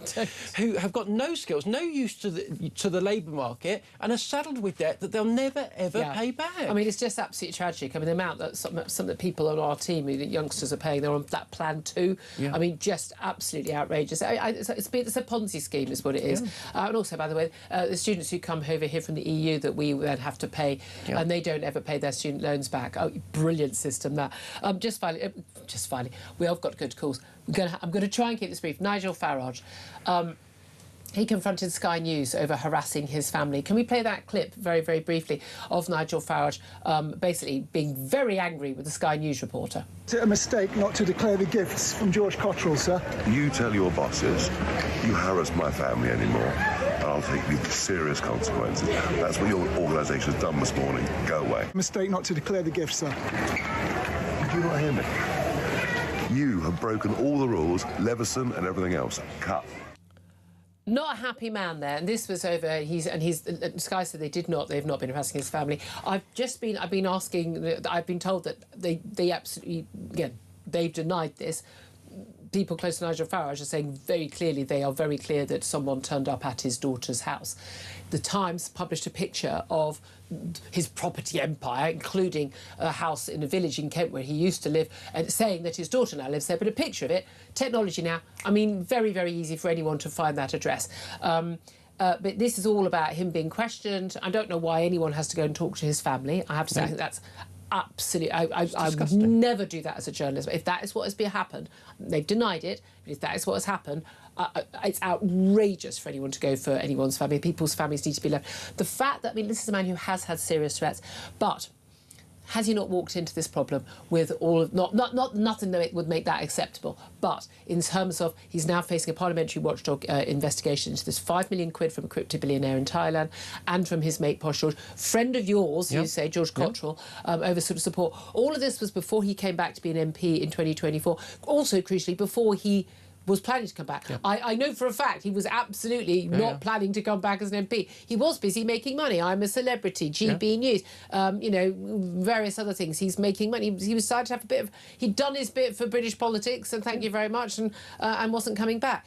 who have got no skills, no use to the labour market, and are saddled with debt that they'll never, ever pay back. I mean, it's just absolutely tragic. I mean, the amount that some of the people on our team, the youngsters, are paying, they're on that plan too. I mean, just absolutely outrageous. It's a Ponzi scheme is what it is. And also, by the way, the students who come over here from the EU that we then have to pay, and they don't ever pay their student loans back. Oh, brilliant system that. Just finally, we have got to go to calls. I'm going to try and keep this brief. Nigel Farage. He confronted Sky News over harassing his family. Can we play that clip very, very briefly of Nigel Farage basically being very angry with the Sky News reporter? Is it a mistake not to declare the gifts from George Cottrell, sir? You tell your bosses you harass my family anymore, and I'll take you to serious consequences. That's what your organisation has done this morning. Go away. Mistake not to declare the gifts, sir. Did you not hear me? You have broken all the rules, Leveson and everything else. Cut. Not a happy man there, and this was over. Sky said they've not been harassing his family. I've been told that they absolutely, again, they've denied this. People close to Nigel Farage are saying very clearly, they are very clear that someone turned up at his daughter's house. The Times published a picture of his property empire, including a house in a village in Kent where he used to live, and saying that his daughter now lives there. But a picture of it, technology now, I mean, very, very easy for anyone to find that address. But this is all about him being questioned. I don't know why anyone has to go and talk to his family. I have to say, I think that's absolutely, I would never do that as a journalist. If that is what has happened, they've denied it, but if that is what has happened, it's outrageous for anyone to go for anyone's family. People's families need to be left. The fact that, I mean, this is a man who has had serious threats, but has he not walked into this problem with all of nothing that would make that acceptable? But in terms of, he's now facing a parliamentary watchdog investigation into this 5 million quid from a crypto billionaire in Thailand and from his mate Posh George, friend of yours, you say, George Cottrell, over sort of support. All of this was before he came back to be an MP in 2024. Also, crucially, before he was planning to come back. I know for a fact he was absolutely not planning to come back as an MP. He was busy making money. I'm a Celebrity, GB News, you know, various other things. He's making money. He decided to have a bit of... He'd done his bit for British politics, and thank you very much, and wasn't coming back.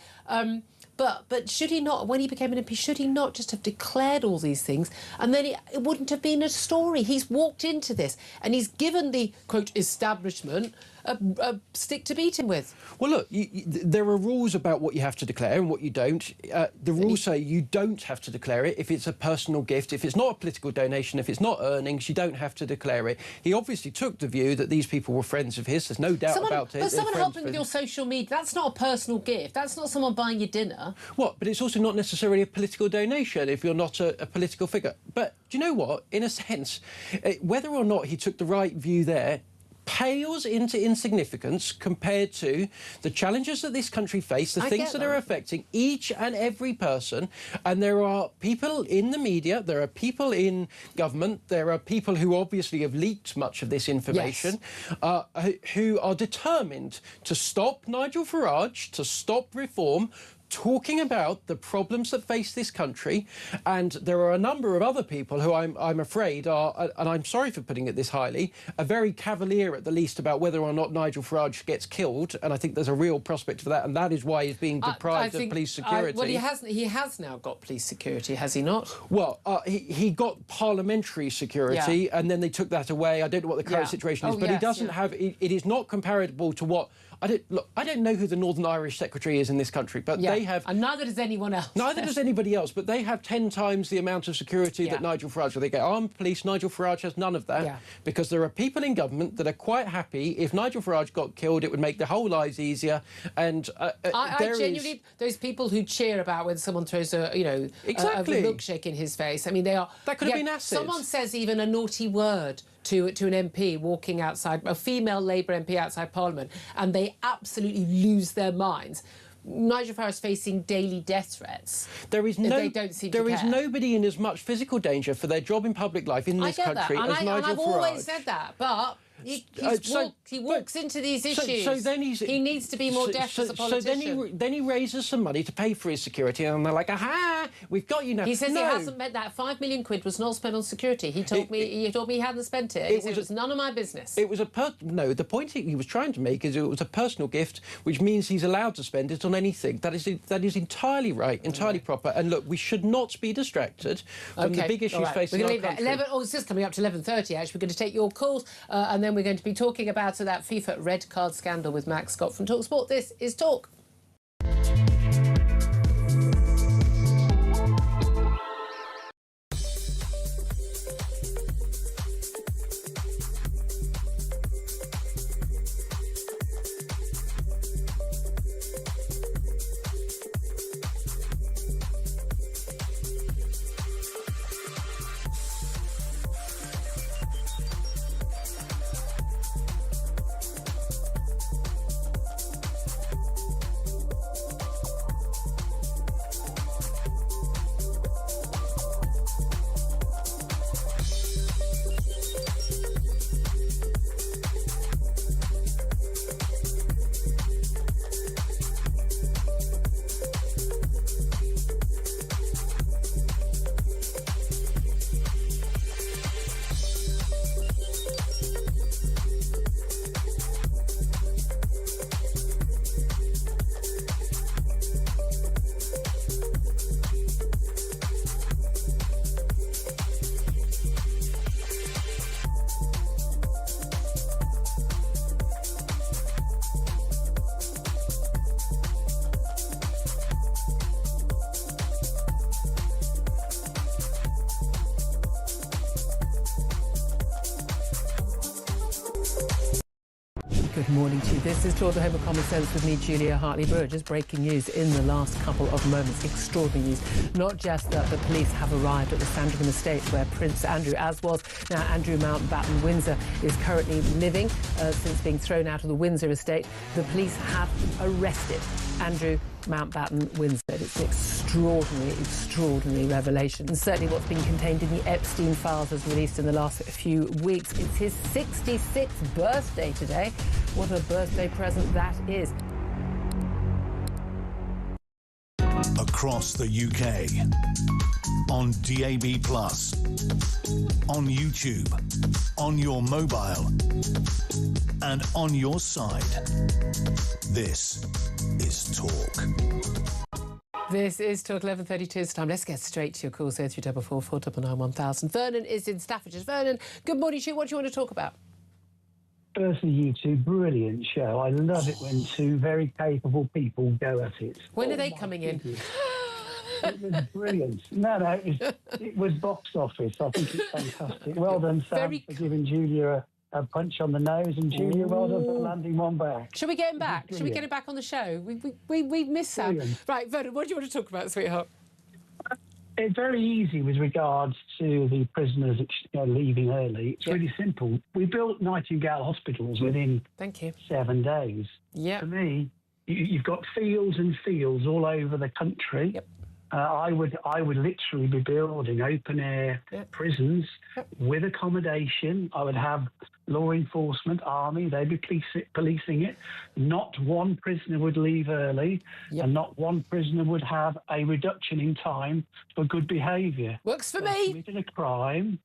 But should he not, when he became an MP, should he not just have declared all these things, and then it wouldn't have been a story? He's walked into this and he's given the, quote, establishment a stick to beat him with. Well, look, there are rules about what you have to declare and what you don't. The rules say you don't have to declare it if it's a personal gift, if it's not a political donation, if it's not earnings, you don't have to declare it. He obviously took the view that these people were friends of his. There's no doubt about it. But someone helping with your social media, that's not a personal gift. That's not someone buying you dinner. What? But it's also not necessarily a political donation if you're not a political figure. But do you know what? In a sense, whether or not he took the right view there pales into insignificance compared to the challenges that this country face, the things that are affecting each and every person. And there are people in the media, there are people in government, there are people who obviously have leaked much of this information, who are determined to stop Nigel Farage, to stop reform, talking about the problems that face this country. And there are a number of other people who I'm afraid are, and I'm sorry for putting it this highly, are very cavalier at the least about whether or not Nigel Farage gets killed. And I think there's a real prospect for that, and that is why he's being deprived of police security. Well, he has now got police security, has he not? Well, he got parliamentary security, and then they took that away. I don't know what the current situation is, but he doesn't have... It is not comparable to what... I don't know who the Northern Irish Secretary is in this country, but they have... And neither does anyone else. Neither does anybody else, but they have 10 times the amount of security that Nigel Farage... They get armed police. Nigel Farage has none of that, because there are people in government that are quite happy. If Nigel Farage got killed, it would make their whole lives easier, and I genuinely... Those people who cheer about when someone throws a milkshake in his face, I mean, they are... That could have been acid. Someone says even a naughty word to an MP walking outside, a female Labour MP outside Parliament, and they absolutely lose their minds. Nigel Farage is facing daily death threats. There is they don't seem to care. There is nobody in as much physical danger for their job in public life in this country as Nigel Farage. And I've always said that, but... He walks into these issues. So then he needs to be more deft as a politician. So then he raises some money to pay for his security, and they're like, aha, we've got you now. He says he hasn't met that. 5 million quid was not spent on security. He told me he hadn't spent it. He said it was none of my business. It was no. The point he was trying to make is it was a personal gift, which means he's allowed to spend it on anything. That is entirely right, entirely proper. And look, we should not be distracted from the big issues facing our country. It's just coming up to 11:30. Actually, we're going to take your calls, and then we're going to be talking about that FIFA red card scandal with Max Scott from talkSPORT. This is Talk. Good morning to you. This is Talk the Home of Common Sense with me, Julia Hartley-Brewer. Just breaking news in the last couple of moments. Extraordinary news. Not just that the police have arrived at the Sandringham estate where Prince Andrew, as was now Andrew Mountbatten Windsor, is currently living since being thrown out of the Windsor estate. The police have arrested Andrew Mountbatten Windsor. It's an extraordinary revelation. And certainly what's been contained in the Epstein files as released in the last few weeks. It's his 66th birthday today. What a birthday present that is. Across the UK, on DAB+, on YouTube, on your mobile, and on your side. This is Talk. This is Talk 11:32 this time. Let's get straight to your calls. 0344 499 1000. Vernon is in Staffordshire. Vernon, good morning to you. What do you want to talk about? Firstly, you two, brilliant show. I love it when two very capable people go at it. When are they coming in? It was brilliant. No, it was box office. I think it's fantastic. Well done, Sam, for giving Julia a punch on the nose, and Julia, well done for landing one back. Shall we get him back? Shall we get him back on the show? We miss Sam. Brilliant. Right, Vernon, what do you want to talk about, sweetheart? It's very easy with regards to the prisoners leaving early. It's really simple. We built Nightingale hospitals within 7 days. Yeah. For me, you've got fields and fields all over the country. Yep. I would literally be building open air prisons with accommodation. I would have law enforcement, army. They'd be policing it. Not one prisoner would leave early, and not one prisoner would have a reduction in time for good behaviour. Works for me. Committed a crime.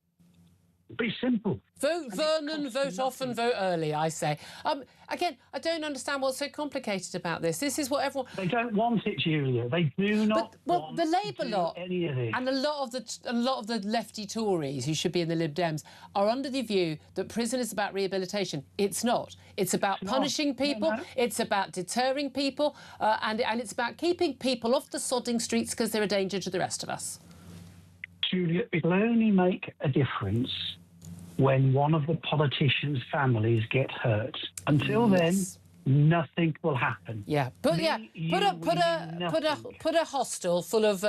Be simple. Vote Vernon, vote off and vote early, I say. Again, I don't understand what's so complicated about this. This is what everyone... They don't want it, Julia. They do not want the Labour lot any of this. And a lot of the lefty Tories who should be in the Lib Dems are under the view that prison is about rehabilitation. It's not. It's about punishing people. No. It's about deterring people. And it's about keeping people off the sodding streets because they're a danger to the rest of us. Julia, it'll only make a difference when one of the politicians' families get hurt. Until then, nothing will happen. Yeah, put a hostel full of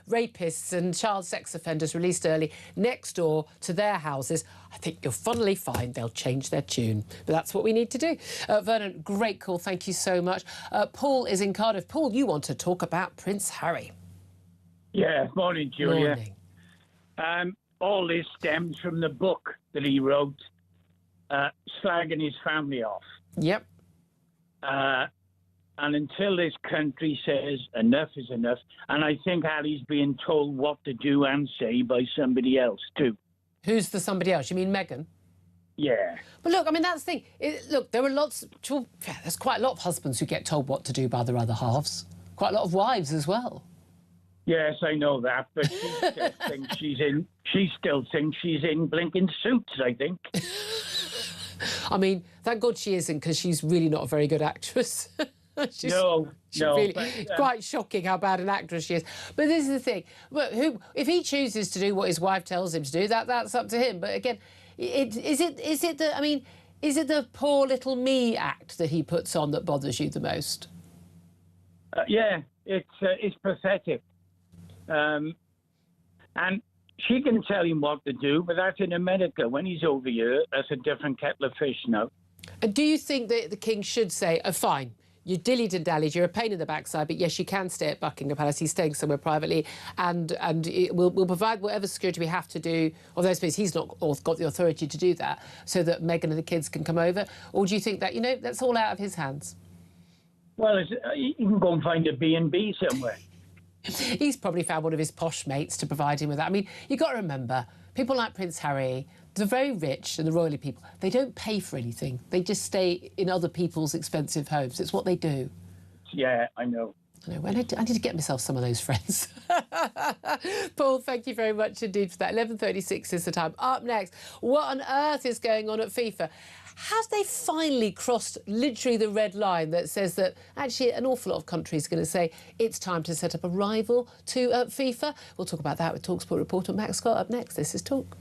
rapists and child sex offenders released early next door to their houses. I think you'll funnily find they'll change their tune. But that's what we need to do. Vernon, great call. Thank you so much. Paul is in Cardiff. Paul, you want to talk about Prince Harry? Yeah, morning, Julia. Morning. All this stems from the book that he wrote, slagging his family off. Yep. And until this country says enough is enough, and I think Harry's being told what to do and say by somebody else too. Who's the somebody else? You mean Meghan? Yeah. But look, I mean, that's the thing. Look, there are there's quite a lot of husbands who get told what to do by their other halves. Quite a lot of wives as well. Yes, I know that, but she still thinks she's in blinking suits, I think. I mean, thank God she isn't, because she's really not a very good actress. She's really, quite shocking how bad an actress she is. But this is the thing. If he chooses to do what his wife tells him to do, that's up to him. But again, is it the poor little me act that he puts on that bothers you the most? Yeah, it's pathetic. And she can tell him what to do, but that's in America. When he's over here, that's a different kettle of fish now. And do you think that the King should say, oh, fine, you dillied and dallied, you're a pain in the backside, but yes, you can stay at Buckingham Palace, he's staying somewhere privately, and we'll provide whatever security we have to do, although I suppose he's not got the authority to do that, so that Meghan and the kids can come over? Or do you think that, that's all out of his hands? Well, you can go and find a B&B somewhere. He's probably found one of his posh mates to provide him with that. I mean, you've got to remember, people like Prince Harry, the very rich and the royally people, they don't pay for anything. They just stay in other people's expensive homes. It's what they do. Yeah, I know. I need to get myself some of those friends. Paul, thank you very much indeed for that. 11:36 is the time. Up next, what on earth is going on at FIFA? Have they finally crossed literally the red line that says that actually an awful lot of countries are going to say it's time to set up a rival to FIFA? We'll talk about that with TalkSport reporter Max Scott up next. This is Talk.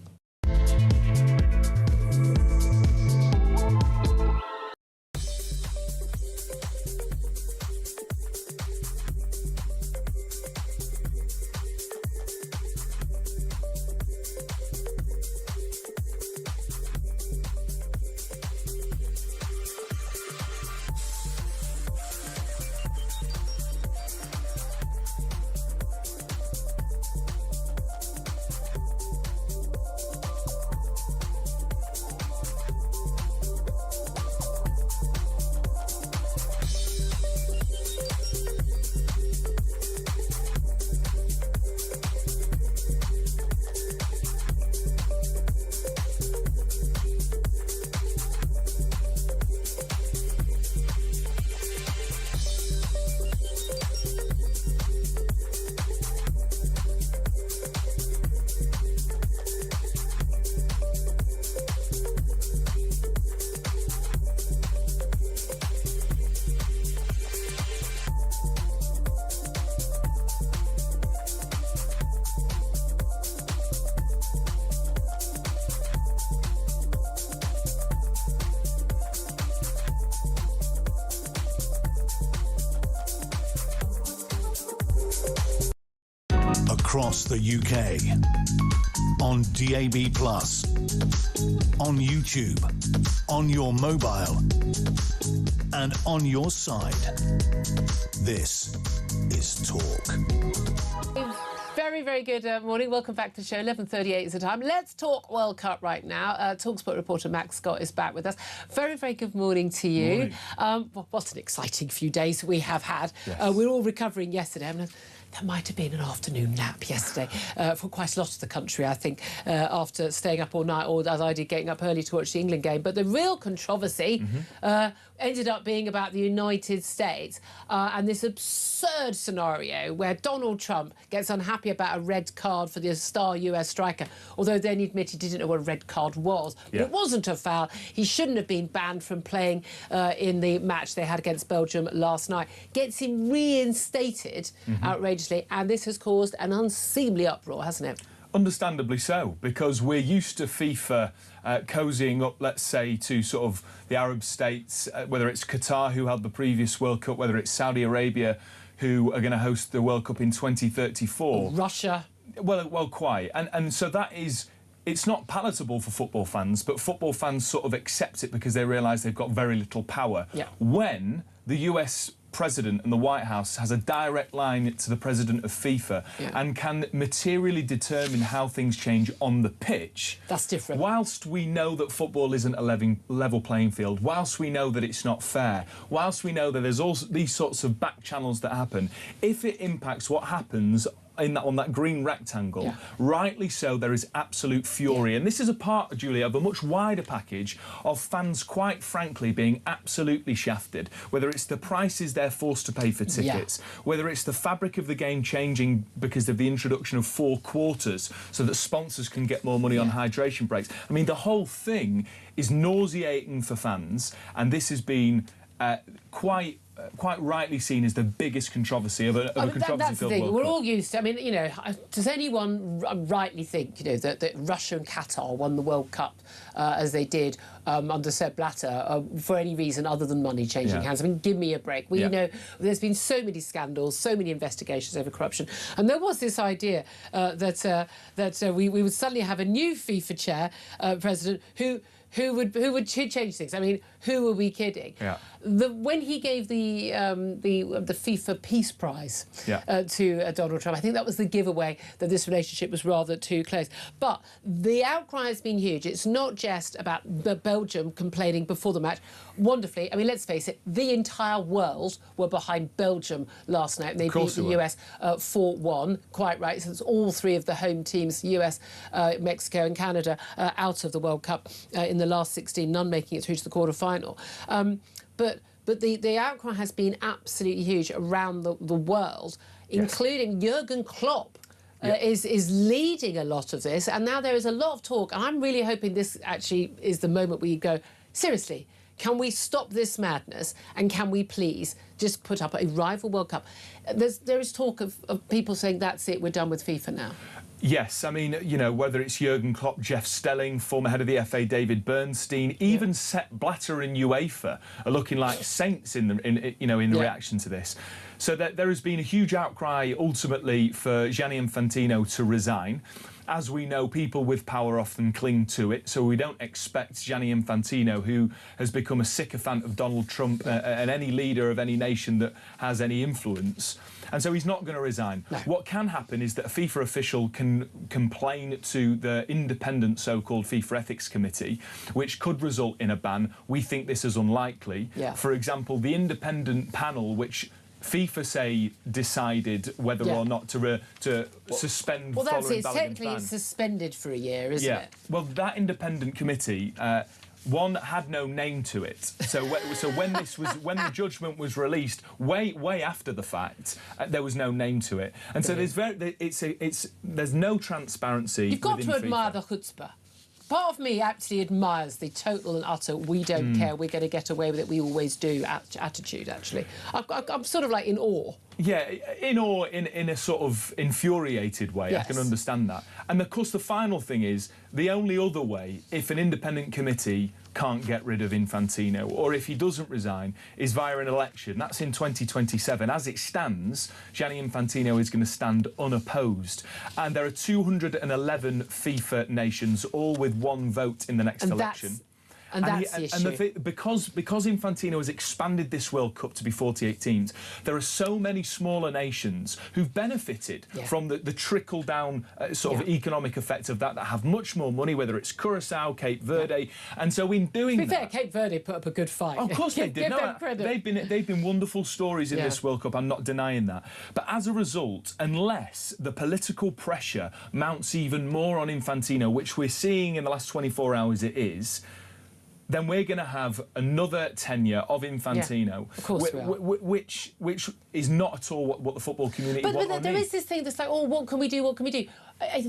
across the UK. On DAB+, on YouTube, on your mobile, and on your side. This is Talk. Very, very good morning. Welcome back to the show. 11:38 is the time. Let's talk World Cup right now. TalkSport reporter Max Scott is back with us. Very, very good morning to you. What an exciting few days we have had. Yes. We're all recovering yesterday. I mean, there might have been an afternoon nap yesterday for quite a lot of the country, I think, after staying up all night, or as I did, getting up early to watch the England game. But the real controversy ended up being about the United States and this absurd scenario where Donald Trump gets unhappy about a red card for the star US striker, although then he admitted he didn't know what a red card was. But it wasn't a foul. He shouldn't have been banned from playing in the match they had against Belgium last night. Gets him reinstated outrageously, and this has caused an unseemly uproar, hasn't it? Understandably so, because we're used to FIFA cozying up, let's say, to sort of the Arab states, whether it's Qatar, who held the previous World Cup, whether it's Saudi Arabia, who are going to host the World Cup in 2034. Russia. Well, quite. And so that is... It's not palatable for football fans, but football fans sort of accept it because they realise they've got very little power. Yeah. When the US president and the White House has a direct line to the president of FIFA and can materially determine how things change on the pitch. That's different. Whilst we know that football isn't a level playing field, whilst we know that it's not fair, whilst we know that there's also these sorts of back channels that happen, if it impacts what happens on that green rectangle, rightly so, there is absolute fury. And this is a part, Julia, of a much wider package of fans, quite frankly, being absolutely shafted. Whether it's the prices they're forced to pay for tickets, whether it's the fabric of the game changing because of the introduction of 4 quarters so that sponsors can get more money on hydration breaks. I mean, the whole thing is nauseating for fans, and this has been quite rightly seen as the biggest controversy of a controversy-filled That's the thing. World We're Cup. all used to... I mean, you know, does anyone rightly think, you know, that Russia and Qatar won the World Cup as they did under Sepp Blatter for any reason other than money changing hands? I mean, give me a break. We know there's been so many scandals, so many investigations over corruption, and there was this idea that we would suddenly have a new FIFA chair president who would change things. I mean, who are we kidding? When he gave the FIFA Peace Prize to Donald Trump, I think that was the giveaway that this relationship was rather too close. But the outcry has been huge. It's not just about Belgium complaining before the match. Wonderfully, I mean, let's face it, the entire world were behind Belgium last night. They beat the US 4-1, quite right, since all 3 of the home teams, US, Mexico and Canada, out of the World Cup in the last 16, none making it through to the quarter-final. But the outcry has been absolutely huge around the world, including Jurgen Klopp is leading a lot of this. And now there is a lot of talk. And I'm really hoping this actually is the moment where you go, seriously, can we stop this madness? And can we please just put up a rival World Cup? There is talk of people saying, that's it, we're done with FIFA now. Yes, I mean, you know, whether it's Jurgen Klopp, Jeff Stelling, former head of the FA David Bernstein, even Sepp Blatter and UEFA are looking like saints in the reaction to this. So there has been a huge outcry ultimately for Gianni Infantino to resign. As we know, people with power often cling to it, so we don't expect Gianni Infantino, who has become a sycophant of Donald Trump and any leader of any nation that has any influence. And so he's not going to resign. No. What can happen is that a FIFA official can complain to the independent so-called FIFA Ethics Committee, which could result in a ban. We think this is unlikely. For example, the independent panel, which FIFA say decided whether or not to suspend. Well, that's following it. Technically, it's suspended for a year, isn't it? Well, that independent committee. One had no name to it, so when the judgment was released, way after the fact, there was no name to it, and so there's no transparency. You've got to FIFA. admire the chutzpah. Part of me actually admires the total and utter we don't care, we're going to get away with it, we always do attitude, actually. I'm sort of like in awe Yeah, in a sort of infuriated way. Yes. I can understand that. And of course, the final thing is the only other way, if an independent committee can't get rid of Infantino, or if he doesn't resign, is via an election. That's in 2027. As it stands, Gianni Infantino is going to stand unopposed. And there are 211 FIFA nations, all with one vote in the next election. And that's the issue. Because Infantino has expanded this World Cup to be 48 teams, there are so many smaller nations who've benefited from the trickle-down sort of economic effect of that have much more money, whether it's Curacao, Cape Verde. And so in doing to be fair, Cape Verde put up a good fight. Of course they did. Give them credit. They've been wonderful stories in this World Cup. I'm not denying that. But as a result, unless the political pressure mounts even more on Infantino, which we're seeing in the last 24 hours it is, then we're going to have another tenure of Infantino, of course which is not at all what the football community want or need. But there is this thing that's like, oh, what can we do? What can we do?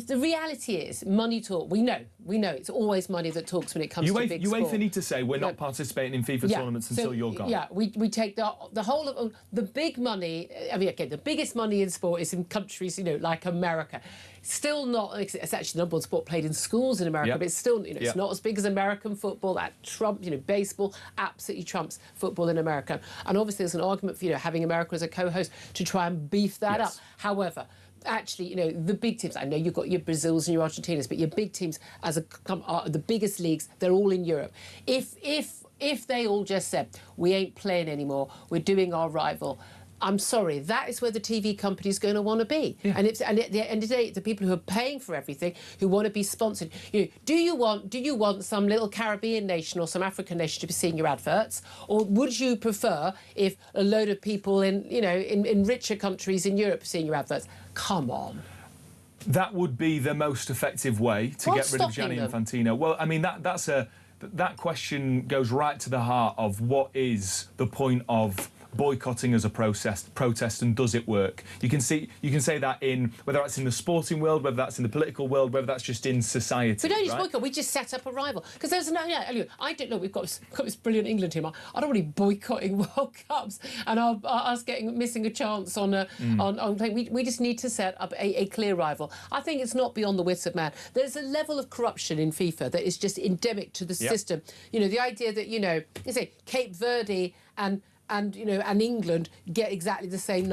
The reality is, money talk. We know it's always money that talks when it comes to big sport. UEFA need to say we're not participating in FIFA tournaments until you're gone. Yeah, we take the whole of the big money. I mean, okay, the biggest money in sport is in countries, like America. Still not. It's actually the number one sport played in schools in America, but it's still, it's not as big as American football. That trump, baseball absolutely trumps football in America. And obviously, there's an argument for having America as a co-host to try and beef that up. However, actually, the big teams, I know you've got your Brazils and your Argentinas, but your big teams are the biggest leagues, they're all in Europe. If they all just said, we ain't playing anymore, we're doing our rival, I'm sorry, that is where the TV company is going to want to be. And at the end of the day, the people who are paying for everything, who want to be sponsored. Do you want some little Caribbean nation or some African nation to be seeing your adverts, or would you prefer if a load of people in richer countries in Europe are seeing your adverts? Come on. That would be the most effective way to get rid of Gianni Infantino. Well, I mean that question goes right to the heart of what is the point of boycotting as a protest, and does it work? You can say that in whether that's in the sporting world, whether that's in the political world, whether that's just in society. We don't just boycott, we just set up a rival. Because there's I don't know, we've got this brilliant England team. I don't want to be boycotting World Cups and us missing a chance on playing. We just need to set up a clear rival. I think it's not beyond the wits of man. There's a level of corruption in FIFA that is just endemic to the system. The idea that you say Cape Verde and England get exactly the same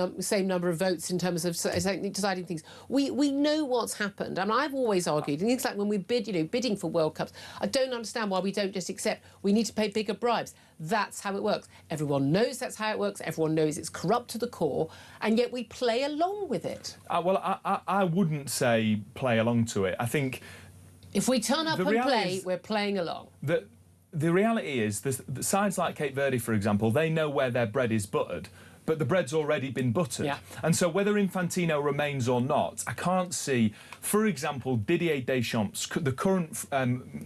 number of votes in terms of deciding things. We know what's happened, and I've always argued, and it's like when we bidding for World Cups, I don't understand why we don't just accept we need to pay bigger bribes. That's how it works. Everyone knows that's how it works. Everyone knows it's corrupt to the core, and yet we play along with it. I wouldn't say play along to it. I think if we turn up and play, we're playing along. The reality is, the sides like Cape Verde, for example, they know where their bread is buttered, but the bread's already been buttered. And so whether Infantino remains or not, I can't see, for example, Didier Deschamps, the current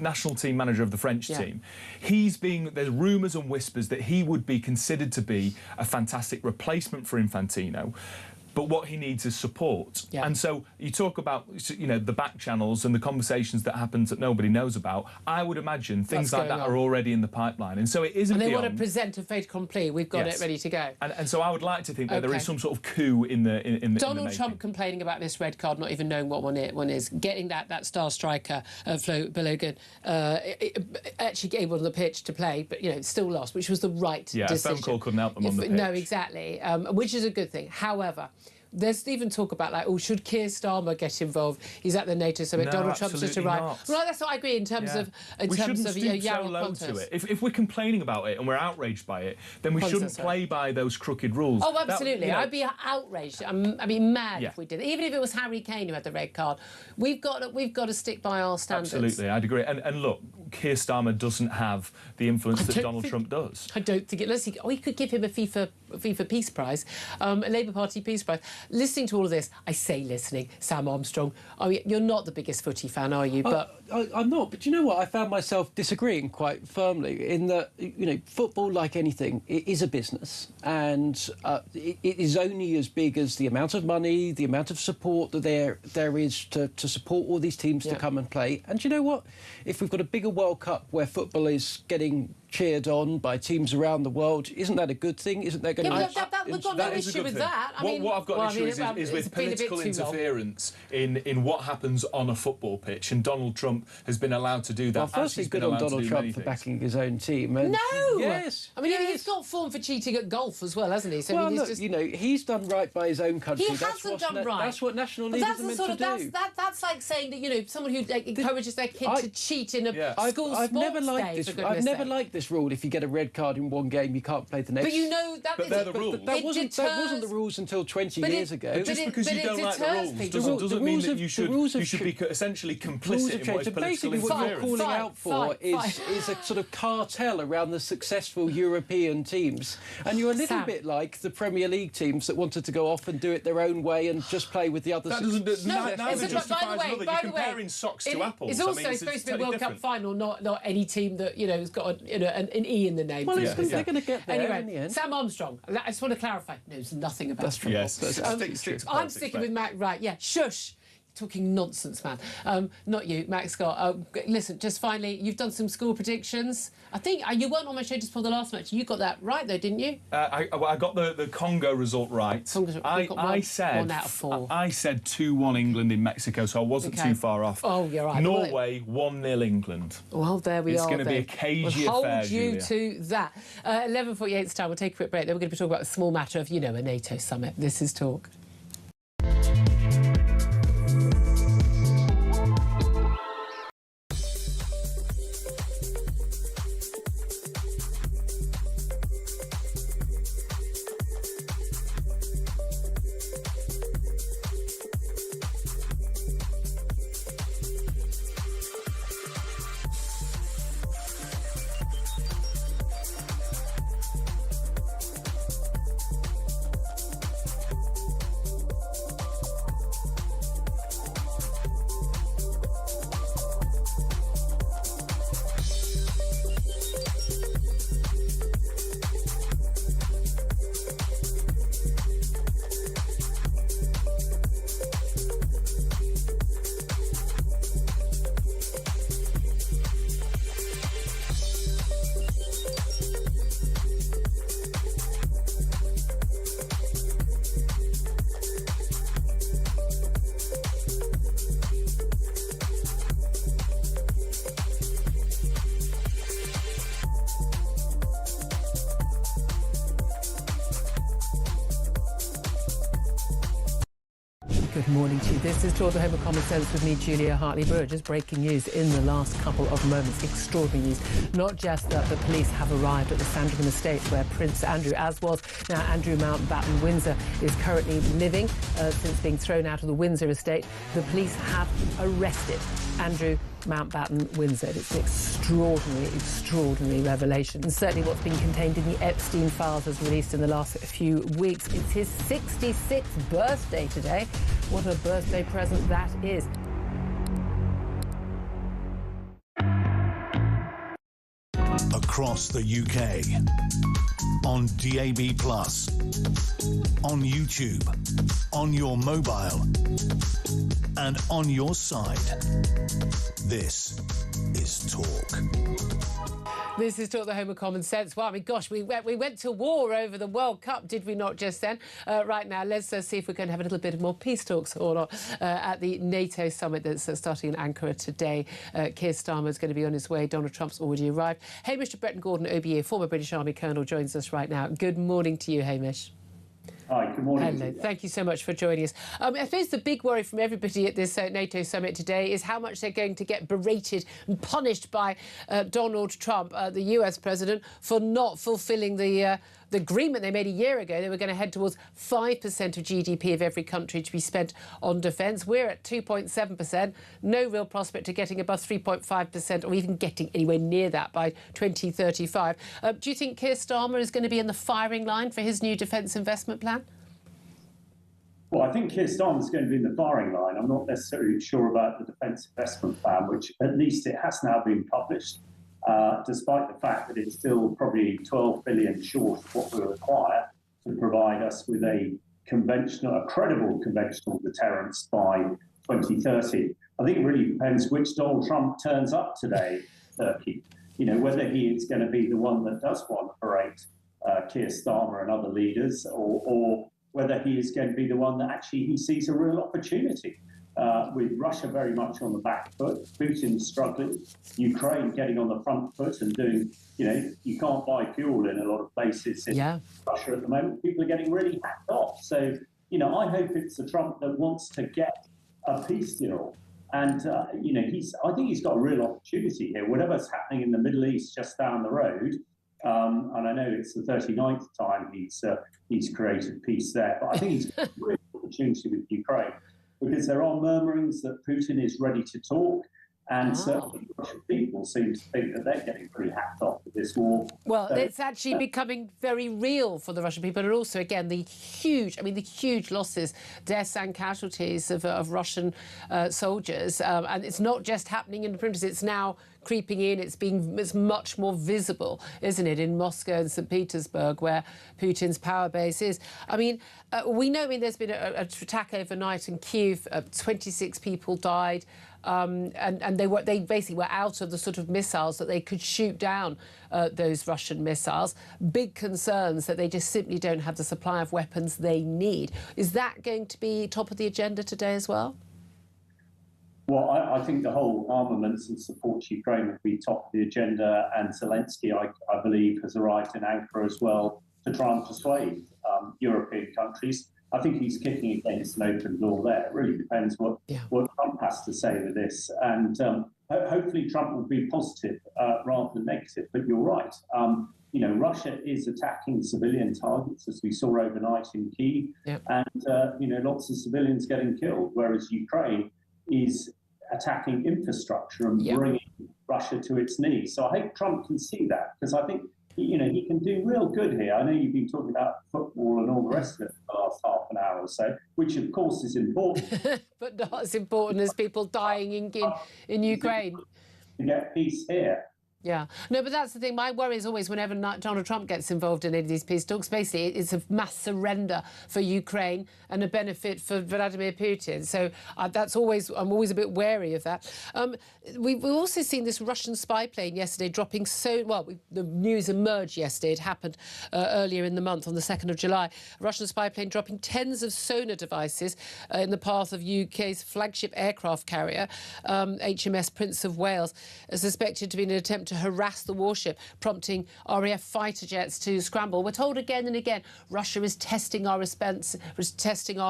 national team manager of the French team, there's rumours and whispers that he would be considered to be a fantastic replacement for Infantino. But what he needs is support. And so you talk about, the back channels and the conversations that happens that nobody knows about. I would imagine things like that are already in the pipeline. And so it isn't. And they want to present a fait accompli. We've got it ready to go. And so I would like to think that there is some sort of coup in the Donald Trump complaining about this red card, not even knowing what one is, getting that star striker, Flo Balogun, actually able on the pitch to play, but still lost, which was the right decision. A phone call couldn't help them on the pitch. No, exactly, which is a good thing. However, there's even talk about should Keir Starmer get involved? He's at the NATO summit. No, Donald Trump's just arrived. Not. Well, that's what I agree in terms of we shouldn't stoop so low to it. If we're complaining about it and we're outraged by it, then we shouldn't play by those crooked rules. Oh, absolutely. I'd be outraged. I'd be mad if we did. Even if it was Harry Kane who had the red card, we've got to stick by our standards. Absolutely, I'd agree. And look, Keir Starmer doesn't have the influence that Donald Trump does. I don't think it. We could give him a FIFA Peace Prize, a Labour Party Peace Prize. Listening to all of this, I say listening, Sam Armstrong, you're not the biggest footy fan, are you? But I'm not. But you know what? I found myself disagreeing quite firmly in that, you know, football, like anything, it is a business, and it is only as big as the amount of money, the amount of support that there is to support all these teams to come and play. And you know what? If we've got a bigger World Cup where football is getting cheered on by teams around the world, isn't that a good thing? Isn't that going to... We've got no issue with that. What I've got an issue is with political interference in what happens on a football pitch, and Donald Trump has been allowed to do that. Well, firstly, good on Donald Trump for backing his own team. And no! Yes. I mean, he's got form for cheating at golf as well, hasn't he? So, well, I mean, look, you know, he's done right by his own country. He hasn't done right. That's what national leaders are meant to do. That's like saying that, you know, someone who encourages their kid to cheat in a school I've sports never liked day, this. I've never liked this rule. If you get a red card in one game, you can't play the next. But you know that. But they're the rules. That wasn't the rules until 20 years ago. But just because you don't like the rules doesn't mean that you should be essentially complicit in what is political basically interference. what you're calling out for is a sort of cartel around the successful European teams, and you're a little bit like the Premier League teams that wanted to go off and do it their own way and just play with the others. That doesn't. Neither justifies another. You're comparing socks to apples. It's also supposed to be a World Cup final, not any team that, you know, has got an E in the name. Well, they're going to get there anyway, in the end. Sam Armstrong, I just want to clarify, knows nothing about football. Yes, I'm sticking with Mac. Right, yeah, shush. Talking nonsense, man. Not you, Max Scott. Listen, just finally, you've done some score predictions. I think you weren't on my show just for the last match. You got that right, though, didn't you? I got the Congo result right. I said 1 out of 4. I said 2-1 England in Mexico, so I wasn't too far off. Oh, you're right. Norway 1-0 England. Well, there we are. It's going to be a cagey we'll affair, hold you Julia. to that. 11:48 time. We'll take a quick break. Then we're going to be talking about a small matter of, you know, a NATO summit. This is Talk. Good morning to you. This is Talk the Home of Common Sense with me, Julia Hartley-Brewer. Just breaking news in the last couple of moments. Extraordinary news. Not just that the police have arrived at the Sandringham estate where Prince Andrew, as was now Andrew Mountbatten Windsor, is currently living since being thrown out of the Windsor estate. The police have arrested Andrew Mountbatten Windsor. It's an extraordinary revelation. And certainly what's been contained in the Epstein files was released in the last few weeks. It's his 66th birthday today. What a birthday present that is. Across the UK, on DAB+, on YouTube, on your mobile, and on your side. This is Talk. This is Talk the Home of Common Sense. Well, I mean, gosh, we went to war over the World Cup, did we not, just then? Right now, let's see if we can have a little bit more peace talks or not at the NATO summit that's starting in Ankara today. Keir Starmer is going to be on his way. Donald Trump's already arrived. Hamish Breton Gordon, OBE, former British Army Colonel, joins us right now. Good morning to you, Hamish. Hi, good morning. Hello. Thank you so much for joining us. I suppose the big worry from everybody at this NATO summit today is how much they're going to get berated and punished by Donald Trump, the US president, for not fulfilling the agreement they made a year ago. They were going to head towards 5% of GDP of every country to be spent on defence. We're at 2.7%. No real prospect of getting above 3.5% or even getting anywhere near that by 2035. Do you think Keir Starmer is going to be in the firing line for his new defence investment plan? Well, I think Keir Starmer's going to be in the firing line. I'm not necessarily sure about the defence investment plan, which at least it has now been published, despite the fact that it's still probably 12 billion short of what we require to provide us with a credible conventional deterrence by 2030. I think it really depends which Donald Trump turns up today in Turkey. Whether he is going to be the one that does want to berate Keir Starmer and other leaders, or whether he is going to be the one that actually he sees a real opportunity. With Russia very much on the back foot, Putin struggling, Ukraine getting on the front foot and doing, you can't buy fuel in a lot of places in Russia at the moment. People are getting really hacked off. So, I hope it's a Trump that wants to get a peace deal. And, I think he's got a real opportunity here. Whatever's happening in the Middle East just down the road, and I know it's the 39th time he's created peace there, but I think he's got a real opportunity with Ukraine, because there are murmurings that Putin is ready to talk, and certainly Russian people seem to think that they're getting pretty hacked off with this war. Well, it's actually becoming very real for the Russian people, and also, again, the huge losses, deaths and casualties of Russian soldiers, and it's not just happening in the perimeters, it's now creeping in. It's much more visible, isn't it, in Moscow and St. Petersburg, where Putin's power base is. We know, there's been an attack overnight in Kyiv. 26 people died, and they basically were out of the sort of missiles that they could shoot down those Russian missiles. Big concerns that they just simply don't have the supply of weapons they need. Is that going to be top of the agenda today as well? Well, I think the whole armaments and support to Ukraine will be top of the agenda, and Zelensky, I believe, has arrived in Ankara as well to try and persuade European countries. I think he's kicking against an open door there. It really depends what Trump has to say with this. And hopefully Trump will be positive rather than negative. But you're right. Russia is attacking civilian targets, as we saw overnight in Kyiv, and, lots of civilians getting killed, whereas Ukraine is attacking infrastructure and bringing Russia to its knees. So I hope Trump can see that, because I think, he can do real good here. I know you've been talking about football and all the rest of it for the last half an hour or so, which of course is important. But not as important as people dying in Ukraine. To get peace here. Yeah. No, but that's the thing. My worry is always whenever Donald Trump gets involved in any of these peace talks, basically it's a mass surrender for Ukraine and a benefit for Vladimir Putin. So I'm always a bit wary of that. We've also seen this Russian spy plane yesterday dropping the news emerged yesterday. It happened earlier in the month on the 2nd of July. A Russian spy plane dropping tens of sonar devices in the path of UK's flagship aircraft carrier, HMS Prince of Wales, suspected to be an attempt to harass the warship, prompting RAF fighter jets to scramble. We're told again and again Russia is testing our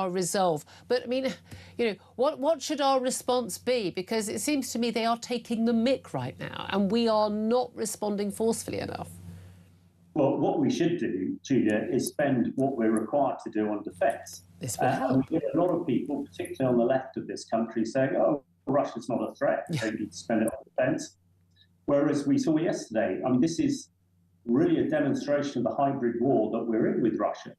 resolve. But what should our response be? Because it seems to me they are taking the mick right now, and we are not responding forcefully enough. Well, what we should do, Julia, is spend what we're required to do on defence. This will help. We get a lot of people, particularly on the left of this country, saying, "Oh, Russia's not a threat. They need to spend it on defence." Whereas we saw yesterday, this is really a demonstration of the hybrid war that we're in with Russia.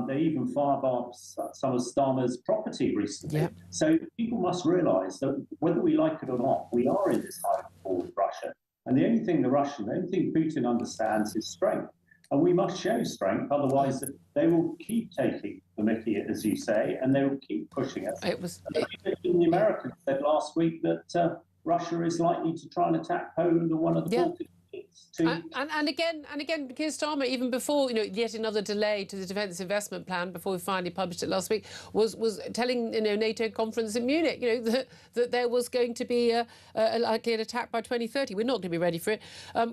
They even firebombed some of Starmer's property recently. Yep. So people must realise that whether we like it or not, we are in this hybrid war with Russia. And the only thing Putin understands is strength. And we must show strength, otherwise they will keep taking the mickey, as you say, and they will keep pushing us. The Americans said last week that Russia is likely to try and attack Poland or one of the Baltic states. And again, Keir Starmer, even before yet another delay to the defence investment plan, before we finally published it last week, was telling NATO conference in Munich, that there was going to be likely an attack by 2030. We're not going to be ready for it.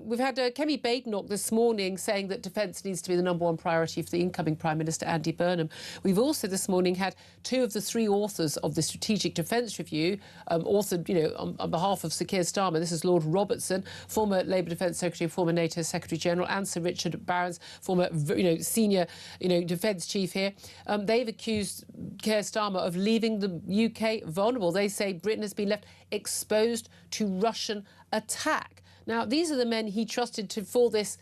We've had Kemi Badenoch this morning saying that defence needs to be the #1 priority for the incoming Prime Minister Andy Burnham. We've also this morning had 2 of the 3 authors of the Strategic Defence Review, authored on behalf of Sir Keir Starmer. This is Lord Robertson, former Labour Defence Secretary, former NATO Secretary General, and Sir Richard Barrons, former senior defence chief here. They've accused Keir Starmer of leaving the UK vulnerable. They say Britain has been left exposed to Russian attack. Now, these are the men he trusted for this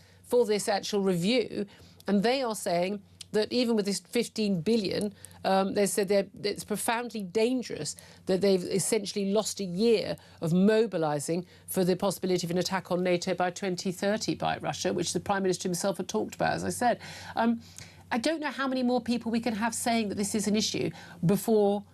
actual review, and they are saying that even with this 15 billion, they said it's profoundly dangerous that they've essentially lost a year of mobilising for the possibility of an attack on NATO by 2030 by Russia, which the Prime Minister himself had talked about, as I said. I don't know how many more people we can have saying that this is an issue before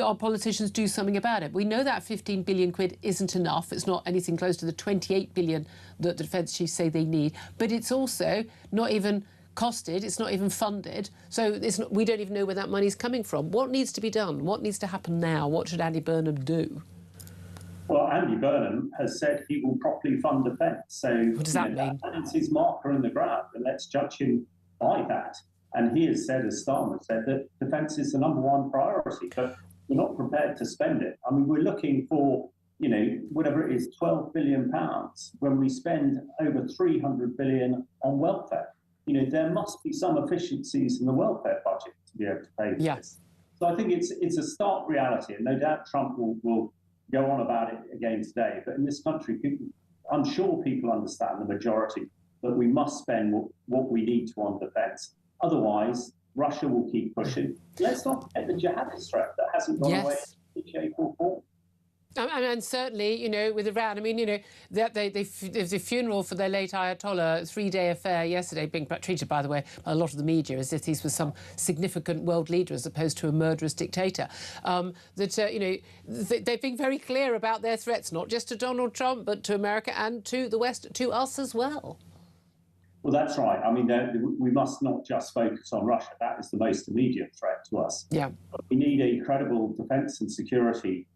our politicians do something about it. We know that 15 billion quid isn't enough. It's not anything close to the 28 billion that the defence chiefs say they need. But it's also not even costed. It's not even funded. So we don't even know where that money's coming from. What needs to be done? What needs to happen now? What should Andy Burnham do? Well, Andy Burnham has said he will properly fund defence. So what does that mean? That's his marker in the ground, and let's judge him by that. And he has said, as Starmer said, that defence is the #1 priority, but we're not prepared to spend it. I mean, we're looking for, whatever it is, £12 billion when we spend over 300 billion on welfare. There must be some efficiencies in the welfare budget to be able to pay for this. So I think it's a stark reality, and no doubt Trump will go on about it again today. But in this country, I'm sure people understand, the majority, that we must spend what we need to on defence. Otherwise, Russia will keep pushing. Let's not forget the jihadist threat that hasn't gone away in shape or form. And certainly, with Iran, I mean, that there was a funeral for their late Ayatollah, a 3-day affair yesterday, being treated, by the way, by a lot of the media as if these were some significant world leader as opposed to a murderous dictator. They've been very clear about their threats, not just to Donald Trump, but to America and to the West, to us as well. Well, that's right. I mean, we must not just focus on Russia. That is the most immediate threat to us. Yeah. But we need a credible defence and security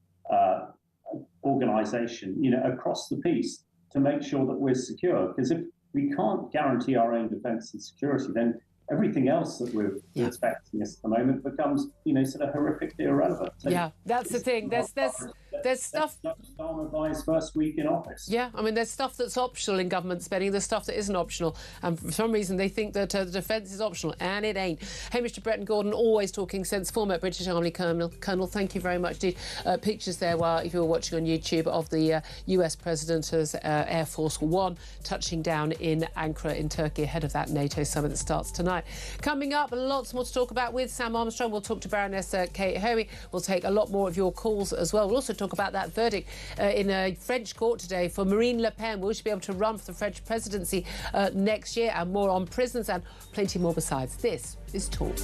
organisation, across the piece to make sure that we're secure. Because if we can't guarantee our own defence and security, then everything else that we're expecting us at the moment becomes, sort of horrifically irrelevant. So that's the thing. There's stuff. Starmer by his first week in office. Yeah, I mean, there's stuff that's optional in government spending. There's stuff that isn't optional, and for some reason they think that the defence is optional, and it ain't. Hamish to Bretton Gordon, always talking sense. Former British Army Colonel, thank you very much. Did pictures there while if you were watching on YouTube of the US President as Air Force One touching down in Ankara in Turkey ahead of that NATO summit that starts tonight. Coming up, lots more to talk about with Sam Armstrong. We'll talk to Baroness Kate Hoey. We'll take a lot more of your calls as well. We'll also talk about that verdict in a French court today for Marine Le Pen. Will she be able to run for the French presidency next year? And more on prisons and plenty more besides. This is Talk.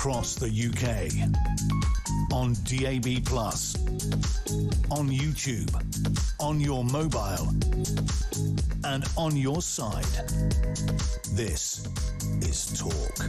across the UK. On DAB+, on YouTube, on your mobile, and on your side. This is Talk.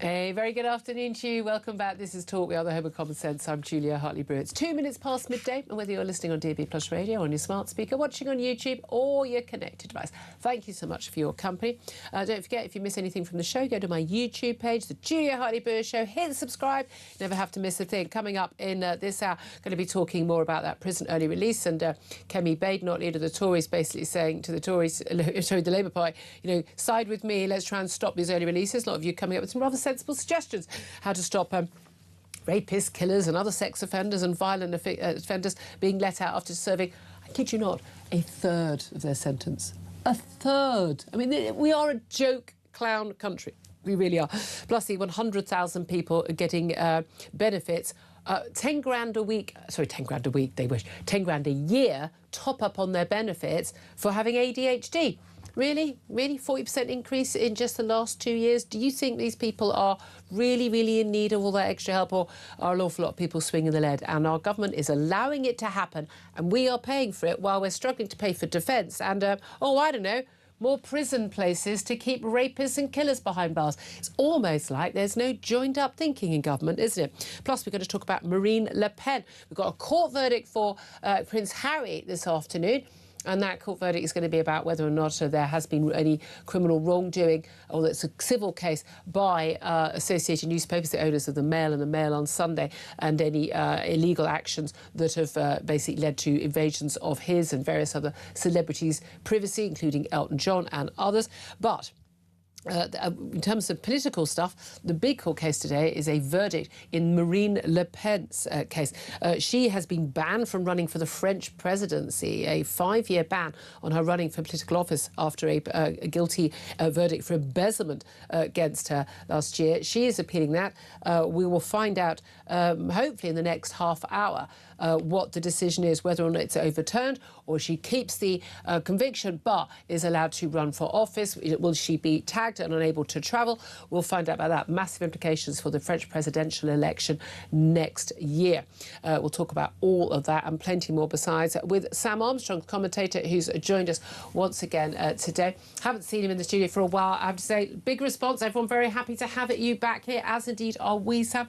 A very good afternoon to you. Welcome back. This is Talk, the other home of common sense. I'm Julia Hartley-Brewer. It's 2 minutes past midday, and whether you're listening on DAB+ radio, on your smart speaker, watching on YouTube, or your connected device, thank you so much for your company. Don't forget, if you miss anything from the show, go to my YouTube page, the Julia Hartley-Brewer Show. Hit subscribe. You never have to miss a thing. Coming up in this hour, going to be talking more about that prison early release, and Kemi Badenoch, leader of the Tories, basically saying to the Tories, sorry, the Labour Party, you know, side with me, let's try and stop these early releases. A lot of you coming up with some rather sensible suggestions how to stop rapists, killers and other sex offenders and violent offenders being let out after serving, I kid you not, a third of their sentence. A third. I mean, we are a joke clown country. We really are. Plus the 100,000 people are getting benefits. 10 grand a week, sorry, 10 grand a week, they wish, 10 grand a year top up on their benefits for having ADHD. Really? Really? 40% increase in just the last 2 years? Do you think these people are really, really in need of all that extra help, or are an awful lot of people swinging the lead? And our government is allowing it to happen, and we are paying for it while we're struggling to pay for defence and, I don't know, more prison places to keep rapists and killers behind bars. It's almost like there's no joined-up thinking in government, isn't it? Plus, we're going to talk about Marine Le Pen. We've got a court verdict for Prince Harry this afternoon. And that court verdict is going to be about whether or not there has been any criminal wrongdoing, or that's a civil case by Associated Newspapers, the owners of the Mail and the Mail on Sunday, and any illegal actions that have basically led to invasions of his and various other celebrities' privacy, including Elton John and others. But in terms of political stuff, the big court case today is a verdict in Marine Le Pen's case. She has been banned from running for the French presidency, a 5-year ban on her running for political office after a guilty verdict for embezzlement against her last year. She is appealing that. We will find out, hopefully in the next half hour, what the decision is, whether or not it's overturned or she keeps the conviction but is allowed to run for office. Will she be tagged and unable to travel? We'll find out about that. Massive implications for the French presidential election next year. We'll talk about all of that and plenty more besides with Sam Armstrong, commentator, who's joined us once again today. Haven't seen him in the studio for a while, I have to say. Big response. Everyone very happy to have you back here, as indeed are we, Sam.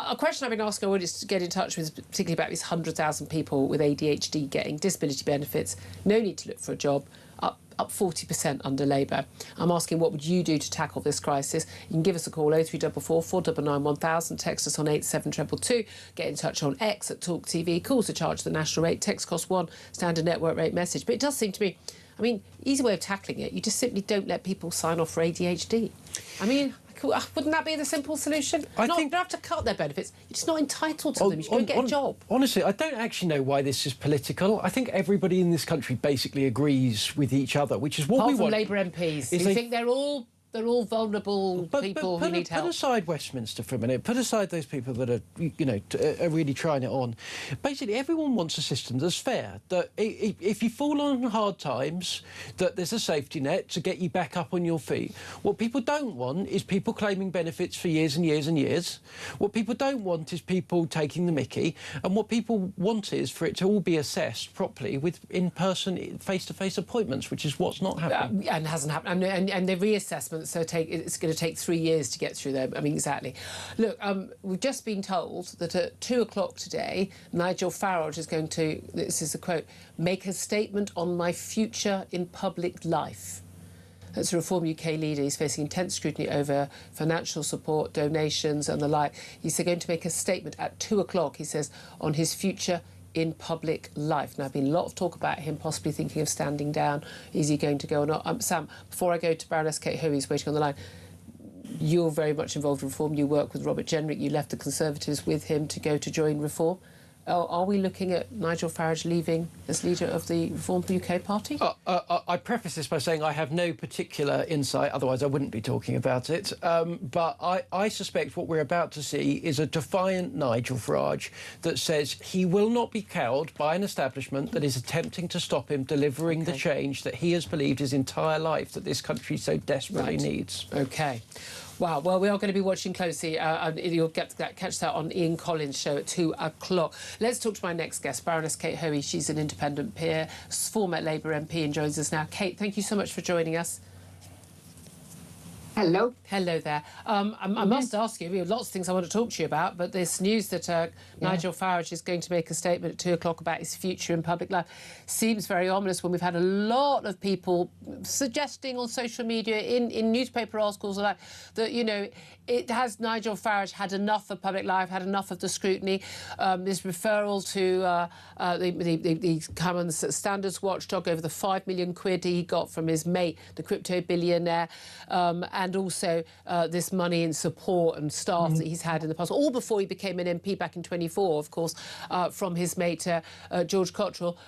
A question I've been asking I wanted to get in touch with, particularly about these 100,000 people with ADHD getting disability benefits, no need to look for a job, up 40% under Labour. I'm asking, what would you do to tackle this crisis? You can give us a call, 0344 499 1000, text us on 87222, get in touch on X at talkTV, calls to charge the national rate, text cost 1, standard network rate message. But it does seem to me, I mean, easy way of tackling it, you just simply don't let people sign off for ADHD. I mean, wouldn't that be the simple solution? You don't have to cut their benefits. You're just not entitled to them. You should go and get a job. Honestly, I don't actually know why this is political. I think everybody in this country basically agrees with each other, which is what we want. Apart from Labour MPs, you think they're all vulnerable people who need help. Put aside Westminster for a minute. Put aside those people that are, are really trying it on. Basically, everyone wants a system that's fair. That if you fall on hard times, that there's a safety net to get you back up on your feet. What people don't want is people claiming benefits for years and years and years. What people don't want is people taking the mickey. And what people want is for it to all be assessed properly with in-person, face-to-face appointments, which is what's not happening. And hasn't happened. And the reassessment. So it's going to take 3 years to get through there. I mean, exactly. Look, we've just been told that at 2 o'clock today, Nigel Farage is going to, this is a quote, make a statement on my future in public life. That's a Reform UK leader. He's facing intense scrutiny over financial support, donations and the like. He's going to make a statement at 2 o'clock, he says, on his future in public life. Now, there's been a lot of talk about him possibly thinking of standing down. Is he going to go or not? Sam, before I go to Baroness Kate Hoey, who's waiting on the line, you're very much involved in Reform. You work with Robert Jenrick. You left the Conservatives with him to go to join Reform. are we looking at Nigel Farage leaving as leader of the Reform UK Party? I preface this by saying I have no particular insight, otherwise I wouldn't be talking about it. But I suspect what we're about to see is a defiant Nigel Farage that says he will not be cowed by an establishment that is attempting to stop him delivering the change that he has believed his entire life that this country so desperately needs. OK. Wow, well, we are going to be watching closely. You'll catch that on Ian Collins' show at 2 o'clock. Let's talk to my next guest, Baroness Kate Hoey. She's an independent peer, former Labour MP, and joins us now. Kate, thank you so much for joining us. Hello. Hello there. I must ask you, we have lots of things I want to talk to you about, but this news that Nigel Farage is going to make a statement at 2 o'clock about his future in public life seems very ominous when we've had a lot of people suggesting on social media, in newspaper articles like that, you know, Nigel Farage had enough of public life, had enough of the scrutiny. This referral to the Commons Standards Watchdog over the £5 million he got from his mate, the crypto billionaire, and also this money and support and staff that he's had in the past, all before he became an MP back in 24, of course, from his mate George Cottrell.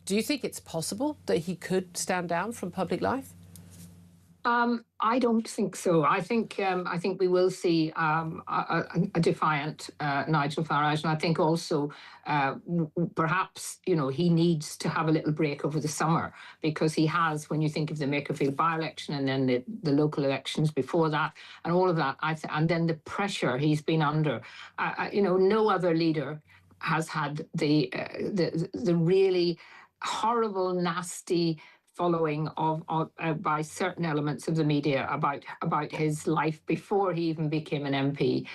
Do you think it's possible that he could stand down from public life? I don't think so. I think we will see a defiant Nigel Farage, and I think also perhaps, you know, he needs to have a little break over the summer, because he has, when you think of the Makerfield by-election and then the local elections before that and all of that, and then the pressure he's been under. You know, no other leader has had the really horrible, nasty following by certain elements of the media about his life before he even became an MP.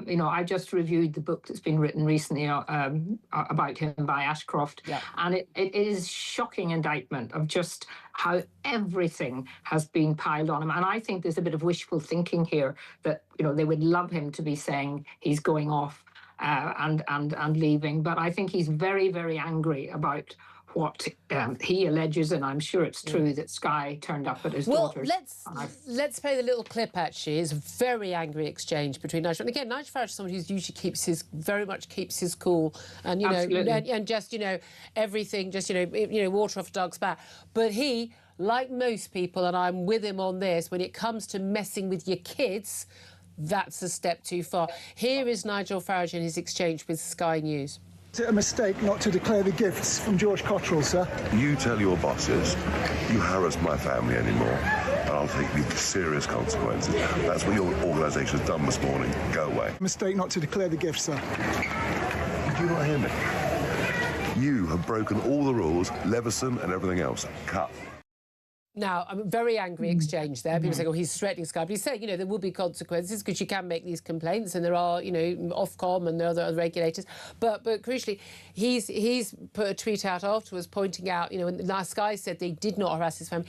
You know, I just reviewed the book that's been written recently about him by Ashcroft, and it is shocking indictment of just how everything has been piled on him. And I think there's a bit of wishful thinking here that, you know, they would love him to be saying he's going off and leaving, but I think he's very, very angry about what he alleges, and I'm sure it's true, that Sky turned up at his daughter's. Well, let's play the little clip, actually. It's a very angry exchange between Nigel. And again, Nigel Farage is someone who usually very much keeps his cool, and, you know, and just, you know, everything, just, you know, water off a dog's back. But he, like most people, and I'm with him on this, when it comes to messing with your kids, that's a step too far. Here is Nigel Farage in his exchange with Sky News. Is it a mistake not to declare the gifts from George Cottrell, sir? You tell your bosses you harass my family anymore, and I'll take the serious consequences. That's what your organisation has done this morning. Go away. Mistake not to declare the gifts, sir. Did you not hear me? You have broken all the rules, Leveson and everything else. Cut. Now, a very angry exchange there. People say, oh, he's threatening Sky. But he's saying, you know, there will be consequences because you can make these complaints, and there are, you know, Ofcom and there are other regulators. But crucially, he's put a tweet out afterwards pointing out, you know, when Sky said they did not harass his family.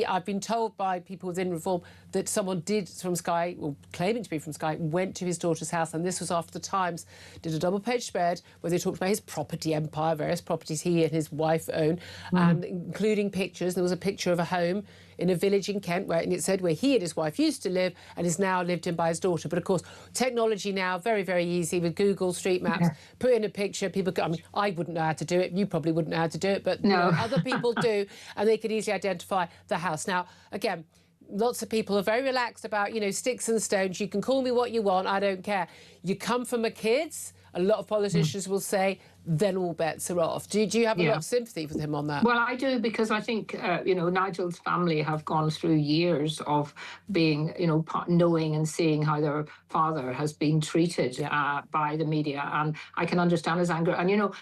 I've been told by people within Reform that someone did from Sky, or claiming to be from Sky, went to his daughter's house, and this was after the Times did a double-page spread where they talked about his property empire, various properties he and his wife own, and including pictures. There was a picture of a home in a village in Kent and it said where he and his wife used to live and is now lived in by his daughter. But of course, technology now, very, very easy with Google Street Maps. Put in a picture, people go, I mean, I wouldn't know how to do it. You probably wouldn't know how to do it, but you know, other people do, and they could easily identify the house. Now, again, lots of people are very relaxed about, you know, sticks and stones. You can call me what you want. I don't care. You come from a kids, a lot of politicians will say, then all bets are off. Do you have a lot of sympathy with him on that? Well, I do, because I think, you know, Nigel's family have gone through years of being, you know, knowing and seeing how their father has been treated by the media. And I can understand his anger. And, you know,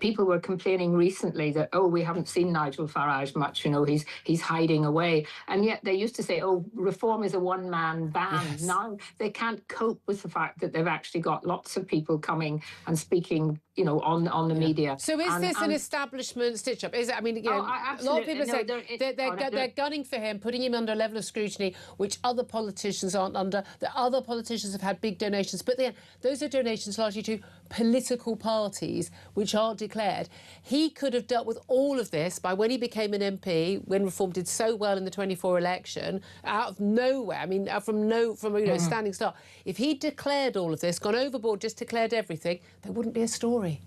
people were complaining recently that, oh, we haven't seen Nigel Farage much, you know, he's hiding away. And yet they used to say, oh, Reform is a one-man band. Now they can't cope with the fact that they've actually got lots of people coming and speaking, you know, on the media. So is this an establishment stitch-up? Is it? I mean, you know, a lot of people say they're gunning for him, putting him under a level of scrutiny which other politicians aren't under. The other politicians have had big donations, but then those are donations largely to political parties which are declared. He could have dealt with all of this by when he became an MP, when Reform did so well in the 24 election, out of nowhere. I mean, from you know, standing start. If he declared all of this, gone overboard, just declared everything, there wouldn't be a story.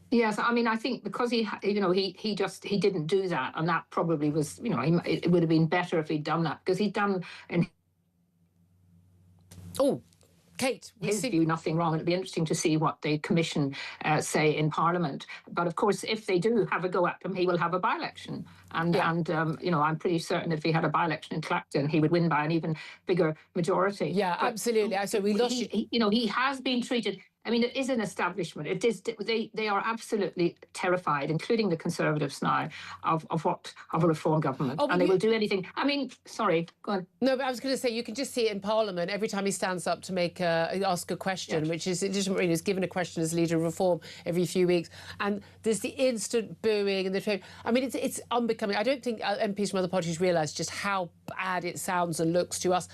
Yes, I mean, I think because he didn't do that, and that probably was, it would have been better if he'd done that, because he'd done, in Kate, his view, nothing wrong. It'd be interesting to see what the Commission say in Parliament. But of course, if they do have a go at him, he will have a by-election. And I'm pretty certain if he had a by-election in Clacton, he would win by an even bigger majority. Yeah, but absolutely. So we lost he has been treated. I mean, it is an establishment. It is. They are absolutely terrified, including the Conservatives now, of a reform government, and they will do anything. I mean, sorry, go on. No, but I was going to say you can just see it in Parliament every time he stands up to ask a question, which is he's given a question as leader of reform every few weeks, and there's the instant booing and I mean, it's unbecoming. I don't think MPs from other parties realise just how bad it sounds and looks to us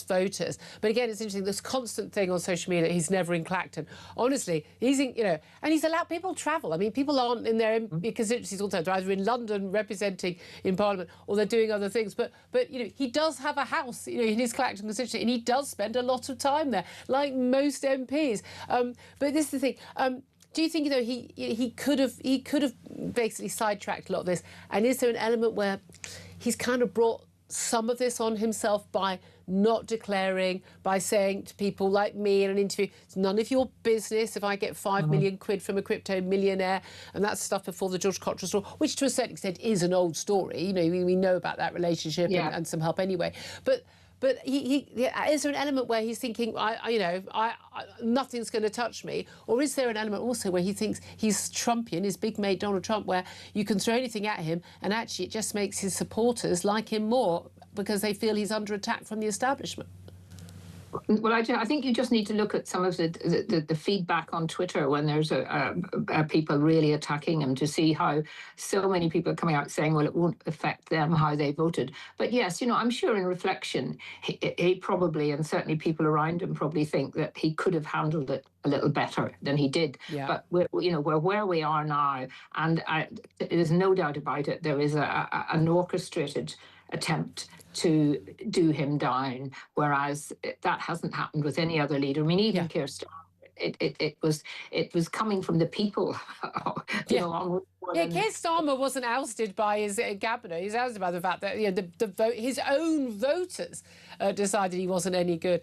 voters. But again, it's interesting. This constant thing on social media. He's never in Clacton. Honestly, and he's allowed people travel. I mean, people aren't in their constituencies all the time. They're either in London representing in Parliament or they're doing other things. But he does have a house, in his Clacton constituency, and he does spend a lot of time there, like most MPs. But this is the thing. Do you think he could have basically sidetracked a lot of this? And is there an element where he's kind of brought some of this on himself by not declaring, by saying to people like me in an interview, it's none of your business if I get 5 million quid from a crypto millionaire, and that's stuff before the George Cottrell story, which to a certain extent is an old story. We know about that relationship and some help anyway. But is there an element where he's thinking, nothing's going to touch me? Or is there an element also where he thinks he's Trumpian, his big mate Donald Trump, where you can throw anything at him and actually it just makes his supporters like him more because they feel he's under attack from the establishment? Well, I think you just need to look at some of the feedback on Twitter when there's people really attacking him, to see how so many people are coming out saying, well, it won't affect them how they voted. But yes, I'm sure in reflection, he probably, and certainly people around him probably think that he could have handled it a little better than he did. Yeah. But we're where we are now, and there's no doubt about it. There is an orchestrated attempt to do him down, whereas that hasn't happened with any other leader. I mean, even Keir Starmer, it was coming from the people. Keir Starmer wasn't ousted by his cabinet. He was ousted by the fact that his own voters decided he wasn't any good.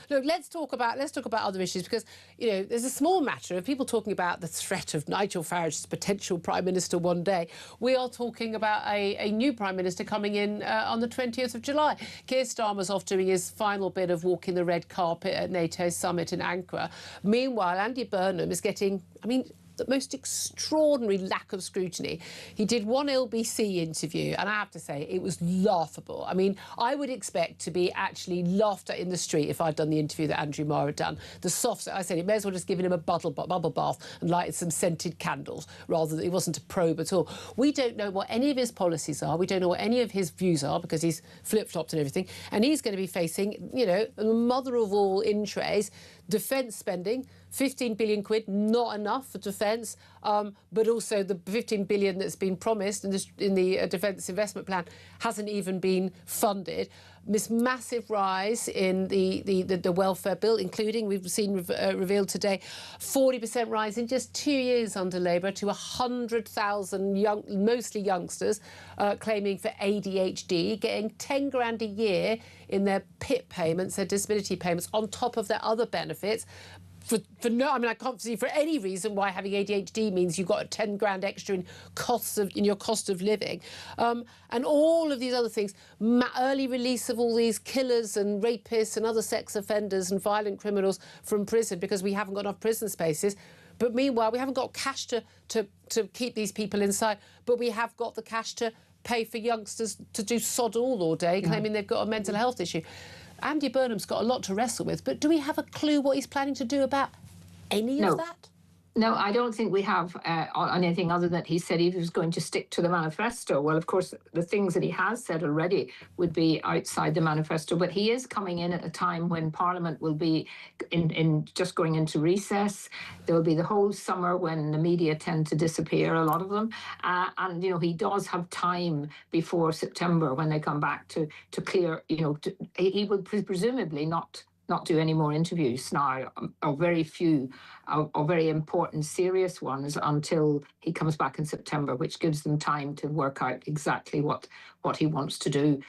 Look, let's talk about other issues, because there's a small matter of people talking about the threat of Nigel Farage as potential Prime Minister one day. We are talking about a new Prime Minister coming in on the 20th of July. Keir Starmer's off doing his final bit of walking the red carpet at NATO's summit in Ankara. Meanwhile, Andy Burnham is getting, the most extraordinary lack of scrutiny. He did one LBC interview, and I have to say, it was laughable. I mean, I would expect to be actually laughed at in the street if I'd done the interview that Andrew Marr had done. I said, it may as well just given him a bubble bath and lighted some scented candles, rather than it wasn't a probe at all. We don't know what any of his policies are. We don't know what any of his views are, because he's flip-flopped and everything. And he's going to be facing, the mother of all in-trays, defence spending, 15 billion quid, not enough for defence, but also the 15 billion that's been promised in the defence investment plan hasn't even been funded. This massive rise in the welfare bill, including, we've seen revealed today, 40% rise in just 2 years under Labour to 100,000 mostly youngsters claiming for ADHD, getting 10 grand a year in their PIP payments, their disability payments, on top of their other benefits. I can't see for any reason why having ADHD means you've got 10 grand extra in your cost of living, and all of these other things. Early release of all these killers and rapists and other sex offenders and violent criminals from prison, because we haven't got enough prison spaces. But meanwhile, we haven't got cash to keep these people inside, but we have got the cash to pay for youngsters to do sod all day, claiming they've got a mental health issue. Andy Burnham's got a lot to wrestle with, but do we have a clue what he's planning to do about any of that? No, I don't think we have on anything other than he said he was going to stick to the manifesto. Well, of course, the things that he has said already would be outside the manifesto, but he is coming in at a time when Parliament will be in just going into recess. There will be the whole summer when the media tend to disappear, a lot of them. And, he does have time before September when they come back to clear, he will presumably not not do any more interviews now, or very few, or very important, serious ones until he comes back in September, which gives them time to work out exactly what he wants to do,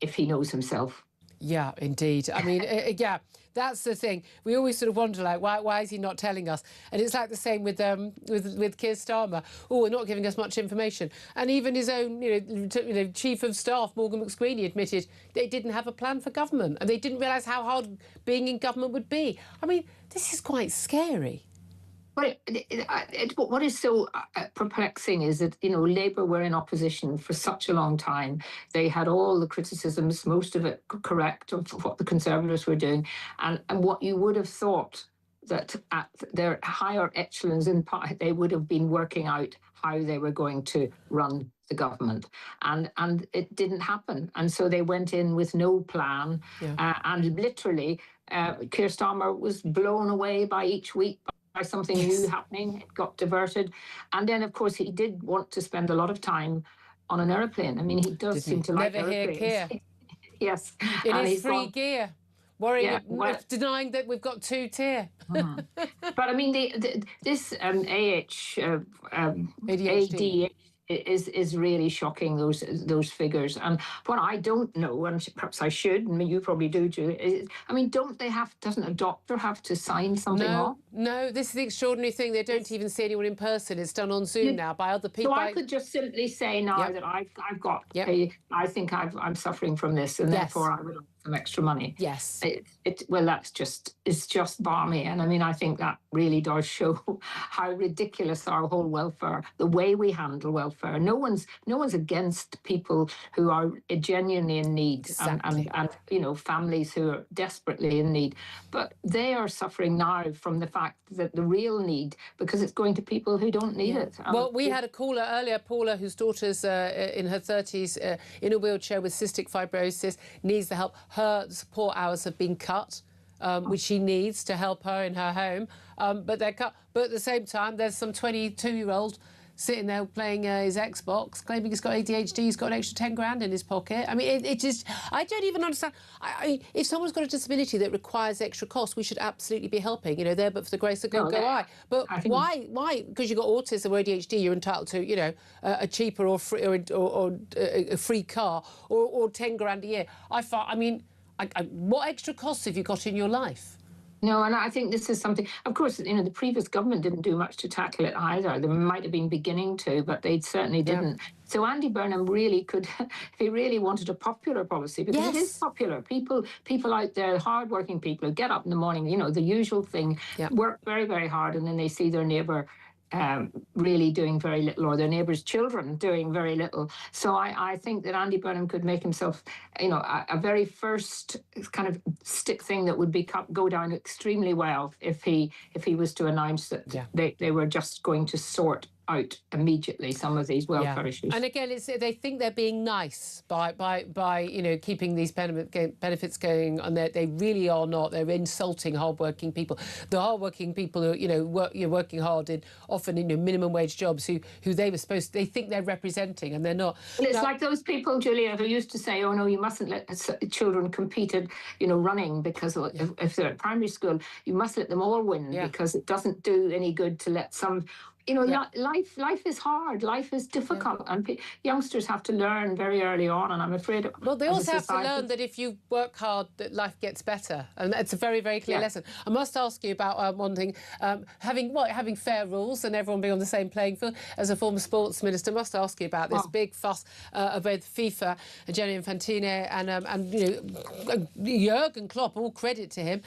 if he knows himself. Yeah, indeed. I mean, yeah, that's the thing. We always sort of wonder, like, why is he not telling us? And it's like the same with Keir Starmer. Oh, we're not giving us much information. And even his own, chief of staff, Morgan McSweeney, admitted they didn't have a plan for government, and they didn't realise how hard being in government would be. I mean, this is quite scary. But what is so perplexing is that, Labour were in opposition for such a long time. They had all the criticisms, most of it correct, of what the Conservatives were doing. And what you would have thought that at their higher echelons in party, they would have been working out how they were going to run the government. And it didn't happen. And so they went in with no plan. Yeah. And literally, Keir Starmer was blown away by each week by something new happening. It got diverted. And then, of course, he did want to spend a lot of time on an aeroplane. I mean, he does seem to like aeroplanes. Never hear Keir. Yes. In his free gear. Worrying, denying that we've got 2 tier. But I mean, this ADHD is really shocking, those figures. And what I don't know, and perhaps I should, and you probably do, Julie, is, I mean, doesn't a doctor have to sign something off? No, this is the extraordinary thing. They don't even see anyone in person. It's done on Zoom now by other people. So I could just simply say now that I've got I think I'm suffering from this, and therefore I would like some extra money. Yes. Well, it's just balmy. And I mean, I think that really does show how ridiculous our whole welfare, the way we handle welfare. No one's against people who are genuinely in need, and families who are desperately in need. But they are suffering now from the fact that the real need, because it's going to people who don't need it. Well, we had a caller earlier, Paula, whose daughter's in her 30s, in a wheelchair with cystic fibrosis, needs the help. Her support hours have been cut, which she needs to help her in her home. But they're cut. But at the same time, there's some 22-year-old sitting there playing his Xbox, claiming he's got ADHD, he's got an extra 10 grand in his pocket. I mean, it just, I don't even understand. If someone's got a disability that requires extra costs, we should absolutely be helping. There, but for the grace of God, go I. But why? Because you've got autism or ADHD, you're entitled to, a cheaper or free or a free car or 10 grand a year. What extra costs have you got in your life? No, and I think this is something, of course, the previous government didn't do much to tackle it either. They might have been beginning to, but they certainly didn't. So Andy Burnham really could, if he really wanted a popular policy, because it is popular. People out there, hardworking people who get up in the morning, the usual thing, work very, very hard, and then they see their neighbour really doing very little, or their neighbours' children doing very little. So I think that Andy Burnham could make himself, a very first kind of stick thing that would go down extremely well if he was to announce that they were just going to sort out immediately some of these welfare issues. And again, they think they're being nice by keeping these benefits going, and they really are not. They're insulting hardworking people. The hardworking people who working hard often in minimum wage jobs who they think they're representing, and they're not. Well, it's like those people, Julia, who used to say, "Oh no, you mustn't let children compete at running, because if they're at primary school, you must let them all win because it doesn't do any good to let some." Life is hard. Life is difficult, and youngsters have to learn very early on. And I'm afraid, well, they also have to learn that if you work hard, that life gets better, and it's a very, very clear lesson. I must ask you about one thing: having fair rules and everyone being on the same playing field. As a former sports minister, I must ask you about this big fuss of both FIFA, Gianni Infantino, and Jurgen Klopp. All credit to him,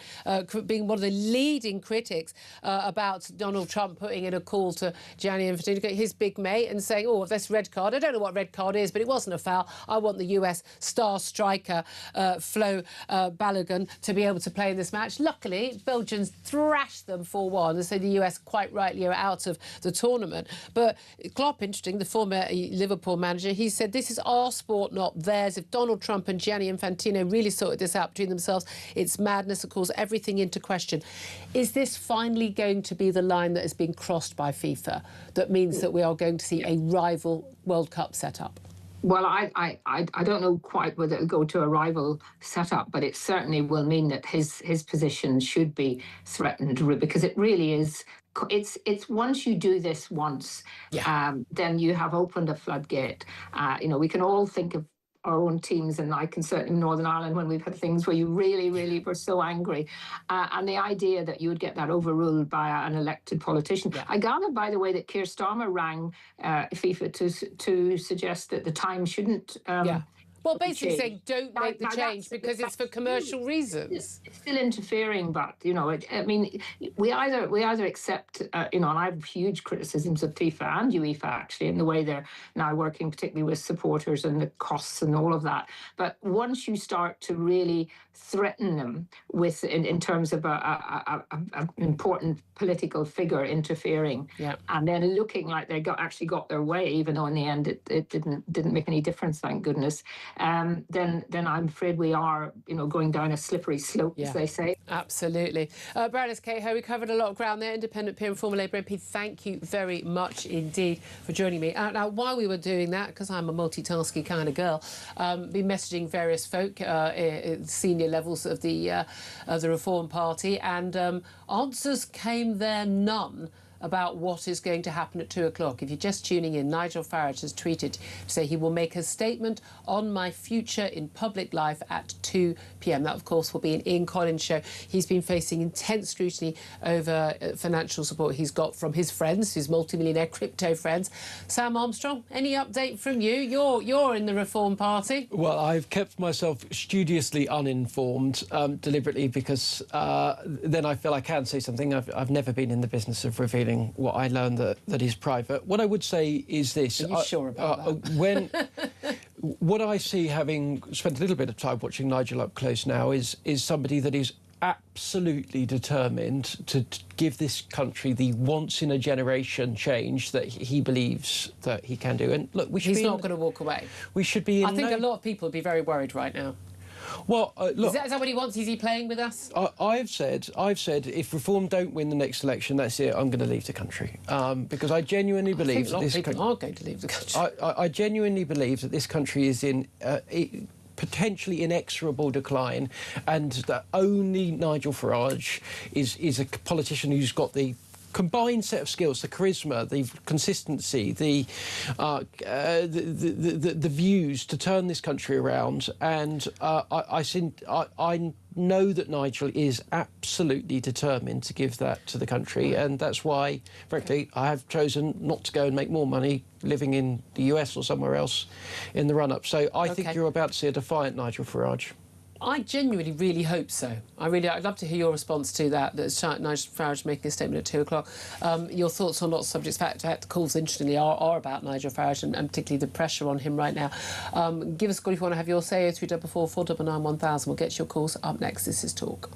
being one of the leading critics about Donald Trump putting in a call to Gianni Infantino, his big mate, and saying, "Oh, this red card, I don't know what red card is, but it wasn't a foul. I want the US star striker, Flo Balogun, to be able to play in this match." Luckily, Belgians thrashed them 4-1, and so the US quite rightly are out of the tournament. But Klopp, interesting, the former Liverpool manager, he said, "This is our sport, not theirs. If Donald Trump and Gianni Infantino really sorted this out between themselves, it's madness. It calls everything into question." Is this finally going to be the line that has been crossed by FIFA? That means that we are going to see a rival World Cup set up? Well, I don't know quite whether it'll go to a rival setup, but it certainly will mean that his position should be threatened, because it really is. It's once you do this once, then you have opened a floodgate. We can all think of our own teams, and I can certainly in Northern Ireland when we've had things where you really, really were so angry. And the idea that you would get that overruled by an elected politician. I gather, by the way, that Keir Starmer rang FIFA to suggest that the time shouldn't Well, basically saying don't make the change because it's for commercial reasons. It's still interfering, but we either accept, and I have huge criticisms of FIFA and UEFA actually in the way they're now working, particularly with supporters and the costs and all of that. But once you start to really threaten them with, in terms of an important political figure interfering, and then looking like they actually got their way, even though in the end it didn't make any difference, thank goodness. Then I'm afraid we are, going down a slippery slope, as they say. Absolutely. Baroness Kate Ho, we covered a lot of ground there. Independent peer and former Labour MP, thank you very much indeed for joining me. Now, while we were doing that, because I'm a multitasking kind of girl, been messaging various folk at senior levels of the Reform Party, and answers came there none about what is going to happen at 2 o'clock. If you're just tuning in, Nigel Farage has tweeted to say he will make a statement on my future in public life at 2 p.m. That, of course, will be an Ian Collins show. He's been facing intense scrutiny over financial support he's got from his friends, his multimillionaire crypto friends. Sam Armstrong, any update from you? You're in the Reform Party. Well, I've kept myself studiously uninformed deliberately because then I feel I can say something. I've never been in the business of revealing what I learned that is private. What I would say is this. Are you sure about that? What I see, having spent a little bit of time watching Nigel up close now, is somebody that is absolutely determined to give this country the once-in-a-generation change that he believes that he can do. And look, he's not going to walk away. We should be. I think a lot of people would be very worried right now. Well, look, is that what he wants? Is he playing with us? I've said if Reform don't win the next election, that's it. I'm going to leave the country because I genuinely believe that this country are going to leave the country. I genuinely believe that this country is in potentially inexorable decline, and that only Nigel Farage is a politician who's got the combined set of skills, the charisma, the consistency, the views to turn this country around. And I know that Nigel is absolutely determined to give that to the country, and that's why, frankly, I have chosen not to go and make more money living in the US or somewhere else in the run-up. So I think you're about to see a defiant Nigel Farage. I genuinely really hope so. I'd love to hear your response to that. That's Nigel Farage making a statement at 2 o'clock. Your thoughts on lots of subjects. In fact, the calls, interestingly, are about Nigel Farage and particularly the pressure on him right now. Give us a call if you want to have your say. 0344 499 1000. We'll get your calls up next. This is Talk.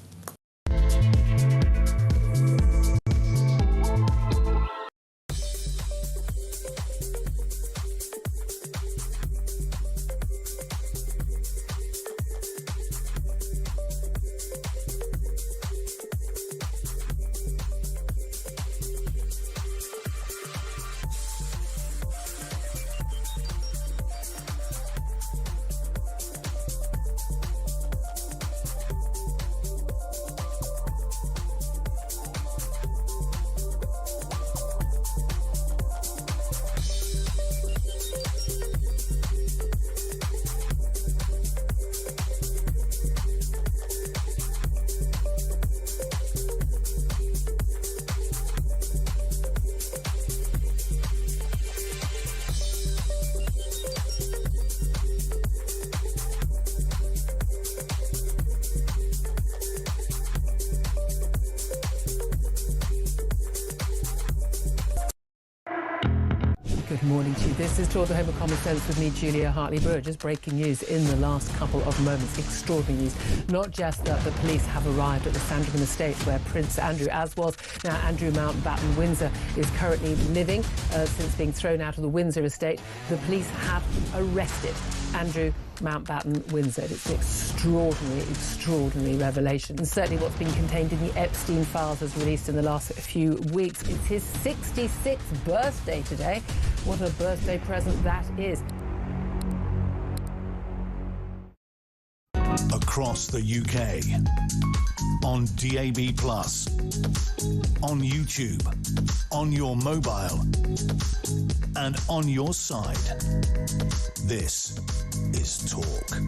Good morning to you. This is Talk the Home of Common Sense with me, Julia Hartley-Brewer. Just breaking news in the last couple of moments. Extraordinary news. Not just that the police have arrived at the Sandringham estate where Prince Andrew, as was now Andrew Mountbatten Windsor, is currently living since being thrown out of the Windsor estate. The police have arrested Andrew Mountbatten Windsor. It's an extraordinary revelation. And certainly what's been contained in the Epstein files was released in the last few weeks. It's his 66th birthday today. What a birthday present that is. across the UK. On DAB+, on YouTube, on your mobile, and on your side. This is Talk.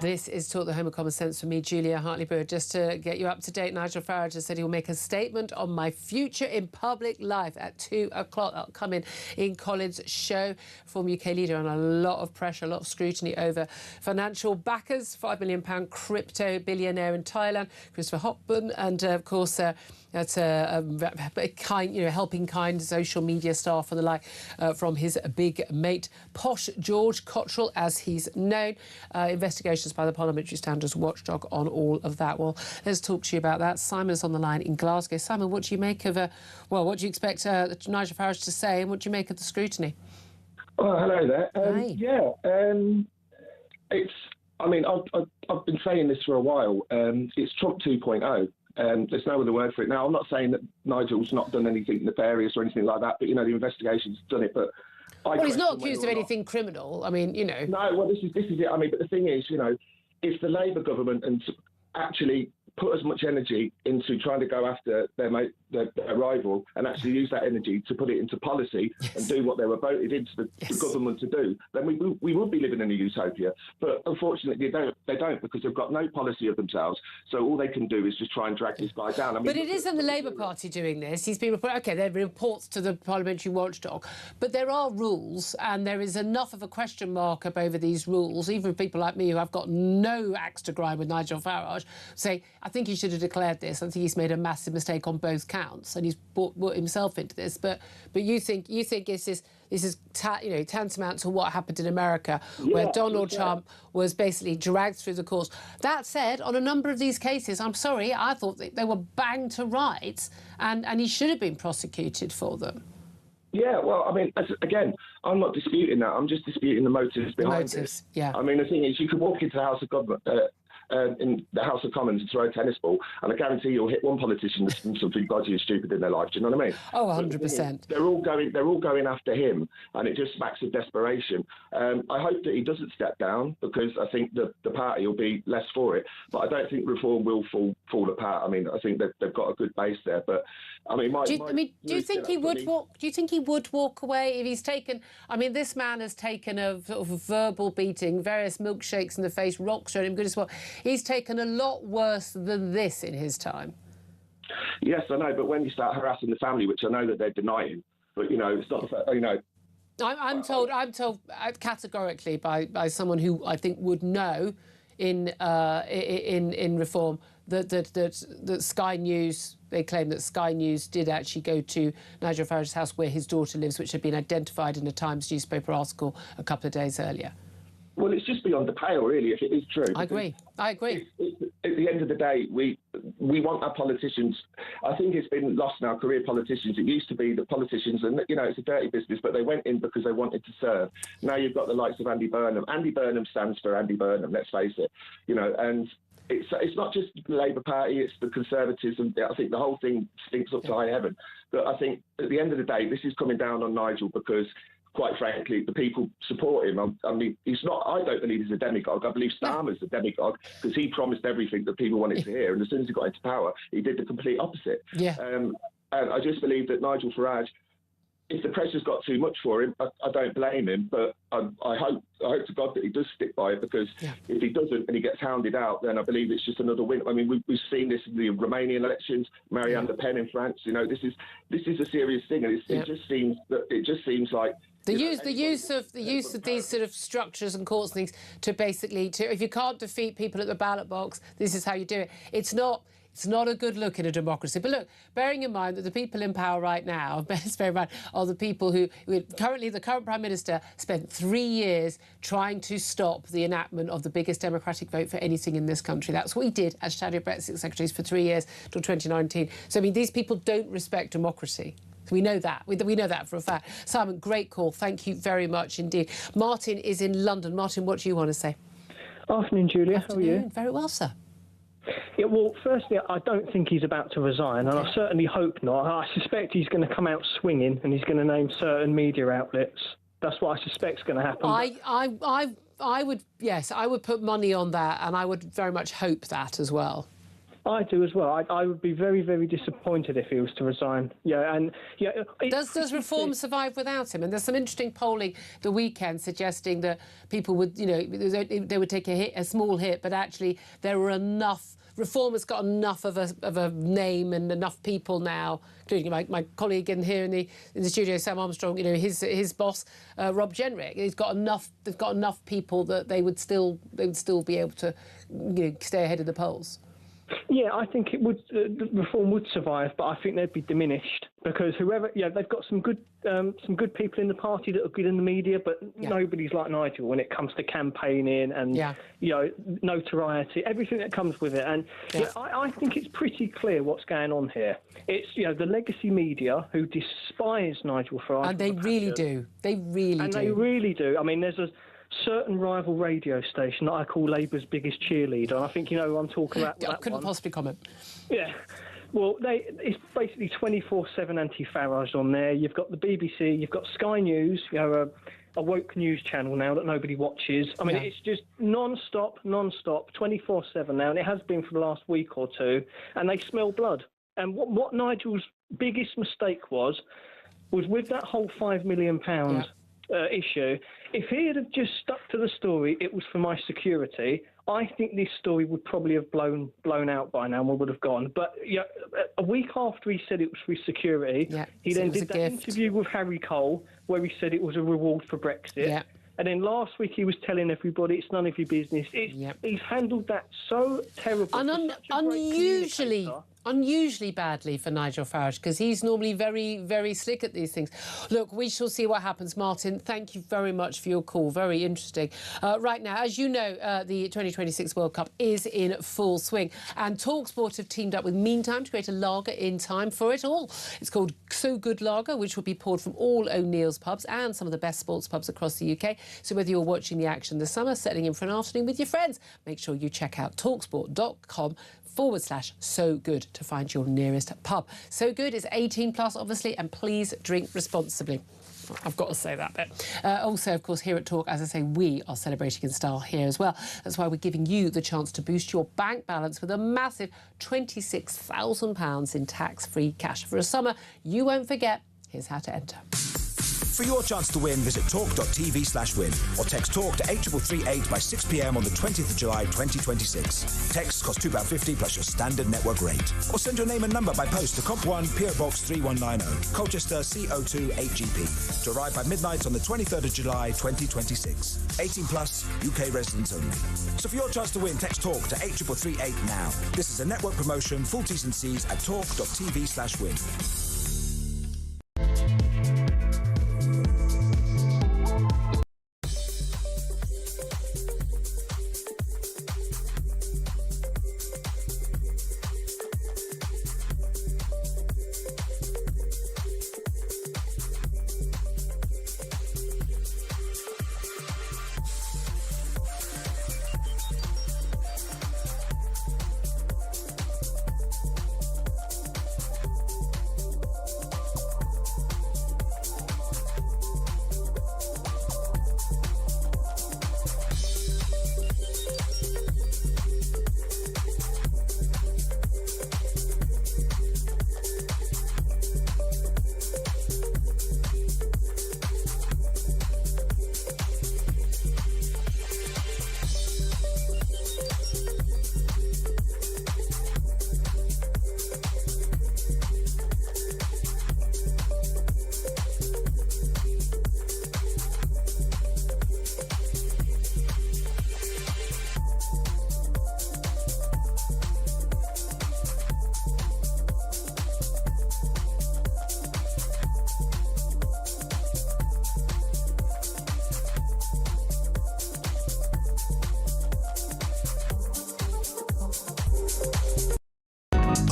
This is Talk, the Home of Common Sense, for me, Julia Hartley-Brewer. Just to get you up to date, Nigel Farage has said he will make a statement on my future in public life at 2 o'clock. That'll come in Colin's show. Former UK leader under a lot of pressure, a lot of scrutiny over financial backers. £5 million crypto billionaire in Thailand, Christopher Hopburn, and of course that's a kind, helping kind social media staff and the like from his big mate, Posh George Cottrell, as he's known. Investigations by the Parliamentary Standards Watchdog on all of that. Well, let's talk to you about that. Simon's on the line in Glasgow. Simon, what do you make of what do you expect Nigel Farage to say, and what do you make of the scrutiny? Oh, hello there. Hi. I've been saying this for a while. It's Trump 2.0. There's no other word for it. Now, I'm not saying that Nigel's not done anything nefarious or anything like that, but, the investigation's done it. But he's not accused of anything criminal. I mean, No, well, this is it. I mean, but the thing is, if the Labour government and actually put as much energy into trying to go after their rival and actually use that energy to put it into policy and do what they were voted into the government to do, then we would be living in a utopia. But unfortunately, they don't because they've got no policy of themselves. So all they can do is just try and drag this guy down. But it isn't the Labour Party doing this. He's been reported. OK, there are reports to the Parliamentary Watchdog, but there are rules, and there is enough of a question mark up over these rules. Even people like me, who have got no axe to grind with Nigel Farage, say, I think he should have declared this. I think he's made a massive mistake on both counts, and he's brought himself into this. But you think this is tantamount to what happened in America, where Donald Trump was basically dragged through the courts. That said, on a number of these cases, I'm sorry, I thought that they were banged to rights, and he should have been prosecuted for them. Yeah, well, I mean, again, I'm not disputing that. I'm just disputing the motives behind it. Yeah. I mean, the thing is, you could walk into the House of Government, in the House of Commons and throw a tennis ball, and I guarantee you'll hit one politician that's done something dodgy and stupid in their life. Do you know what I mean? Oh, 100%. They're all going after him, and it just smacks of desperation. I hope that he doesn't step down, because I think the party will be less for it. But I don't think reform will fall apart. I mean, I think that they've got a good base there. But I mean, do you think he would walk? Do you think he would walk away if he's taken? I mean, this man has taken a sort of verbal beating, various milkshakes in the face, rocks thrown him, goodness what. He's taken a lot worse than this in his time. Yes, I know, but when you start harassing the family, which I know that they're denying, but it's not. I'm told categorically by someone who I think would know in reform that Sky News. They claim that Sky News did actually go to Nigel Farage's house where his daughter lives, which had been identified in a Times newspaper article a couple of days earlier. Well, it's just beyond the pale, really, if it is true. I agree. At the end of the day, we want our politicians. I think it's been lost now, career politicians. It used to be that politicians, and it's a dirty business, but they went in because they wanted to serve. Now you've got the likes of Andy Burnham. Andy Burnham stands for Andy Burnham, let's face it. And it's not just the Labour Party, it's the Conservatives, and I think the whole thing stinks up to high heaven. But I think at the end of the day, this is coming down on Nigel because, quite frankly, the people support him. I mean, he's not. I don't believe he's a demagogue. I believe Starmer's a demagogue because he promised everything that people wanted to hear, and as soon as he got into power, he did the complete opposite. Yeah. And I just believe that Nigel Farage, if the pressure's got too much for him, I don't blame him. But I hope to God that he does stick by it, because if he doesn't and he gets hounded out, then I believe it's just another win. I mean, we've seen this in the Romanian elections, Marianne Le Pen in France. This is a serious thing, and it just seems like. The use of these sort of structures and courts and things to basically if you can't defeat people at the ballot box, this is how you do it. It's not a good look in a democracy. But look, bearing in mind that the people in power right now, are the people who currently, the current Prime Minister spent 3 years trying to stop the enactment of the biggest democratic vote for anything in this country. That's what he did as Shadow Brexit Secretaries for 3 years till 2019. So, I mean, these people don't respect democracy. We know that. We know that for a fact. Simon, great call. Thank you very much indeed. Martin is in London. Martin, what do you want to say? Afternoon, Julia. Afternoon. How are you? Very well, sir. Yeah, well, firstly, I don't think he's about to resign, and I certainly hope not. I suspect he's going to come out swinging, and he's going to name certain media outlets. That's what I suspect is going to happen. I would put money on that, and I would very much hope that as well. I do as well. I would be very, very disappointed if he was to resign. Yeah, and yeah. Does reform survive without him? And there's some interesting polling the weekend suggesting that people would, they would take a small hit, but actually there were enough. Reform has got enough of a name and enough people now, including my colleague in here in the studio, Sam Armstrong. His boss, Rob Jenrick. They've got enough people that they would still be able to, stay ahead of the polls. Yeah, I think it would. Reform would survive, but I think they'd be diminished because they've got some good people in the party that are good in the media, but nobody's like Nigel when it comes to campaigning and notoriety, everything that comes with it. And I think it's pretty clear what's going on here. It's the legacy media who despise Nigel Farage, and they really do. They really do. I mean, there's a certain rival radio station that I call Labour's biggest cheerleader, and I think you know who I'm talking about. I couldn't possibly comment. Yeah. Well, it's basically 24/7 anti-Farage on there. You've got the BBC, you've got Sky News, a woke news channel now that nobody watches. I mean, it's just non-stop, 24/7 now, and it has been for the last week or two, and they smell blood. And what Nigel's biggest mistake was with that whole £5 million issue. If he had have just stuck to the story, it was for my security, I think this story would probably have blown out by now and would have gone. But a week after he said it was for his security, he then did that interview with Harry Cole where he said it was a reward for Brexit. Yeah. And then last week he was telling everybody it's none of your business. He's handled that so terribly. And unusually badly for Nigel Farage, because he's normally very, very slick at these things. Look, we shall see what happens. Martin, thank you very much for your call. Very interesting. Right now, as you know, the 2026 World Cup is in full swing, and TalkSport have teamed up with Meantime to create a lager in time for it all. It's called So Good Lager, which will be poured from all O'Neill's pubs and some of the best sports pubs across the UK. So whether you're watching the action this summer, settling in for an afternoon with your friends, make sure you check out talksport.com/so good to find your nearest pub. So Good is 18 plus, obviously, and please drink responsibly. I've got to say that bit. Also, of course, here at Talk, as I say, we are celebrating in style here as well. That's why we're giving you the chance to boost your bank balance with a massive £26,000 in tax-free cash. For a summer you won't forget. Here's how to enter. For your chance to win, visit talk.tv/win or text TALK to 83338 by 6 p.m. on the 20th of July 2026. Texts cost £2.50 plus your standard network rate. Or send your name and number by post to Comp 1, PO Box 3190, Colchester CO2 8GP, to arrive by midnight on the 23rd of July 2026. 18 plus, UK residents only. So for your chance to win, text TALK to 83338 now. This is a network promotion. Full T's and C's at talk.tv/win.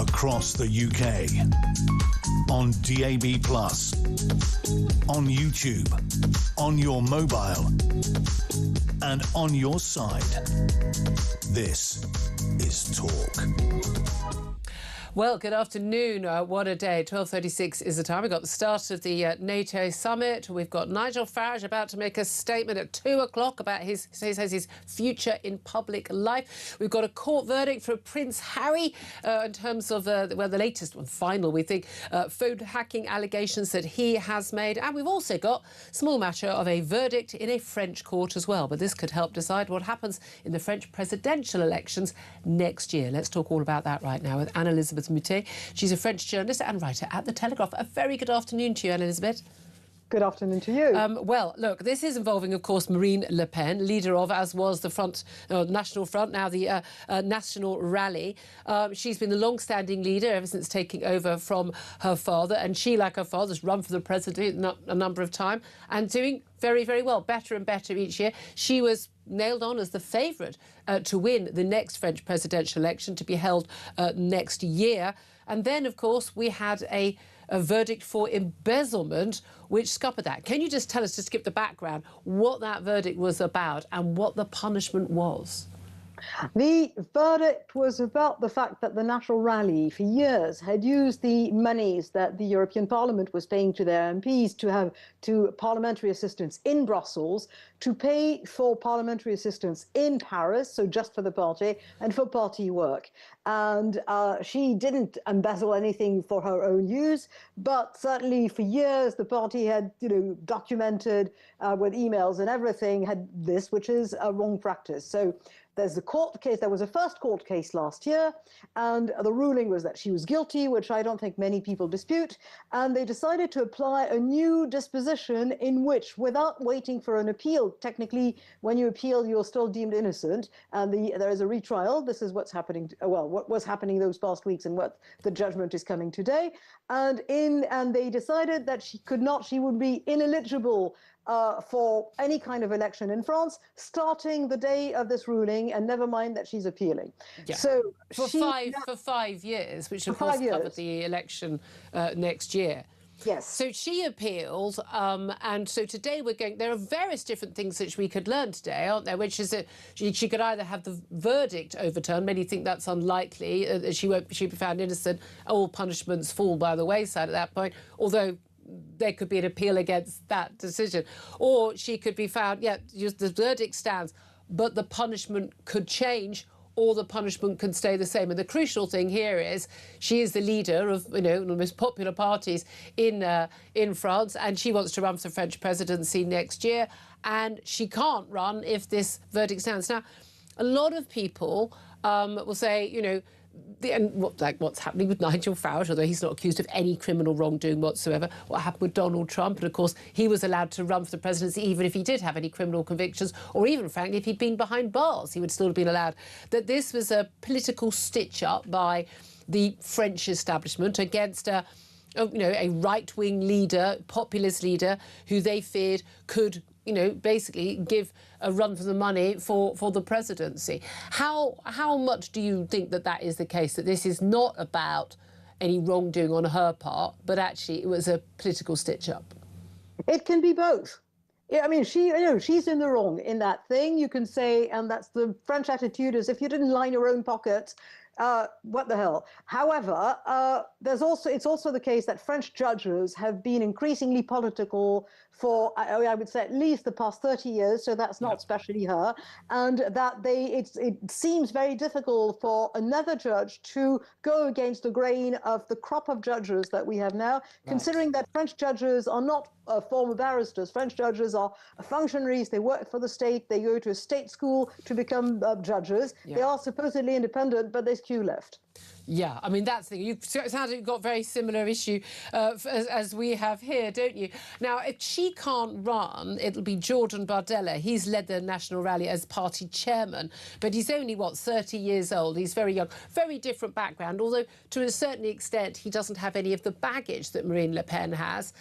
Across the UK, on DAB+, on YouTube, on your mobile, and on your side. This is Talk. Well, good afternoon. What a day. 12:36 is the time. We've got the start of the NATO summit. We've got Nigel Farage about to make a statement at 2 o'clock about his future in public life. We've got a court verdict for Prince Harry in terms of, the latest one, final, we think, phone hacking allegations that he has made. And we've also got small matter of a verdict in a French court as well. But this could help decide what happens in the French presidential elections next year. Let's talk all about that right now with Anne-Elisabeth Moutet. She's a French journalist and writer at The Telegraph. A very good afternoon to you, Anne-Elisabeth. Good afternoon to you. Well, look, this is involving, of course, Marine Le Pen, leader of, as was the National Front, now the National Rally. She's been the long-standing leader ever since taking over from her father, and she, like her father, has run for the president a number of times and doing very, very well, better and better each year. She was nailed on as the favourite to win the next French presidential election to be held next year. And then, of course, we had a verdict for embezzlement, which scuppered that. Can you just tell us, to skip the background, what that verdict was about and what the punishment was? The verdict was about the fact that the National Rally for years had used the monies that the European Parliament was paying to their MPs to parliamentary assistants in Brussels to pay for parliamentary assistants in Paris, so just for the party, and for party work. And she didn't embezzle anything for her own use, but certainly for years the party had, documented with emails and everything, had this, which is a wrong practice. So there's the court case. There was a first court case last year, and the ruling was that she was guilty, which I don't think many people dispute. And they decided to apply a new disposition in which, without waiting for an appeal, technically, when you appeal, you're still deemed innocent, and there is a retrial. This is what's happening. What was happening those past weeks, and what the judgment is coming today. And they decided that she would be ineligible for any kind of election in France, starting the day of this ruling, and never mind that she's appealing. Yeah. So for 5 years, which of course covered the election next year. Yes. So she appealed, and so today there are various different things that we could learn today, aren't there? Which is that she could either have the verdict overturned. Many think that's unlikely. She'd be found innocent. All punishments fall by the wayside at that point, although there could be an appeal against that decision. Or she could be found, the verdict stands, but the punishment could change, or the punishment can stay the same. And the crucial thing here is she is the leader of one of the most popular parties in France, and she wants to run for the French presidency next year, and she can't run if this verdict stands. Now, a lot of people will say, what's happening with Nigel Farage, although he's not accused of any criminal wrongdoing whatsoever, what happened with Donald Trump, and of course he was allowed to run for the presidency even if he did have any criminal convictions, or even frankly if he'd been behind bars, he would still have been allowed. That this was a political stitch-up by the French establishment against a right-wing leader, populist leader, who they feared could basically give a run for the money for the presidency. How much do you think that is the case, that this is not about any wrongdoing on her part, but actually it was a political stitch-up? It can be both. Yeah, I mean, she's in the wrong in that thing. You can say, and that's the French attitude, is if you didn't line your own pocket, what the hell? However, it's also the case that French judges have been increasingly political for, I would say, at least the past 30 years, so that's not especially her, and that it seems very difficult for another judge to go against the grain of the crop of judges that we have now, considering that French judges are not former barristers. French judges are functionaries. They work for the state. They go to a state school to become judges. Yeah. They are supposedly independent, but there's queue left. Yeah, I mean, that's the thing. It sounds like you've got a very similar issue as we have here, don't you? Now, if she can't run, it'll be Jordan Bardella. He's led the National Rally as party chairman, but he's only, 30 years old. He's very young, very different background, although to a certain extent he doesn't have any of the baggage that Marine Le Pen has,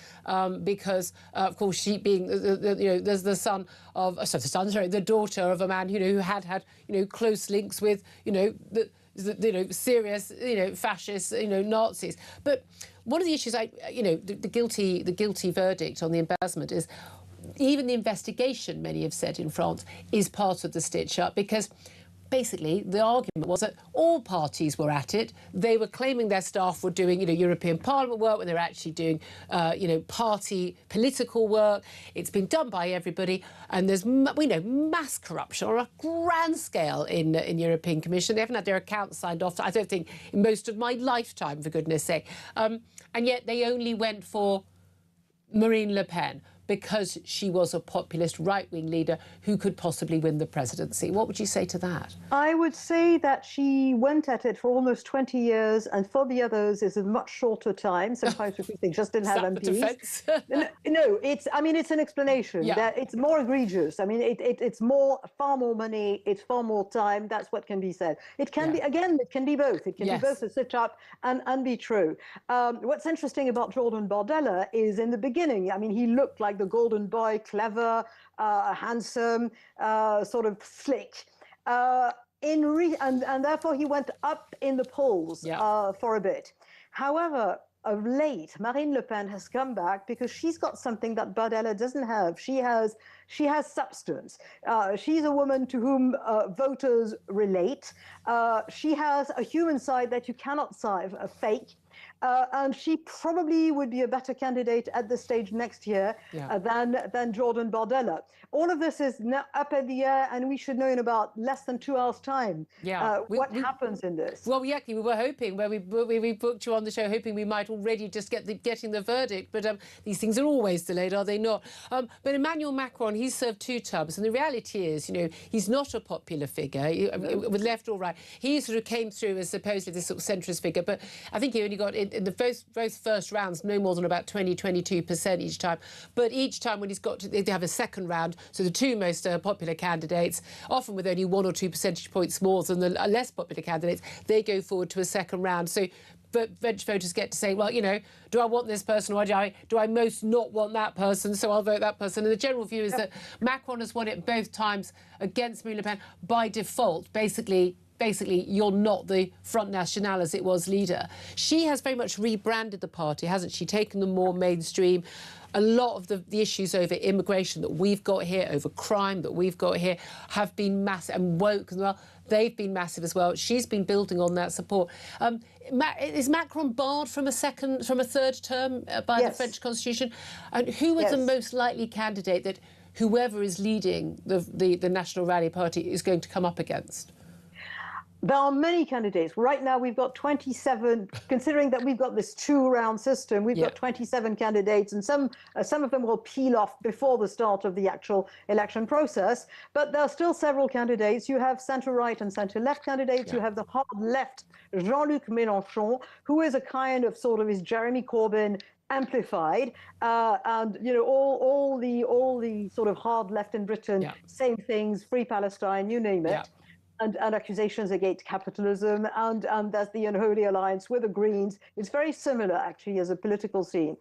because, of course, she being, there's the the daughter of a man, who had close links with, serious, fascist, Nazis. But one of the issues, the guilty verdict on the embezzlement is even the investigation, many have said in France, is part of the stitch-up, because basically, the argument was that all parties were at it. They were claiming their staff were doing, European Parliament work when they were actually doing, party political work. It's been done by everybody, and there's, we know, mass corruption on a grand scale in European Commission. They haven't had their accounts signed off, I don't think, in most of my lifetime, for goodness sake. And yet they only went for Marine Le Pen, because she was a populist right-wing leader who could possibly win the presidency. What would you say to that? I would say that she went at it for almost 20 years, and for the others is a much shorter time. Sometimes because they just didn't have MPs. No, it's an explanation. Yeah. That it's more egregious. I mean, it's far more money, it's far more time. That's what can be said. It can be, again, it can be both. It can be both a sit-up and be true. What's interesting about Jordan Bardella is in the beginning, I mean, he looked like the golden boy, clever, handsome, sort of slick. And therefore he went up in the polls for a bit. However, of late, Marine Le Pen has come back because she's got something that Bardella doesn't have. She has substance. She's a woman to whom voters relate. She has a human side that you cannot fake. And she probably would be a better candidate at this stage next year than Jordan Bardella. All of this is now up in the air, and we should know in about less than 2 hours' time what happens in this. Well, we were hoping, when we booked you on the show, hoping we might already just getting the verdict. But these things are always delayed, are they not? But Emmanuel Macron, he's served 2 terms, and the reality is, he's not a popular figure, with left or right. He sort of came through as supposedly this sort of centrist figure, but I think he only got in the both first rounds no more than about 22% each time. But each time when they have a second round, so the 2 most popular candidates, often with only 1 or 2 percentage points more than the less popular candidates, they go forward to a second round. So French voters get to say, well, do I want this person, or do I most not want that person, so I'll vote that person. And the general view is that Macron has won it both times against Marine Le Pen by default. Basically, you're not the Front National as it was leader. She has very much rebranded the party, hasn't she? Taken them more mainstream. A lot of the issues over immigration that we've got here, over crime that we've got here, have been massive, and woke as well. They've been massive as well. She's been building on that support. Is Macron barred from a third term by the French constitution? And who is the most likely candidate that whoever is leading the National Rally Party is going to come up against? There are many candidates. Right now, we've got 27, considering that we've got this 2-round system, we've got 27 candidates, and some of them will peel off before the start of the actual election process. But there are still several candidates. You have centre-right and centre-left candidates. You have the hard left, Jean-Luc Mélenchon, who is a kind of is Jeremy Corbyn amplified, and all the sort of hard left in Britain, same things, free Palestine, you name it. And accusations against capitalism, and there's the unholy alliance with the Greens. It's very similar, actually, as a political scene.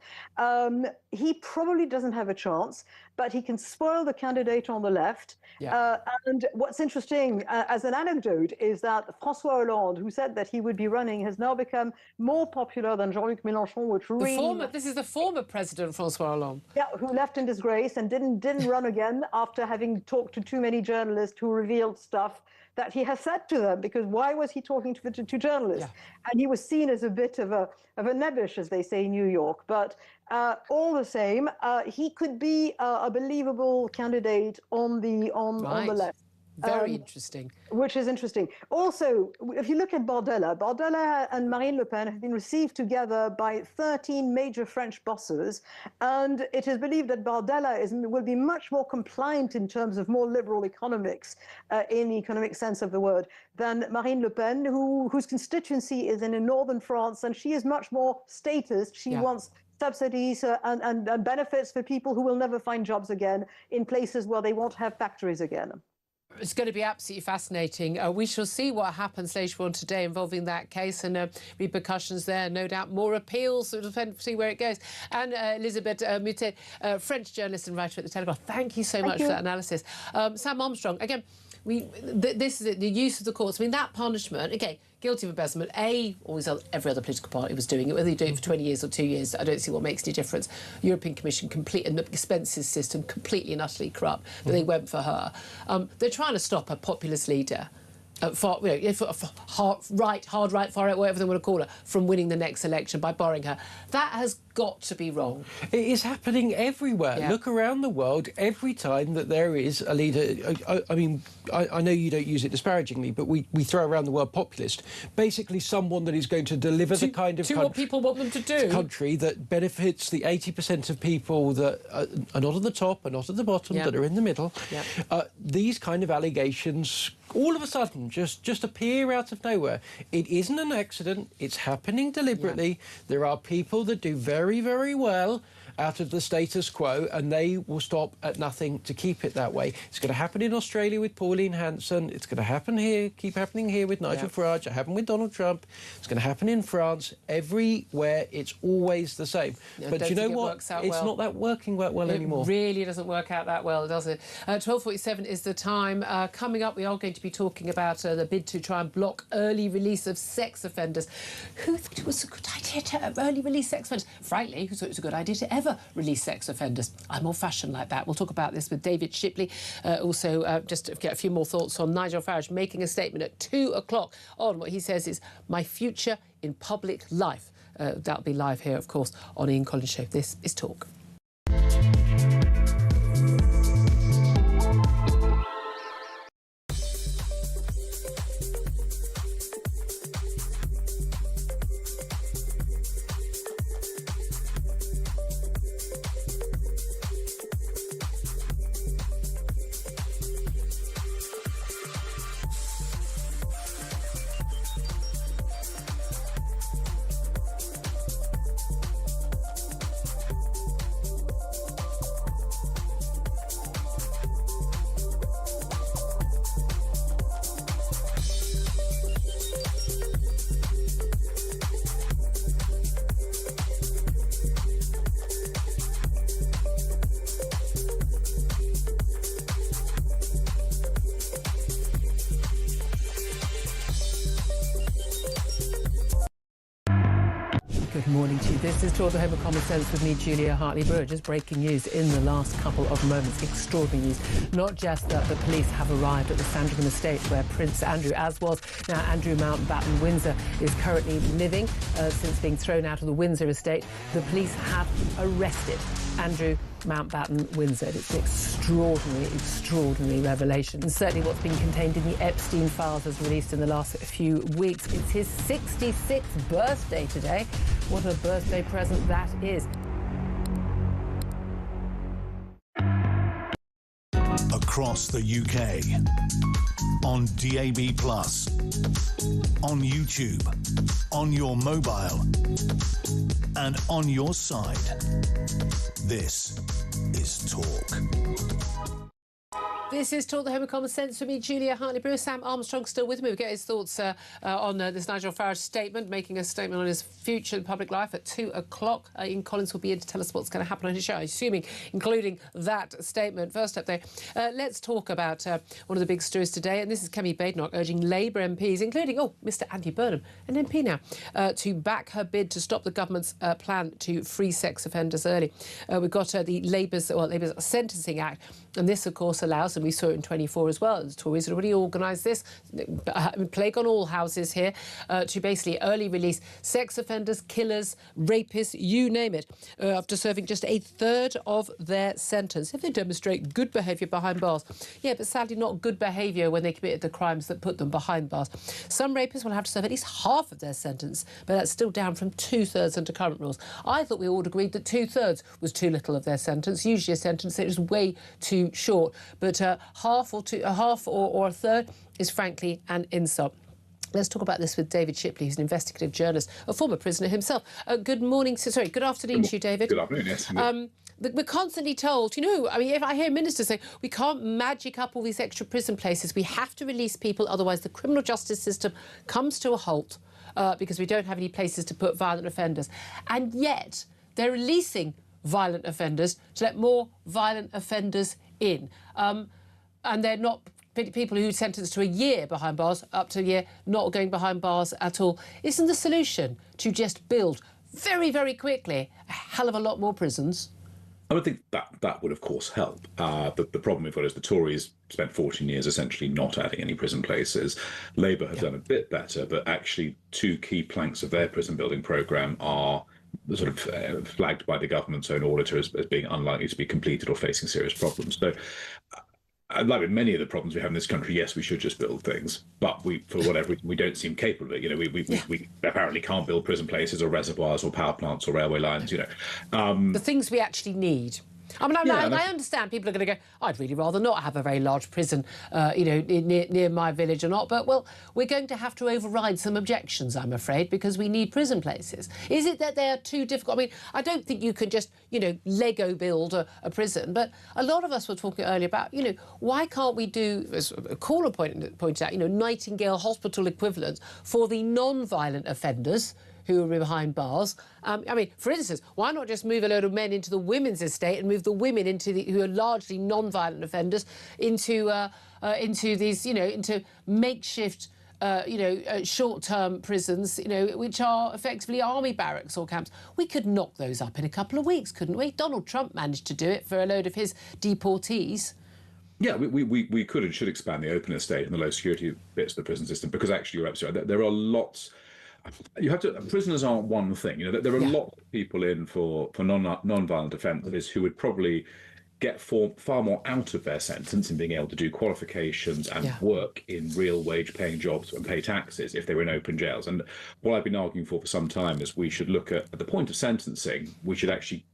He probably doesn't have a chance, but he can spoil the candidate on the left. And what's interesting, as an anecdote, is that François Hollande, who said that he would be running, has now become more popular than Jean-Luc Mélenchon, which really... This is the former president, François Hollande. Yeah, who left in disgrace and didn't run again after having talked to too many journalists who revealed stuff that he has said to them, because why was he talking to journalists? And he was seen as a bit of a nebbish, as they say in New York. But all the same, he could be a believable candidate on the left. Very interesting. Which is interesting. Also, if you look at Bardella and Marine Le Pen have been received together by 13 major French bosses, and it is believed that Bardella will be much more compliant in terms of more liberal economics, in the economic sense of the word, than Marine Le Pen, whose constituency is in northern France, and she is much more statist. She wants subsidies and benefits for people who will never find jobs again in places where they won't have factories again. It's going to be absolutely fascinating. We shall see what happens later on today involving that case and repercussions there. No doubt more appeals. We'll see where it goes. And Elisabeth Mutet, French journalist and writer at The Telegraph, thank you so much for that analysis. Sam Armstrong, again, this is the use of the courts. I mean, that punishment, okay, guilty of embezzlement, every other political party was doing it, whether you do it for 20 years or 2 years, I don't see what makes any difference. European Commission, and the expenses system, completely and utterly corrupt, but they went for her. They're trying to stop a populist leader. far right, far right, whatever they want to call her, from winning the next election by borrowing her. That has got to be wrong. It is happening everywhere. Yeah. Look around the world, every time that there is a leader, I know you don't use it disparagingly, but we throw around the word populist, basically someone that is going to deliver the kind of what people want them to do. Country that benefits the 80% of people that are not at the top and not at the bottom, that are in the middle. These kind of allegations all of a sudden just appear out of nowhere. It isn't an accident. It's happening deliberately. There are people that do very, very well out of the status quo, and they will stop at nothing to keep it that way. It's going to happen in Australia with Pauline Hanson. It's going to happen here, keep happening here with Nigel Farage. It happened with Donald Trump. It's going to happen in France. Everywhere, it's always the same. But do you know what? It's not that working well anymore. It really doesn't work out that well, does it? 12:47 is the time. Coming up, we are going to be talking about the bid to try and block early release of sex offenders. Who thought it was a good idea to early release sex offenders? Frankly, who thought it was a good idea to ever release sex offenders? I'm old-fashioned like that. We'll talk about this with David Shipley. Also, just to get a few more thoughts on Nigel Farage making a statement at 2 o'clock on what he says is my future in public life. That'll be live here, of course, on Ian Collins' show. This is Talk. Good morning to you. This is Talk the Home of Common Sense with me, Julia Hartley-Brewer. Just breaking news in the last couple of moments. Extraordinary news. Not just that the police have arrived at the Sandringham estate where Prince Andrew, as was now Andrew Mountbatten Windsor, is currently living since being thrown out of the Windsor estate. The police have arrested Andrew Mountbatten Windsor. It's an extraordinary revelation. And certainly what's been contained in the Epstein files as released in the last few weeks. It's his 66th birthday today. What a birthday present that is. Across the UK, on DAB+, on YouTube, on your mobile, and on your side. This is Talk. This is Talk the Home of Common Sense for me, Julia Hartley-Brewer. Sam Armstrong still with me. We'll get his thoughts on this Nigel Farage statement, making a statement on his future in public life at 2 o'clock. Ian Collins will be in to tell us what's going to happen on his show, assuming, including that statement. First up, though, let's talk about one of the big stories today, and this is Kemi Badenoch urging Labour MPs, including, Mr Andy Burnham, an MP now, to back her bid to stop the government's plan to free sex offenders early. We've got the Labour's Sentencing Act, and this, of course, allows, and we saw it in 24 as well, the Tories had already organised this, plague on all houses here, to basically early release sex offenders, killers, rapists, you name it, after serving just a third of their sentence, if they demonstrate good behaviour behind bars. Yeah, but sadly not good behaviour when they committed the crimes that put them behind bars. Some rapists will have to serve at least half of their sentence, but that's still down from 2/3 under current rules. I thought we all agreed that 2/3 was too little of their sentence. Usually a sentence that is way too short, but half or a third is frankly an insult. Let's talk about this with David Shipley, who's an investigative journalist, a former prisoner himself. Good afternoon to you, David. Good afternoon, yes. We're constantly told, if I hear ministers say, we can't magic up all these extra prison places, we have to release people, otherwise the criminal justice system comes to a halt because we don't have any places to put violent offenders. And yet they're releasing violent offenders to let more violent offenders in. And they're not people who are sentenced to a year behind bars, up to a year, not going behind bars at all. Isn't the solution to just build very, very quickly a hell of a lot more prisons? I would think that would, of course, help. The problem we've got is the Tories spent 14 years essentially not adding any prison places. Labour have done a bit better, but actually two key planks of their prison building programme are sort of flagged by the government's own auditor as being unlikely to be completed or facing serious problems. So, like with many of the problems we have in this country, yes, we should just build things, but for whatever reason, we don't seem capable of it. We apparently can't build prison places or reservoirs or power plants or railway lines. The things we actually need. I mean, I understand people are going to go, I'd really rather not have a very large prison, near my village or not. But, well, we're going to have to override some objections, I'm afraid, because we need prison places. Is it that they are too difficult? I mean, I don't think you can just, Lego build a prison. But a lot of us were talking earlier about, why can't we do, as a caller pointed out, Nightingale Hospital equivalents for the non-violent offenders who are behind bars. I mean, for instance, why not just move a load of men into the women's estate and move the women who are largely non-violent offenders into these, into makeshift, short-term prisons, which are effectively army barracks or camps. We could knock those up in a couple of weeks, couldn't we? Donald Trump managed to do it for a load of his deportees. Yeah, we could and should expand the open estate and the low security bits of the prison system, because actually you're absolutely right. There are lots. Prisoners aren't one thing. There are lots of people in for non-violent offences who would probably get far more out of their sentence in being able to do qualifications and work in real wage-paying jobs and pay taxes if they were in open jails. And what I've been arguing for some time is we should look at the point of sentencing, we should actually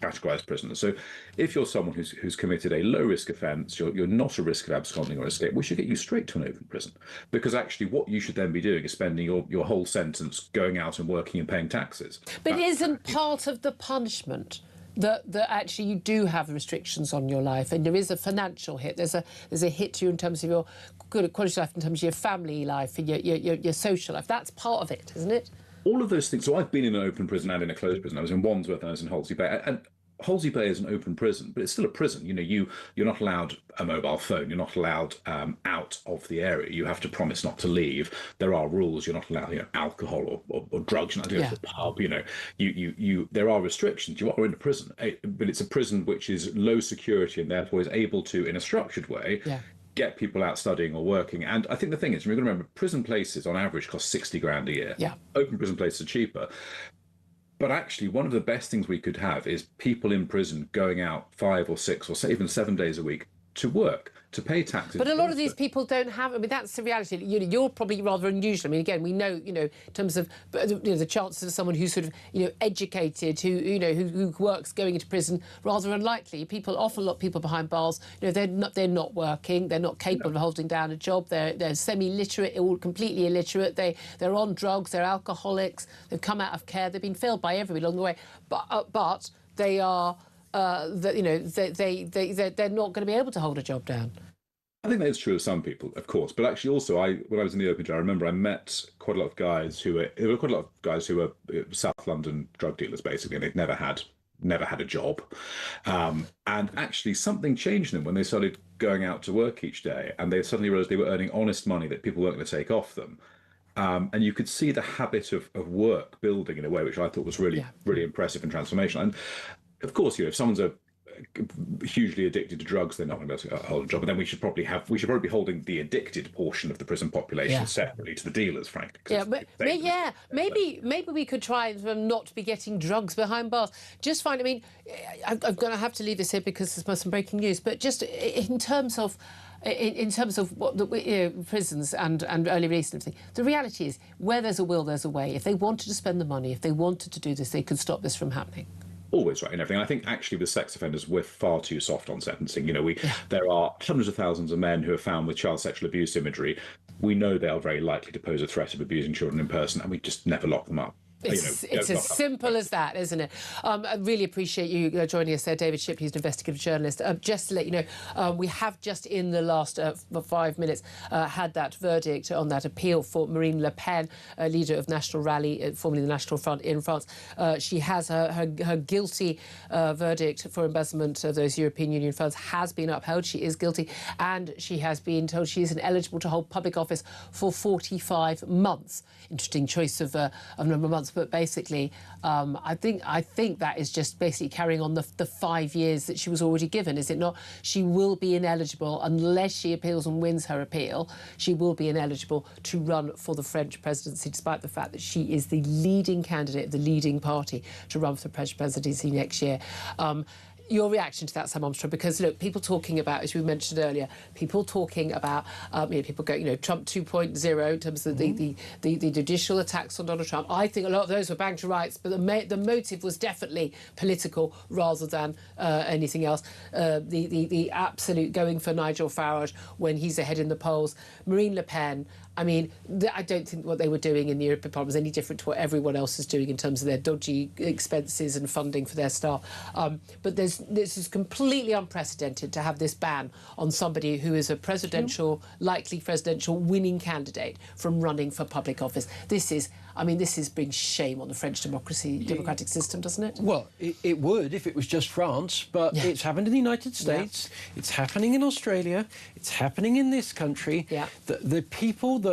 categorise prisoners. So if you're someone who's committed a low-risk offence, you're not at risk of absconding or escape, we should get you straight to an open prison. Because actually what you should then be doing is spending your whole sentence going out and working and paying taxes. But isn't part of the punishment that actually you do have restrictions on your life, and there is a financial hit, there's a hit to you in terms of your good quality of life, in terms of your family life and your social life? That's part of it, isn't it? All of those things. So I've been in an open prison and in a closed prison. I was in Wandsworth and I was in Halsey Bay. And Halsey Bay is an open prison, but it's still a prison. You're not allowed a mobile phone. You're not allowed out of the area. You have to promise not to leave. There are rules. You're not allowed alcohol or drugs. You're not allowed to go to the pub. There are restrictions. You are in a prison, but it's a prison which is low security and therefore is able to, in a structured way, get people out studying or working. And I think the thing is, we've got to remember, prison places on average cost 60 grand a year. Yeah. Open prison places are cheaper. But actually, one of the best things we could have is people in prison going out 5 or 6 or even 7 days a week to work, to pay taxes. But a lot of these people don't have. I mean, that's the reality. You're probably rather unusual. I mean, again, we know, in terms of the chances of someone who's sort of, educated, who works going into prison, rather unlikely. Often a lot of people behind bars, they're not working, they're not capable of holding down a job, they're semi-literate or completely illiterate, they're on drugs, they're alcoholics, they've come out of care, they've been failed by everybody along the way, but they are. They're not going to be able to hold a job down. I think that's true of some people, of course, but actually also when I was in the open jail, I remember I met quite a lot of guys who were South London drug dealers basically, and they'd never had a job, and actually something changed them when they started going out to work each day, and they suddenly realised they were earning honest money that people weren't going to take off them. And you could see the habit of work building in a way which I thought was really impressive and transformational. And of course, if someone's hugely addicted to drugs, they're not going to be able to hold a job. But then we should probably be holding the addicted portion of the prison population separately to the dealers, frankly. Maybe we could try and not be getting drugs behind bars. Just find. I mean, I'm going to have to leave this here because there's some breaking news. But just in terms of what prisons and early release and everything, the reality is, where there's a will, there's a way. If they wanted to spend the money, if they wanted to do this, they could stop this from happening. Always right and everything. I think actually with sex offenders, we're far too soft on sentencing. There are hundreds of thousands of men who are found with child sexual abuse imagery. We know they are very likely to pose a threat of abusing children in person, and we just never lock them up. It's as simple as that, isn't it? I really appreciate you joining us there, David Shipley, who's an investigative journalist. Just to let you know, we have just in the last 5 minutes had that verdict on that appeal for Marine Le Pen, leader of National Rally, formerly the National Front in France. She has her guilty verdict for embezzlement of those European Union funds has been upheld. She is guilty, and she has been told she is ineligible to hold public office for 45 months. Interesting choice of number of months. France, but basically, I think that is just basically carrying on the 5 years that she was already given, is it not? She will be ineligible unless she appeals and wins her appeal. She will be ineligible to run for the French presidency, despite the fact that she is the leading candidate of the leading party to run for the French presidency next year. Your reaction to that, Sam Armstrong? Because, look, people talking about, as we mentioned earlier, people talking about, people going, Trump 2.0 in terms of the judicial attacks on Donald Trump. I think a lot of those were bang to rights, but the motive was definitely political rather than anything else. The absolute going for Nigel Farage when he's ahead in the polls. Marine Le Pen. I mean, I don't think what they were doing in the European Parliament was any different to what everyone else is doing in terms of their dodgy expenses and funding for their staff. But this is completely unprecedented to have this ban on somebody who is a likely presidential winning candidate from running for public office. This brings shame on the French democratic system, doesn't it? Well, it would if it was just France, but it's happened in the United States, it's happening in Australia, it's happening in this country. The people that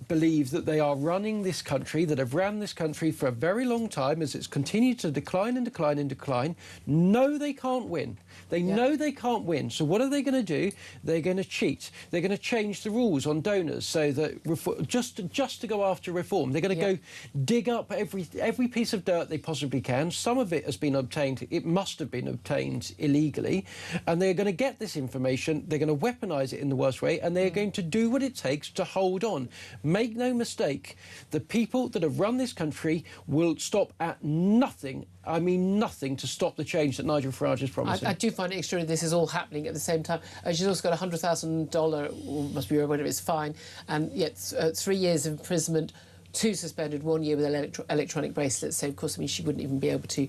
believe that they are running this country, that have ran this country for a very long time as it's continued to decline and decline and decline, know they can't win. They know they can't win. So what are they going to do? They're going to cheat. They're going to change the rules on donors so that just to go after reform, they're going to go dig up every piece of dirt they possibly can. Some of it has been obtained. It must have been obtained illegally. And they're going to get this information. They're going to weaponise it in the worst way. And they're going to do what it takes to hold on. Make no mistake, the people that have run this country will stop at nothing. I mean nothing to stop the change that Nigel Farage is promising. I do find it extraordinary this is all happening at the same time. She's also got a $100,000, or must be whatever it's fine, and yet 3 years of imprisonment, 2 suspended, 1 year with electronic bracelets. So, of course, she wouldn't even be able to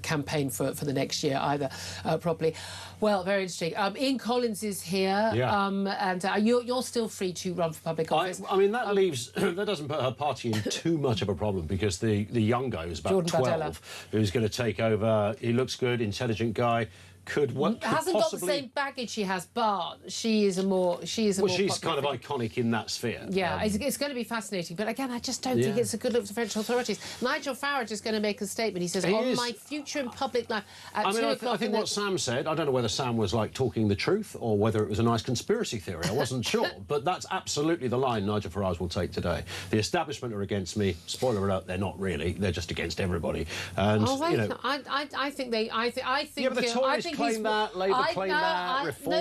campaign for the next year either properly. Well, very interesting. Ian Collins is here, and you're still free to run for public office. That doesn't put her party in too much of a problem, because the young guy who's about Jordan 12, Bardella, who's going to take over, he looks good, intelligent guy. Hasn't got the same baggage she has, but she's kind of iconic in that sphere. Yeah, it's going to be fascinating. But again, I just don't think it's a good look for the French authorities. Nigel Farage is going to make a statement. He says, my future in public life at 2 o'clock. I think what Sam said, I don't know whether Sam was talking the truth or whether it was a nice conspiracy theory. I wasn't sure. But that's absolutely the line Nigel Farage will take today. The establishment are against me. Spoiler alert, they're not really. They're just against everybody. And I think they. I think. Yeah, but the Tories claim that, Labour claim that, Reform